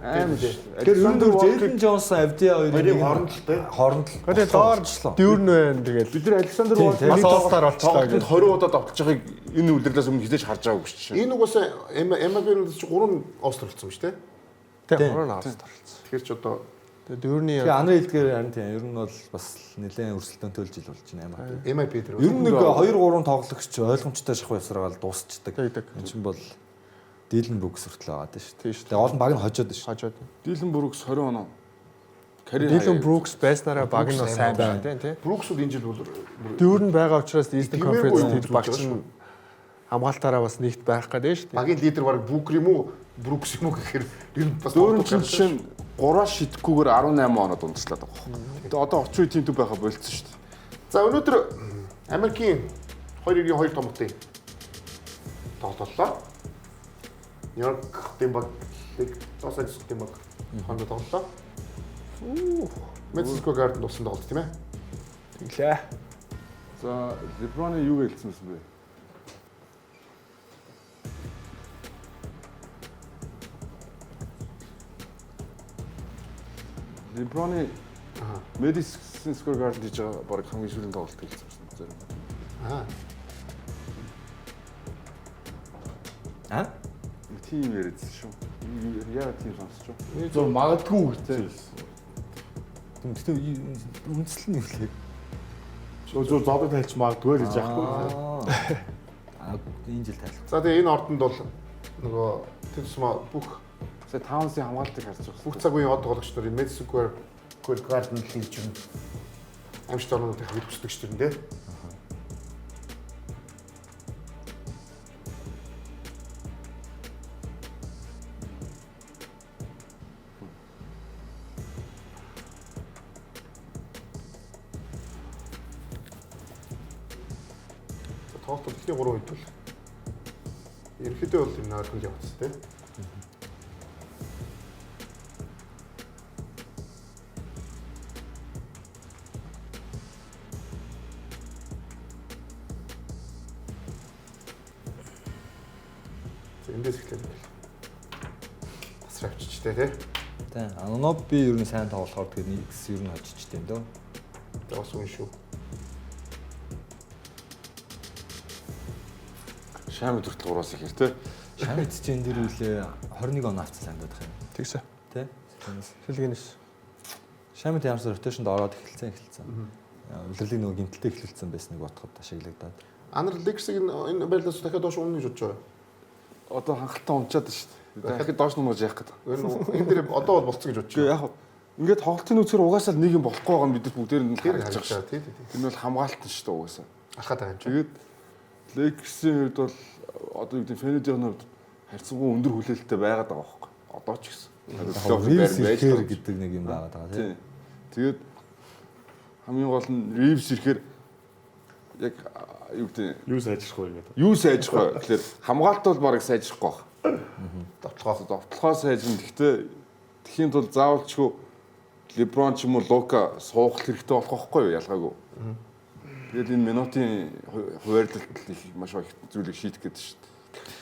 Тэр ер нь Джейлен Джонсон Авди хоёрын хооронд л. Тэгээ доорчлоо. Дүүрн байна тэгээд. Бид нар Александр Walker бас All-Star болчлоо гэж 20 удаа давталж байгааг энэ үлрэлээс өмнө хизээж харж байгаагүй шүү. Энэ угаасаа MLB-ээс чи 3 Остер болсон шүү дээ. Тэгээ 3 All-Star болсон. Тэгэхээр ч одоо Тэгээ дүүрний Тэгээ анарын хэлдгээр харин тийм ер нь бол бас нэлээд өрсөлдөөнтэй жил болж байна амар. MLB дээр. Ер нь нэг 2-3 тоглогч ойлгомжтой шахуу явсараагаал дуусчдаг. Энэ чинь бол Дилэн Брукс хүртэл байгаа даа шүү. Тэгээ олон баг нь хожоод шүү. хажууд. Дилэн Брукс 20 оноо. Карьер Дилэн Брукс байснараа баг нь бас сайн байна тий. Бруксуд энэ жил бол Дүүрн байгаа учраас Eastern Conference дээр багч нь хамгаалтаараа бас нэгт байх гэдэг шүү. Багийн лидер баг Букер юм уу, Брукс юм уу гэхээр ер нь бас Дөрөв жишээ нь 3 шидэхгүйгээр 18 оноо дундчлаад байгаа юм. Тэгээ одоо 30 үе тимтүү байха болцсон шүү дээ. За өнөөдөр Америкийн 2-2 томтын тоглолоо. Нью-Йорк Тимбаг, Лос Анжелес Тимбаг хонд тоглолоо. Мэдсэхгүй гард дусан тоглолт тийм ээ. Тэглээ. За, Леброны юу гэлцсэн бэ? Леброны Madison Square Garden гэж баг хамгийн сүүлийн тоглолт гэлцсэн зарим. Тийм яриадсан шүү. Яа тийм сонсч юу? Зөв магадгүй гэдэг. Тэгтээ үндэслэл нь юу лээ? Зөв зодод тайлч магадгүй гэж яахгүй. Энэ жил тайлбар. За тэгээ энэ ордонд бол нөгөө тэсмэ бүх Тэгээ Таунсын хамгаалтыг харж байгаа. бүх цаг үеийн од тоглогч нар Madison Square Garden хийж юм. Амжилт орнуудыг хөдөлгөж чинь дээ. Тоглолт ихний 3 үед бол ерөнхийдөө бол энэ нойрхонд явц тээ. эндээс эхлээд тасраа авчичтэй тий. Тийм. Аноноби ер нь сайн тоглохоор тэгээд X ер нь хожичтэй юм дөө. Тэгээ бас үн шүү. Шами төртөл 3-аас ихэр тий. Шамид чинь дэр үлээ 21 он авцсан сандаад байна. Тэгсэ. Тэ? Шилгэнэс. Шамид ямар ч ротейшнд ороод эхэлсэн. Улирлыг нөгөө гимтэлтэй эхлүүлсэн байсныг бодоход ашиглагдаад. Анар Лексиг энэ байдлаас дахиад доош унах гэж бодож байгаа. Одоо хангалттай унчаад шүү дээ. Дахиад доош нугаж яах гэдэг. Энэ дээр одоо бол болцсон гэж бодож байгаа. Яг ингээд тоглолтын үзээр угаасаа л нэг юм болохгүй байгаа бид нар бүгдээр нь харж харж байгаа байгаа. Тэр нь бол хамгаалтан шүү дээ угаасаа. Алхаад байгаа юм чинь. Тэгээд Лекси хувьд бол одоо юу гэдэг Фенедийн хувьд харьцангуй өндөр хүлээлттэй байгаад байгаа байхгүй. Одоо ч гэсэн. Ривс ихээр гэдэг нэг юм байгаад байгаа тийм. Тэгээд хамгийн гол нь Ривс ирэхээр яг юу гэдэг юу сайжрах вэ гэдэг. Юу сайжрах вэ? Тэгэхээр хамгаалт бол барыг сайжрахгүй байна. Довтлохоо сайжрна. Гэхдээ тэхийн тул заавалчгүй Леброн ч юм уу Лука суух хэрэгтэй болох байхгүй юу? Ялгаагүй. Тэгээд энэ минутын хуваарлалт их маш их зүйлийг шийдэх гэдэг шүү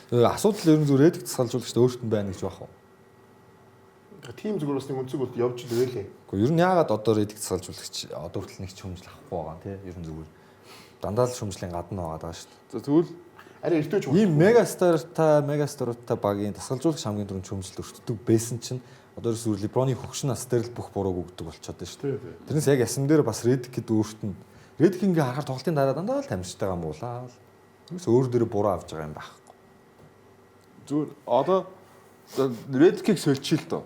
дээ. Асуудал ер нь зүгээр эдик засгалжуулагчд өөрт нь байна гэж байна уу? Тим зүгээр бас нэг өнцөг бол явж илвэлээ. Гэхдээ ер нь яагаад одоо эдик засгалжуулагч одоо хүртэл нэг ч хүмжил авахгүй байгаа тийм ер нь зүгээр дандаа л шүмжлийн гадна байгаа шүү дээ. За тэгвэл арай эртөөж ийм мегастартай багийн засгалжуулагч хамгийн түрүүнд шүмжилт өртдөг байсан чинь одоо ерөөс Леброны хөгшин нас дээр л бүх бурууг өгдөг болчиход байна шүү дээ. Тэрнээс яг ясан дээр бас Редкид өөрт нь Редкингийн харахаар тоглолтын дараа дандаа л тамирчтайгаа муулаа. Тэрнээс өөр дээрээ буруу авч байгаа юм байхгүй. зүгээр одоо Редкиг сольчих л доо.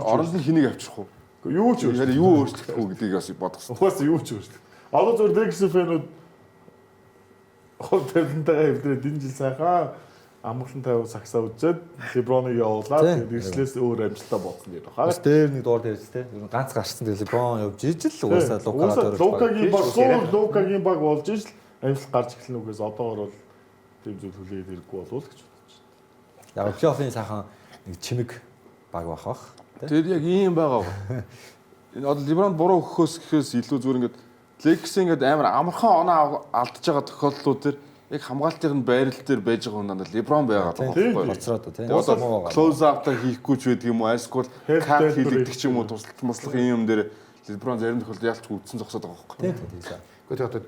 Оронд нь хэнийг авчих уу? Юу ч яг юу өөрчлөх үү гэдгийг бас бодох хэрэгтэй. Угаасаа юу ч өөрчлөх. Одоо зөв Лекси фэнүүд хол тавилантайгаа хэвдрээд энэ жил сайхан амгалан тавь сагсаа үзээд Леброныг явуулаад ирслээс өөр амжилтаа бодсон гэдэг баха. Бас дээр нэг доор дээрс те. Ер нь ганц гарсан дээр Леброн явж ижил угаасаа Лукагийн баг болж ижил амжилт гарч эхэлнэ үгээс одоогор бол тийм зүйл хүлээгээд ирэхгүй болов л гэж бодож байна. Яг плей-оффын сайхан нэг чимэг баг бах. Тэр яг ийм байгаа. Энэ одоо Леброн буруу өгөхөөс гэхээс илүү зүгээр ингээд Лекс ингээд амар амархан оноо алдчихж байгаа тохиолдлууд төр яг хамгаалтын байрал дээр байж байгаа хүн дандаа Леброн байгаа байхгүй. Хоцроод тийм. Close up-та хийхгүй ч байдаг юм уу? Эсвэл кап хийлэгдэх ч юм уу? Туслах юм дээр Леброн зарим тохиолдолд ялч үдсэн зогсоод байгаа байхгүй. Тийм тийм. Гэхдээ одоо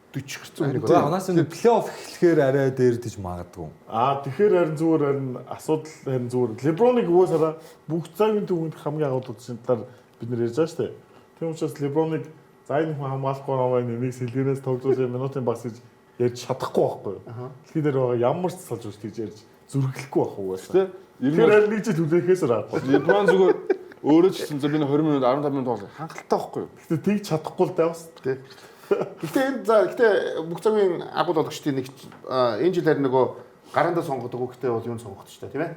40 хэрцүү нэг одоо анаас нэг плей-офф эхлэхээр арай дээр тийж магадгүй. Тэгэхээр харин зүгээр асуудал харин зүгээр Леброныг угаасаа бүх цагийн төвөнд хамгийн агуу үзсэн талаар бид нэр ярьж байгаа шүү дээ. Тийм учраас Леброныг за энэ хүн хамгаалахгүй байгаа нэг сэлгэнээс тоглуулсан минутын багс гэж ярьж чадахгүй байхгүй юу? Дэлхий дээр байгаа ямар ч салж үст гэж ярьж зүрхлэхгүй байх угаасаа. Тэгэхээр харин нэг жил хүлээхээс аргагүй. Леброн зүгээр өөрөө ч гэсэн би 20 минут 15 минут тоглох хангалттай байхгүй юу? Гэхдээ тийг чадахгүй л даа бас тий. Гэхдээ бүх цагийн агуул болгочдын нэг энэ жил харин нөгөө гарандаа сонгодог гэхдээ бол юу сонгогдож та тийм ээ.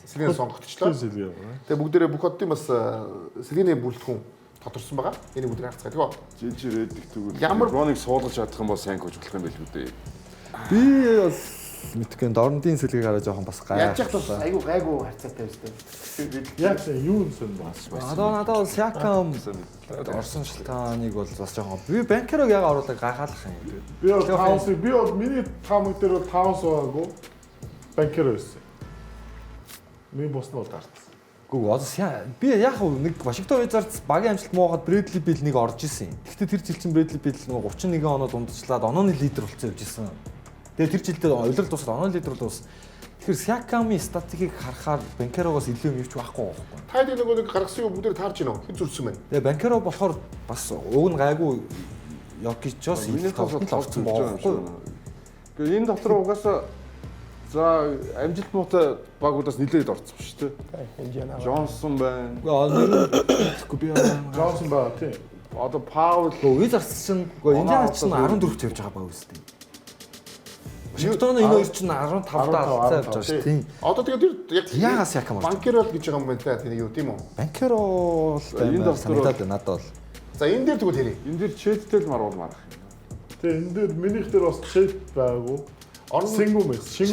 Сэлгэн сонгогдчихлоо. Тэгээ бүгдээрээ бүх оддын бас сэлгэний бүлтгүн тодорсон байгаа. Энийг бүгд харцгаа тийм үү? Жижиг редик тэгвэл Леброныг суулгаж чадах юм бол сайн гэж болох юм байл үү дээ. Би бас мэдгүй дорнодын сэлгийг хараа жоохон бас яаж яах вэ? Айгу гайгүй харьцаатай байсан. Яг юу юм бас. Одоо надад бол Сиакам орсон шалтгааныг бол бас жоохон би Банкерог яг оруулаад гайхаалах юм. Би бол миний таамаг дээр бол 5 суугаагүй Банкер байсан. Миний бос нь бол дартсан. Гүү одоо би яг нэг Вашингтон Wizards багийн амжилт моохот Брэдли Билл нэг орж исэн. Гэхдээ тэр жил чинь Брэдли Билл нөгөө 31 оноо дундчлаад онооны лидер болцсон явж исэн. Тэгээ тэр жилдээ улирал дуусаад онооны лидер дуус. Тэгэхээр Сиакамын статистикийг харахаар Банкерогоос илүү юм юуч байхгүй байхгүй. Та хэд нөгөө нэг гаргасан юм бүгдээр таарч гинөө. Хэн зүрсэн байна? Тэгээ Банкеро болохоор бас уг нь гайгүй Йокичос миний тоглолтод орсон байхгүй. Тэгээ энэ дотор угаасаа за амжилт муутай багуудаас нэлээд орсон шүү дээ. Джонсон байна. Джонсон байна тий. Одоо Паул Wizards чинь Индиана чинь 14-т явж байгаа баг үстэй. Вашингтон энэ хоёр чинь 15-д алдсан явж байгаа шүү тийм. Одоо тэгээд яг яагаас Сиакам орж. Банкер л гэж байгаа юм байна та тийм юу тийм үү? Банкеро л энэ санагдаад байна надад бол. За энэ дээр тэгвэл хэрэг. энэ дэр чэдтэй л марвал марах. Тэгээ энэ дээр минийх дээр бас чэд байгаагүй. Сингүм байсан.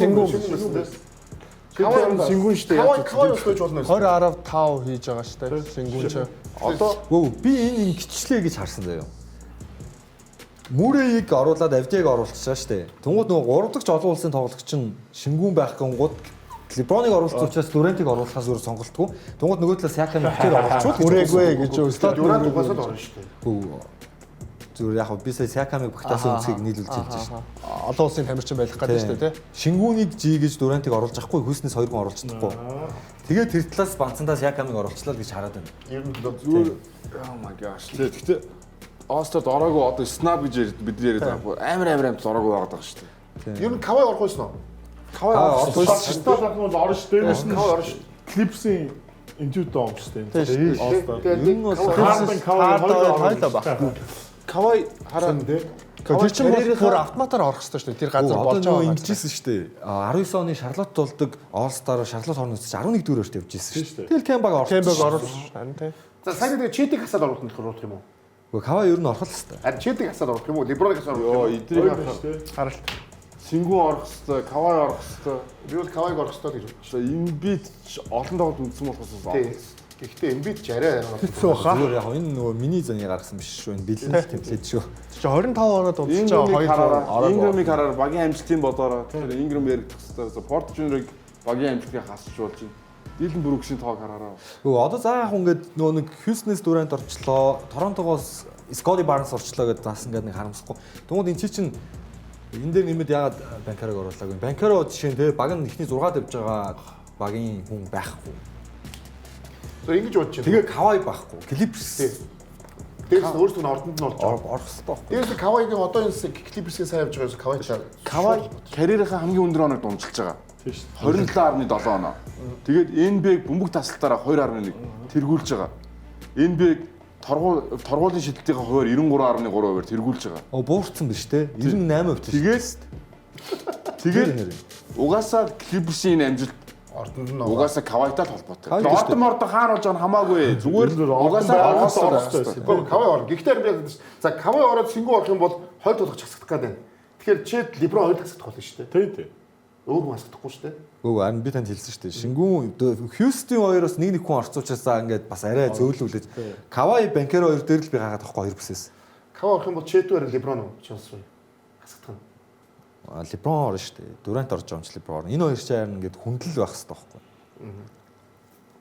Сингүн штэ. Кавай өсгөж болно. 20-15 хийж байгаа штэ. Сингүн ч. Одоо би энэ гिचлээ гэж харсан заяа. Мүрэйг оруулаад Авдийг оруулчихсан штэ. Тэнгууд нөгөө 3 дахь олон улсын тоглогч нь шингүүн байх гингууд Леброныг оруулах учраас Дүрэнтийг оруулахаас өөр сонголтгүй. Тэнгууд нөгөө талаас Сиакамыг хичээл оруулчихвал Хүрээгүй гэж өстөд Дюрант угаасаа л орно шүү дээ. зүгээр яг би сая Сиакамыг багтаасан үнцгийг нийлүүлж хэлж байна. Олон улсын тамирчин байх гэдэг шүү дээ тий. Шингүүнийг G гэж Дүрэнтийг оруулж авахгүй хүйснээс 2 гон оруулж чадахгүй. Тэгээд тэр талаас банцандаа Сиакамыг оруулчлаа гэж хараад байна. Ер нь Зүгээр oh my gosh. Тэгтээ Остад ороогүй одоо снап гэж бид яриад байгаа. Амар ороогүй байгаад байгаа шүү дээ. ер нь Кавай орох байсан уу? Кавай Стат ахын бол орно шүү дээ. Кавай орно шүү. Клипсийн интуит доом шүү дээ. Тэгээд Ер нь бол Харден Кавай хоёлоо баггүй. Кавай хараа Тэр чинь бол бүр автоматар орох хэрэгтэй шүү дээ. Тэр газар болж одоо байгаа. ингэжсэн шүү дээ. 19 оны Шарлотт болдог All-Star Шарлотт хорноос 11 дөрөвт явжсэн шүү дээ. Тэгэл Кембаг орсон. Кембэг оруулсан харин тий. за сайн тэгээд читиг хасаад оруулах нь оруулах юм уу? Гэхдээ Кавай ер нь орох л хэвээр. Харин читиг хасаад оруулах юм уу? Леброныг хасаад оруулах юм ёо уу? эдрийг Харалт. Сингүү орох хэвээр, Кавай орох хэвээр. Би бол Кавайг оруулах хэрэгтэй гэж бодчих. Эмбит олон тоглолт үзсэн болохоос Гэхдээ Эмбит ч арай Хэцүү баха. Зүгээр яг энэ нөгөө миний зоны гаргасан биш шүү. Энэ бэлэн темплейт шүү. Чи 25 оноод унтж байгаа 2 Ингрэмийг хараар багийн амжилтын бодороо тэгэхээр Ингрэм яригдах хэвээр Порт Жуниорыг багийн амжилтыг хасч болж байна. Дилэн Бруксийн тоог хараараа. Нөгөө одоо заах ингээд нөгөө нэг Хьюстонээс Дүрэнт орчлоо. Торонтогоос Скоди Барнс орчлоо гэдээ бас ингээд нэг харамсахгүй. Тэгмээд эн чинь энэ дээр нэмээд ягаад Банкарог оруулаагүй. Банкаро жишээ нь те баг нь ихний 6-д явж байгаа багийн хүн байхгүй. За ингэж бодож байна. Тэгээ Кавай байхгүй. Клипс Дээрс нь өөрсдөө ордонд нь орж байгаа. орох хэрэгтэй байхгүй. Дээрс нь Кавайгийн одоо энэ Клиперсийн сайн явж байгаа Кавай чаа. Кавай карьерийнхаа хамгийн өндөр оног дунджилж байгаа. Тийм шүү. 27.7 оноо. Тэгээд NBA бөмбөг тасалтаараа 2.1 тэргүүлж байгаа. NBA торгуулийн шидэлтийн хуваар 93.3% тэргүүлж байгаа. Буурсан биш те. 98% тийш. Тэгээд угаасаа Клиперсийн амжилт Ордонд нь угаасаа Кавайтай л холбоотой. Кавай гэж Ордон мордон хаана болж байгаа нь хамаагүй. Зүгээр угаасаа орох хэрэгтэй. Кавай орно. Гэхдээ би яг за Кавай ороод Сингүү орох юм бол хойд толгоч хасагдах гэдэг. Тэгэхээр чи Леброн хойд хасагдах болно шүү дээ. Тийм. Өөр хүн хасагдахгүй шүү дээ. Гөө харин би танд хэлсэн шүү дээ. Шингүүн Хьюстон хоёроос нэг хүн орцуулчаасаа ингээд бас арай зөөлүүлээд Кавай Банкеро хоёр дээр л би гаагаад тахгүй хоёр бүсээс. Кавай орох юм бол Чэтвэр Леброн чонсоо хасагдах нь. Леброн орно шүү дээ. Дүрэнт орж байгаа юм чи Леброн орно. Энэ хоёр ч харин ингээд хүндэл байх хэрэгтэй байхгүй.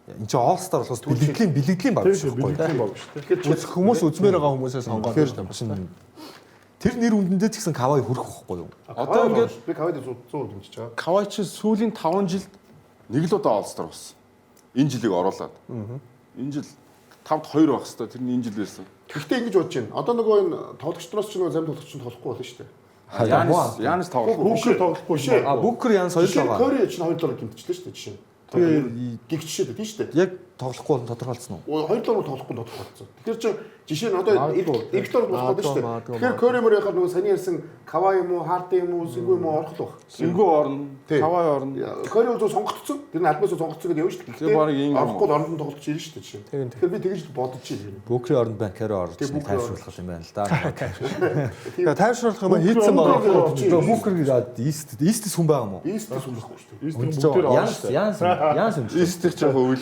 Энд чинь All-Star болохоос бэлгэдлийн баг шүү дээ. Тэгэхээр хүмүүс үзмээр байгаа хүмүүсээ сонгоод байна шүү дээ. Тэр нэр үндэндээ ч гэсэн Кавай хүрэх байхгүй юу? одоо ингээд би Кавайд 100 дэмжиж байгаа. Кавай чи сүүлийн 5 жилд нэг л удаа All-Star болсон. Энэ жилиг оруулаад. Энэ жил 5-д 2 байх хэвээр тэр нь энэ жил байсан. Гэхдээ ингэж бодож байна. Одоо нөгөө энэ тоглогчдоос ч нөгөө зарим тоглогч нь тоглохгүй болно шүү дээ. Янис тоглохгүй. Бүкер тоглохгүй шүү. Бүкер Янс хоёр л байгаа. Кори ч 2 доллар гимтчихлээ шүү дээ жишээ нь. Тэгээ Гих жишээ дээ тийм шүү дээ. яг тоглохгүй бол тодорхойлцсон уу? 2 доллар тоглохгүй тодорхойлцсон. Тэгэхээр чи жишээ нь одоо их доллар болохгүй шүү дээ. Тэгэхээр Кори мөр яхаар нөгөө саний ярьсан Кавай юм уу, Харден юм уу, Сингүү юм уу орох л баг. Сингүү орно. Кавай орно. Кори бол сонгогдсон. Тэр нь альбаасаа сонгогдсон гэдэг явж шүү дээ. Тэгээ барыг ингэ орохгүй орнд нь тоглож ирж шүү дээ жишээ. Тэгэхээр би тэгж бодож байна. Бүкрийн оронд Банкеро орж тайвшруулах юм байна л да. Тэгээ тайвшруулах юм хийцэн байгаа. Бүкер гэдэг Истэс хүн байгаа юм уу? Истэс хүн байхгүй шүү дээ. Истрийн бүгдээр орно шүү дээ. Янс юм. Истих ч яг үйл.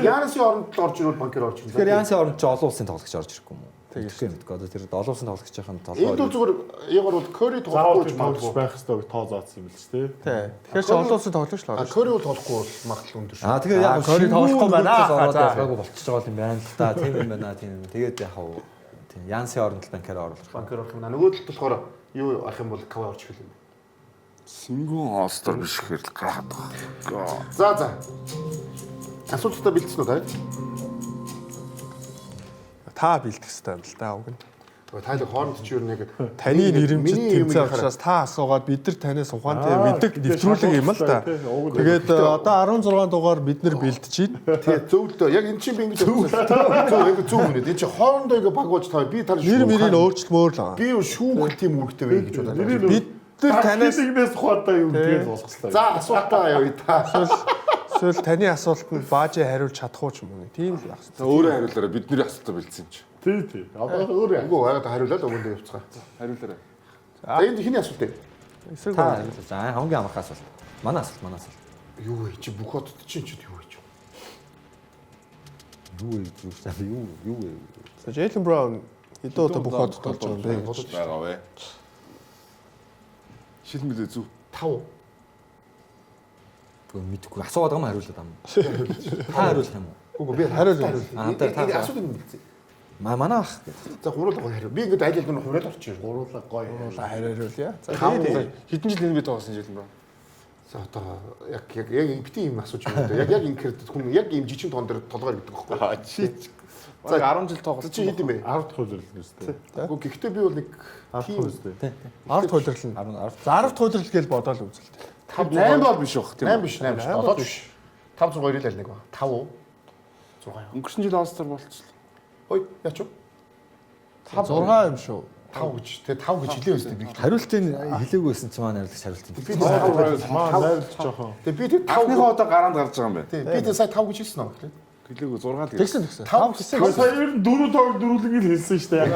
Янсын оронд л орж ирвэл банкер орж ирнэ. Тэгэхээр Янсын оронд ч олон улсын тоглогч орж ирэхгүй юм уу? Тэгэх юм мэдгүй. Одоо тэр олон улсын тоглогчийн Энд толгой. бол зүгээр ягаар бол Кори Заавал тоглохгүй ч тоглож магадгүй. байх хэрэгтэй тоо заасан юм л ч тийм. Тий. Тэгэхээр чи олон улсын тоглогч л орно. Кори бол тоглохгүй бол магадлал өндөр шүү. Тэгэхээр яг Кори тоглохгүй байна. Ороод болчихж байгаа юм байна л да. Тийм юм байна. Тийм юм. Тэгээд яг тийм Янсын оронд л Банкеро оруулах. Банкер орох юм. Нөгөө талд болохоор юу арах юм бол Кавай орж ирэх юм. Сингүү All-Star биш гэхээр л гайхаад байгаа. За. Асуултаа бэлдсэн үү та? Та бэлдэх хэрэгтэй юм л да уг нь. Тайлбар хооронд чи юу нэг Таны нэрэмжит тэмцээн учраас та асуугаад бид нар танаас ухаантай мэддэг нэвтрүүлэг юм л да. Тэгээд одоо 16 дугаар бид нар бэлдэж байна. тэгээ зөвлөлтөө яг эн чинь би ингэж зөв үнэ. Энд чи хоорондоо ингээ баг болж таа би тань Нэр мэрийг өөрчлөмөр л байгаа. би юу шүүгэл тийм үүрэгтэй вэ гэж бодоод. Бид нар танаас игнээс ухаантай юм тэгээд болгослоо. За асуултаа явъя та. эсвэл таны асуултанд баажи хариулж чадахгүй ч юм уу. Тийм л байх. Өөрөө хариулаарай. Бидний асуултаа бэлдсэн юм чи. Тий. Одоо өөрөө Үгүй яагаад хариулаад өгөндөө явцгаа. Хариулаарай. За энд хиний асуулт вэ? Эсрэг Та хариулж. За хамгийн амархан асуулт. Манай асуулт. Юу вэ? Чи бүх хотод чинь ч юу вэ? Юу вэ? Джейлен Браун хэдэн удаа бүх хот толж байгаа юм бэ? Байгаа вэ? Шил мэдээ зүв. 5. Тэгвэл мэдгүй асууад байгаа юм хариулаад ам. Та хариулах юм уу? Үгүй би Хариул. энэ асуудал юм билээ. Манай ах. За гуруулга хариу. Би ингээд айл аль нь хураад орчих. Гуруула гоё. Гуруула хариулъя. За Хэдэн жил энэ бид байгасан жил юм бэ? За одоо яг бити юм асууж байна. Яг ингэхээр хүн яг ийм жижиг тоон дээр толгоор гэдэг байхгүй. Чи за 10 жил тоглосон. Чи хэд юм бэ? 10 дахь хуулирлал үстэй. Үгүй гэхдээ би бол нэг 10 дахь үстэй. 10 дахь хуулирлал нь. 10 дахь хуулирлал гэж бодоол үзэлтэй. 8 бол биш бах тийм 8 биш 7 биш. 5 6 2 л нэг ба. 5 уу? 6 яа. Өнгөрсөн жил All-Star болчихлоо. Ой яач вэ? 6 юм шүү. 5 гэж. Тэгээ 5 гэж хэлээ өстэй би. Хариултыг хэлээгүй байсан чи манай найрлагч хариулсан. Би Маа найрлж жоохон. Тэгээ би тэг 5 Тавныхаа одоо гараанд гарч байгаа юм байна. би тэг сая 5 гэж хэлсэн үү гэхлээр. Гэлээгүй 6 л гэж. Тэгсэн. 5 гэсэн. Сая ер нь 4 тоог дөрүлэг л хэлсэн шүү дээ.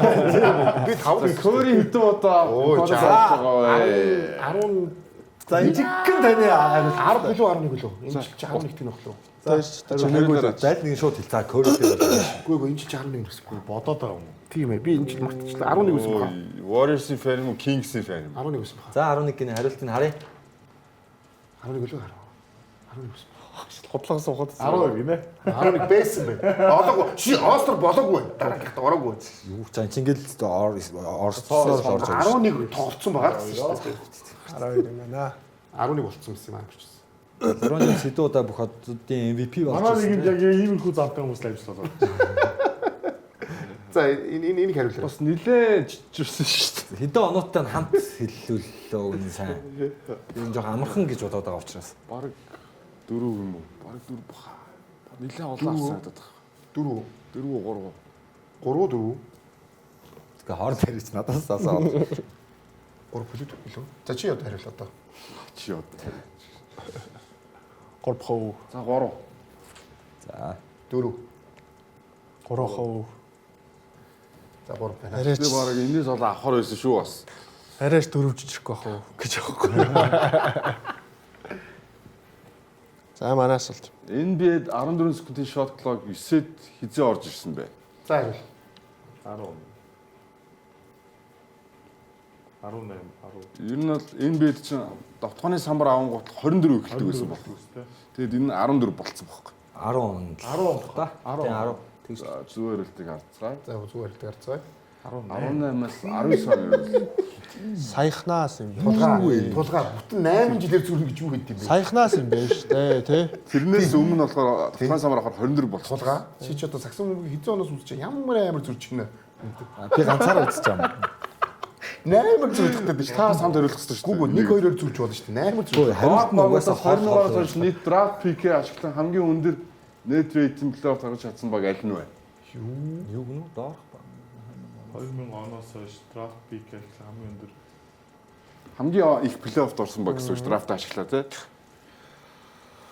Би 5 гэж. Көри хэдэн удаа Өө, бодож за. байгаа вэ? 10 За жиггэн таны хариулт. 10 гэлөө 11 гэлөө. Энэ жил чи 11 тийм баглаа. За Чамайг зайл нэг шууд хэл. За Кори дээр. Үгүй энэ жил чи 11 гэсэн. Бодоод байгаа юм. Тийм ээ. Би энэ жил мартчихлаа. 11 гэсэн баха. Warriors-ийн fan юм уу, Kings-ийн fan юм? 11 гэсэн баха. За 11 гинэ хариултыг харъя. 11 гэлөө хараа. 11 гэсэн. Хотлогоо суугаад 12 гинэ. 11 байсан бэ. Олоогүй. Чи All-Star болоогүй. Дараагийнхад ороогүй. Юу ч энэ ингээл орцсоор орж байгаа. 11 тоглолцсон байгаа гэсэн шүү дээ. 12 юм байна. 11 болцсон гэсэн юм амарчсан. Лероны Сидода бүх хотуудын MVP болж Манай нэгэнд яг иймэрхүү завтай хүмүүс ажиллаж байгаа. За энийг хариулъя. Бас нилээ жижигсэн шүү дээ. хэдэн оноотой нь хамт хэллүүллөө үнэн сайн. Энэ жоохон амархан гэж бодоод байгаа учраас. Бараг 4 юм уу? Бараг 4 баха. Нилээ олон авсан надад. 4 4 3. 3 4 Тэгээ хоол тарьж надаас асаа. 3 плюс хэлв. За чи одоо хариул одоо. Чи яа. 3%. За 3. За 4 3%. за 3 байна. Арайч Би бараг энэс олон авахар байсан шүү бас. арайч 4 жижиг байх уу гэж аахгүй. За манай асуулт. NBA 14 секундын shot clock 9-д хизээ орж ирсэн бэ? За хариул. 18 Ер нь бол NBA-д чинь давтгааны самбар авангууд 24 эхэлдэг байсан баг. Тэгэд энэ 14 болцсон байхгүй. 10 он. 10 та. Тэгээ 10. Тэгж Зүгээр л тийг харцгаая. За зүгээр л гарцгаая. 18-аас 19 он юу? Саяхнаас юм. Тулгаа бүтэн 8 жилээр зүрх гэж юу гэдэг юм бэ? Саяхнаас юм байна шүү дээ, тий. Тэрнээс өмнө болохоор давтгааны самбар авахар 24 болцсон. Тулгаа чи ч одоо саксон хэзээ оноос үзэж ямар амар зүрч гинэ. би ганцаараа үзэж байгаа юм. 8 зүрхтэй биш. Та самд хариулах хэрэгтэй шүү. Гүг 1 2-оор зүрч болно шүү дээ. 8 зүрх. Хариулт нь угаасаа 20-оор хойш нийт draft pick-ээ ашиглан хамгийн өндөр net rating плей-офф гаргаж чадсан баг аль нь вэ? юу гэнэ доорх ба. 2000 оноос хойш draft pick гэх хамгийн өндөр Хамгийн их плей-оффд орсон баг гэсэн үг draft ашиглаа тий.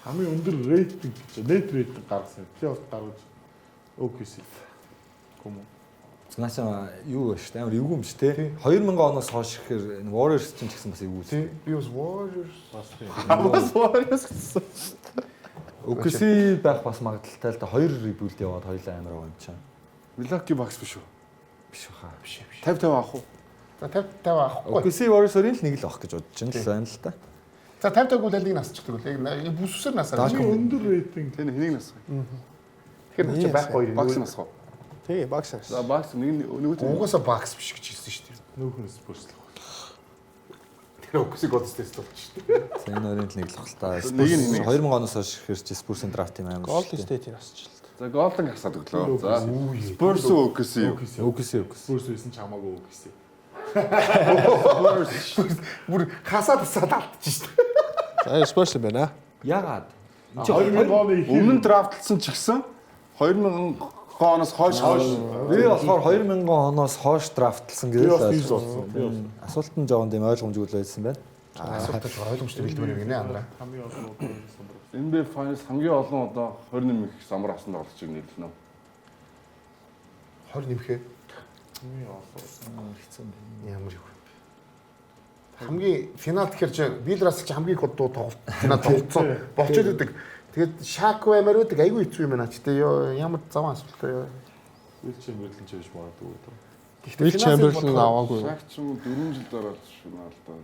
хамгийн өндөр рейтинг гэж net рейтинг гаргасан. Плей-офф гаргаж OKC. Гүм. Цанаасаа юу вэ шүү дээ. Амар эвгүй юм шүү дээ. 2000 оноос хойш гэхээр Warriors чинь ч гэсэн бас эвгүй. Тий. Би бас Warriors Бас тийм. Бас Warriors гэсэн. OKC байх бас магадaltaй л да 2 rebuild яваад хоёлаа амар байгаа юм чам. Milwaukee Bucks биш үү? Биш баха. биш биш. 50 авах уу? За 50 авахгүй. OKC Warriors-ийн л нэг л авах гэж бодож байна л байна л да. За 50 бол аль нэг насчихдаг бол яг бүсвсэр насаар. Хамгийн өндөр рейтинг Тэний хэнийг насах? Тэгэхээр нэг ч байхгүй. Bucks насах уу? Тий, багсаас. За Bucks нэг Угаасаа багс биш гэж хэлсэн шүү дээ. нүүхнээс бүрслэх. Тэр Окси Голдстейт болж шүү дээ. За энэ хоёрын л нэг л авах та. Нэг нь 2000 оноос хойш гэхээр чи Spurs-ийн draft team амар. Golden State-ийг асууж л. За Golden асаад өглөө. За Spurs OKC юу? OKC. Бүрс байсан ч хамаагүй OKC. Бүр хасаад алдчих шүү дээ. За Spurs юм байна. Ягаад? 2000 оны Өмнө драфтлсан ч гэсэн 2000 оноос хойш Би болохоор 2000 оноос хойш драфтлсан би бас гэж тийж болсон. асуулт нь жоохон тийм ойлгомжгүй л байсан байна. Асуултад ойлгомжтой бэлдмээр гинэ амраа. Хамгийн олон удаа самбар. NBA Finals хамгийн олон одоо 21 их самбар авсан тоглож байгаа юм нэлнэ. 20 нэмэхээ Хамгийн олон. ямар юу. Хамгийн финал тэгэхээр чи Билрас чи хамгийн гол тоглолт финал тоглолцсон болчиход идэг. Тэгээд Шако амар үүдэг айгүй хэцүү юм байна ч гэдэг ямар заван асуултаа. Үлчэн мэдлэн ч биш магадгүй доо. Will Chamberlain аваагүй. Шаг ч юм уу 4 жил дараа финал доо.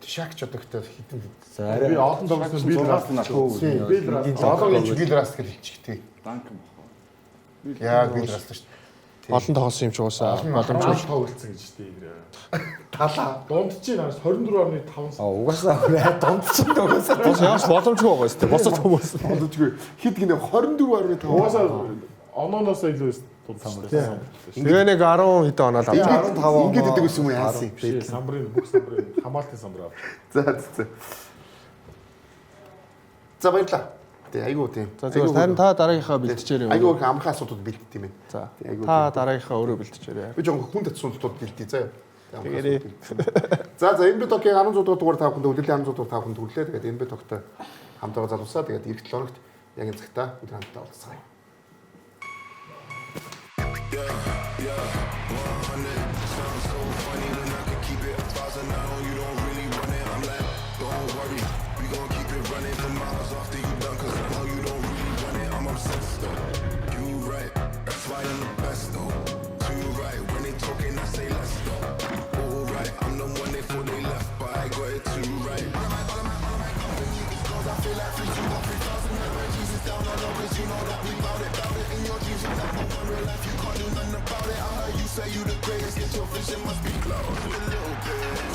Шакч одоо ихтэй хитэн. За Би арай олон тоглосон би зургаас нь Одоогийн Вилраст гэж хэлчих тий. Данкан бохоо. Яг Вилраст шүү дээ. Олон тоглосон юм ч уусаа боломжтой тоглолцсон гэж дээ. Талаа. Дунд чинь 24.5 угаасаа дундчин угаасаа бас яаж боломжгүй байгаа юм тест. Босод хүмүүс. Олдгүй хэд гинэ 24.5. Угаасаа онооноос илүү дундсан. Тэгээ нэг 10 хэдэн оноо л авч. 15 Ингээд идэг байсан юм яасан. Самбарын бүх самбарын хамгаалтын самбар. За. За баярлаа. Тэг айгуу тийм. За зүгээр тань та дараагийнхаа бэлтжээр юм. Айгуу их амархан асуудууд бэлддэг юм байна. За. Айгуу. Та дараагийнхаа өөрөө бэлтжээрэй. Би жоохон хүн татсуултууд бэлдээ заяа. Тэгээрээ. За энэ битокийн 16 дугаар та бүхэнд өдөрлийн 16 дугаар та бүхэнд хүрлээ. Тэгээд энэ битоктой хамт байгаа залуусаа тэгээд эх 7 хоногт яг энэ цагтаа өдөр хамтдаа уулзцгаая. Say you the greatest, get your vision must be low. A little bit.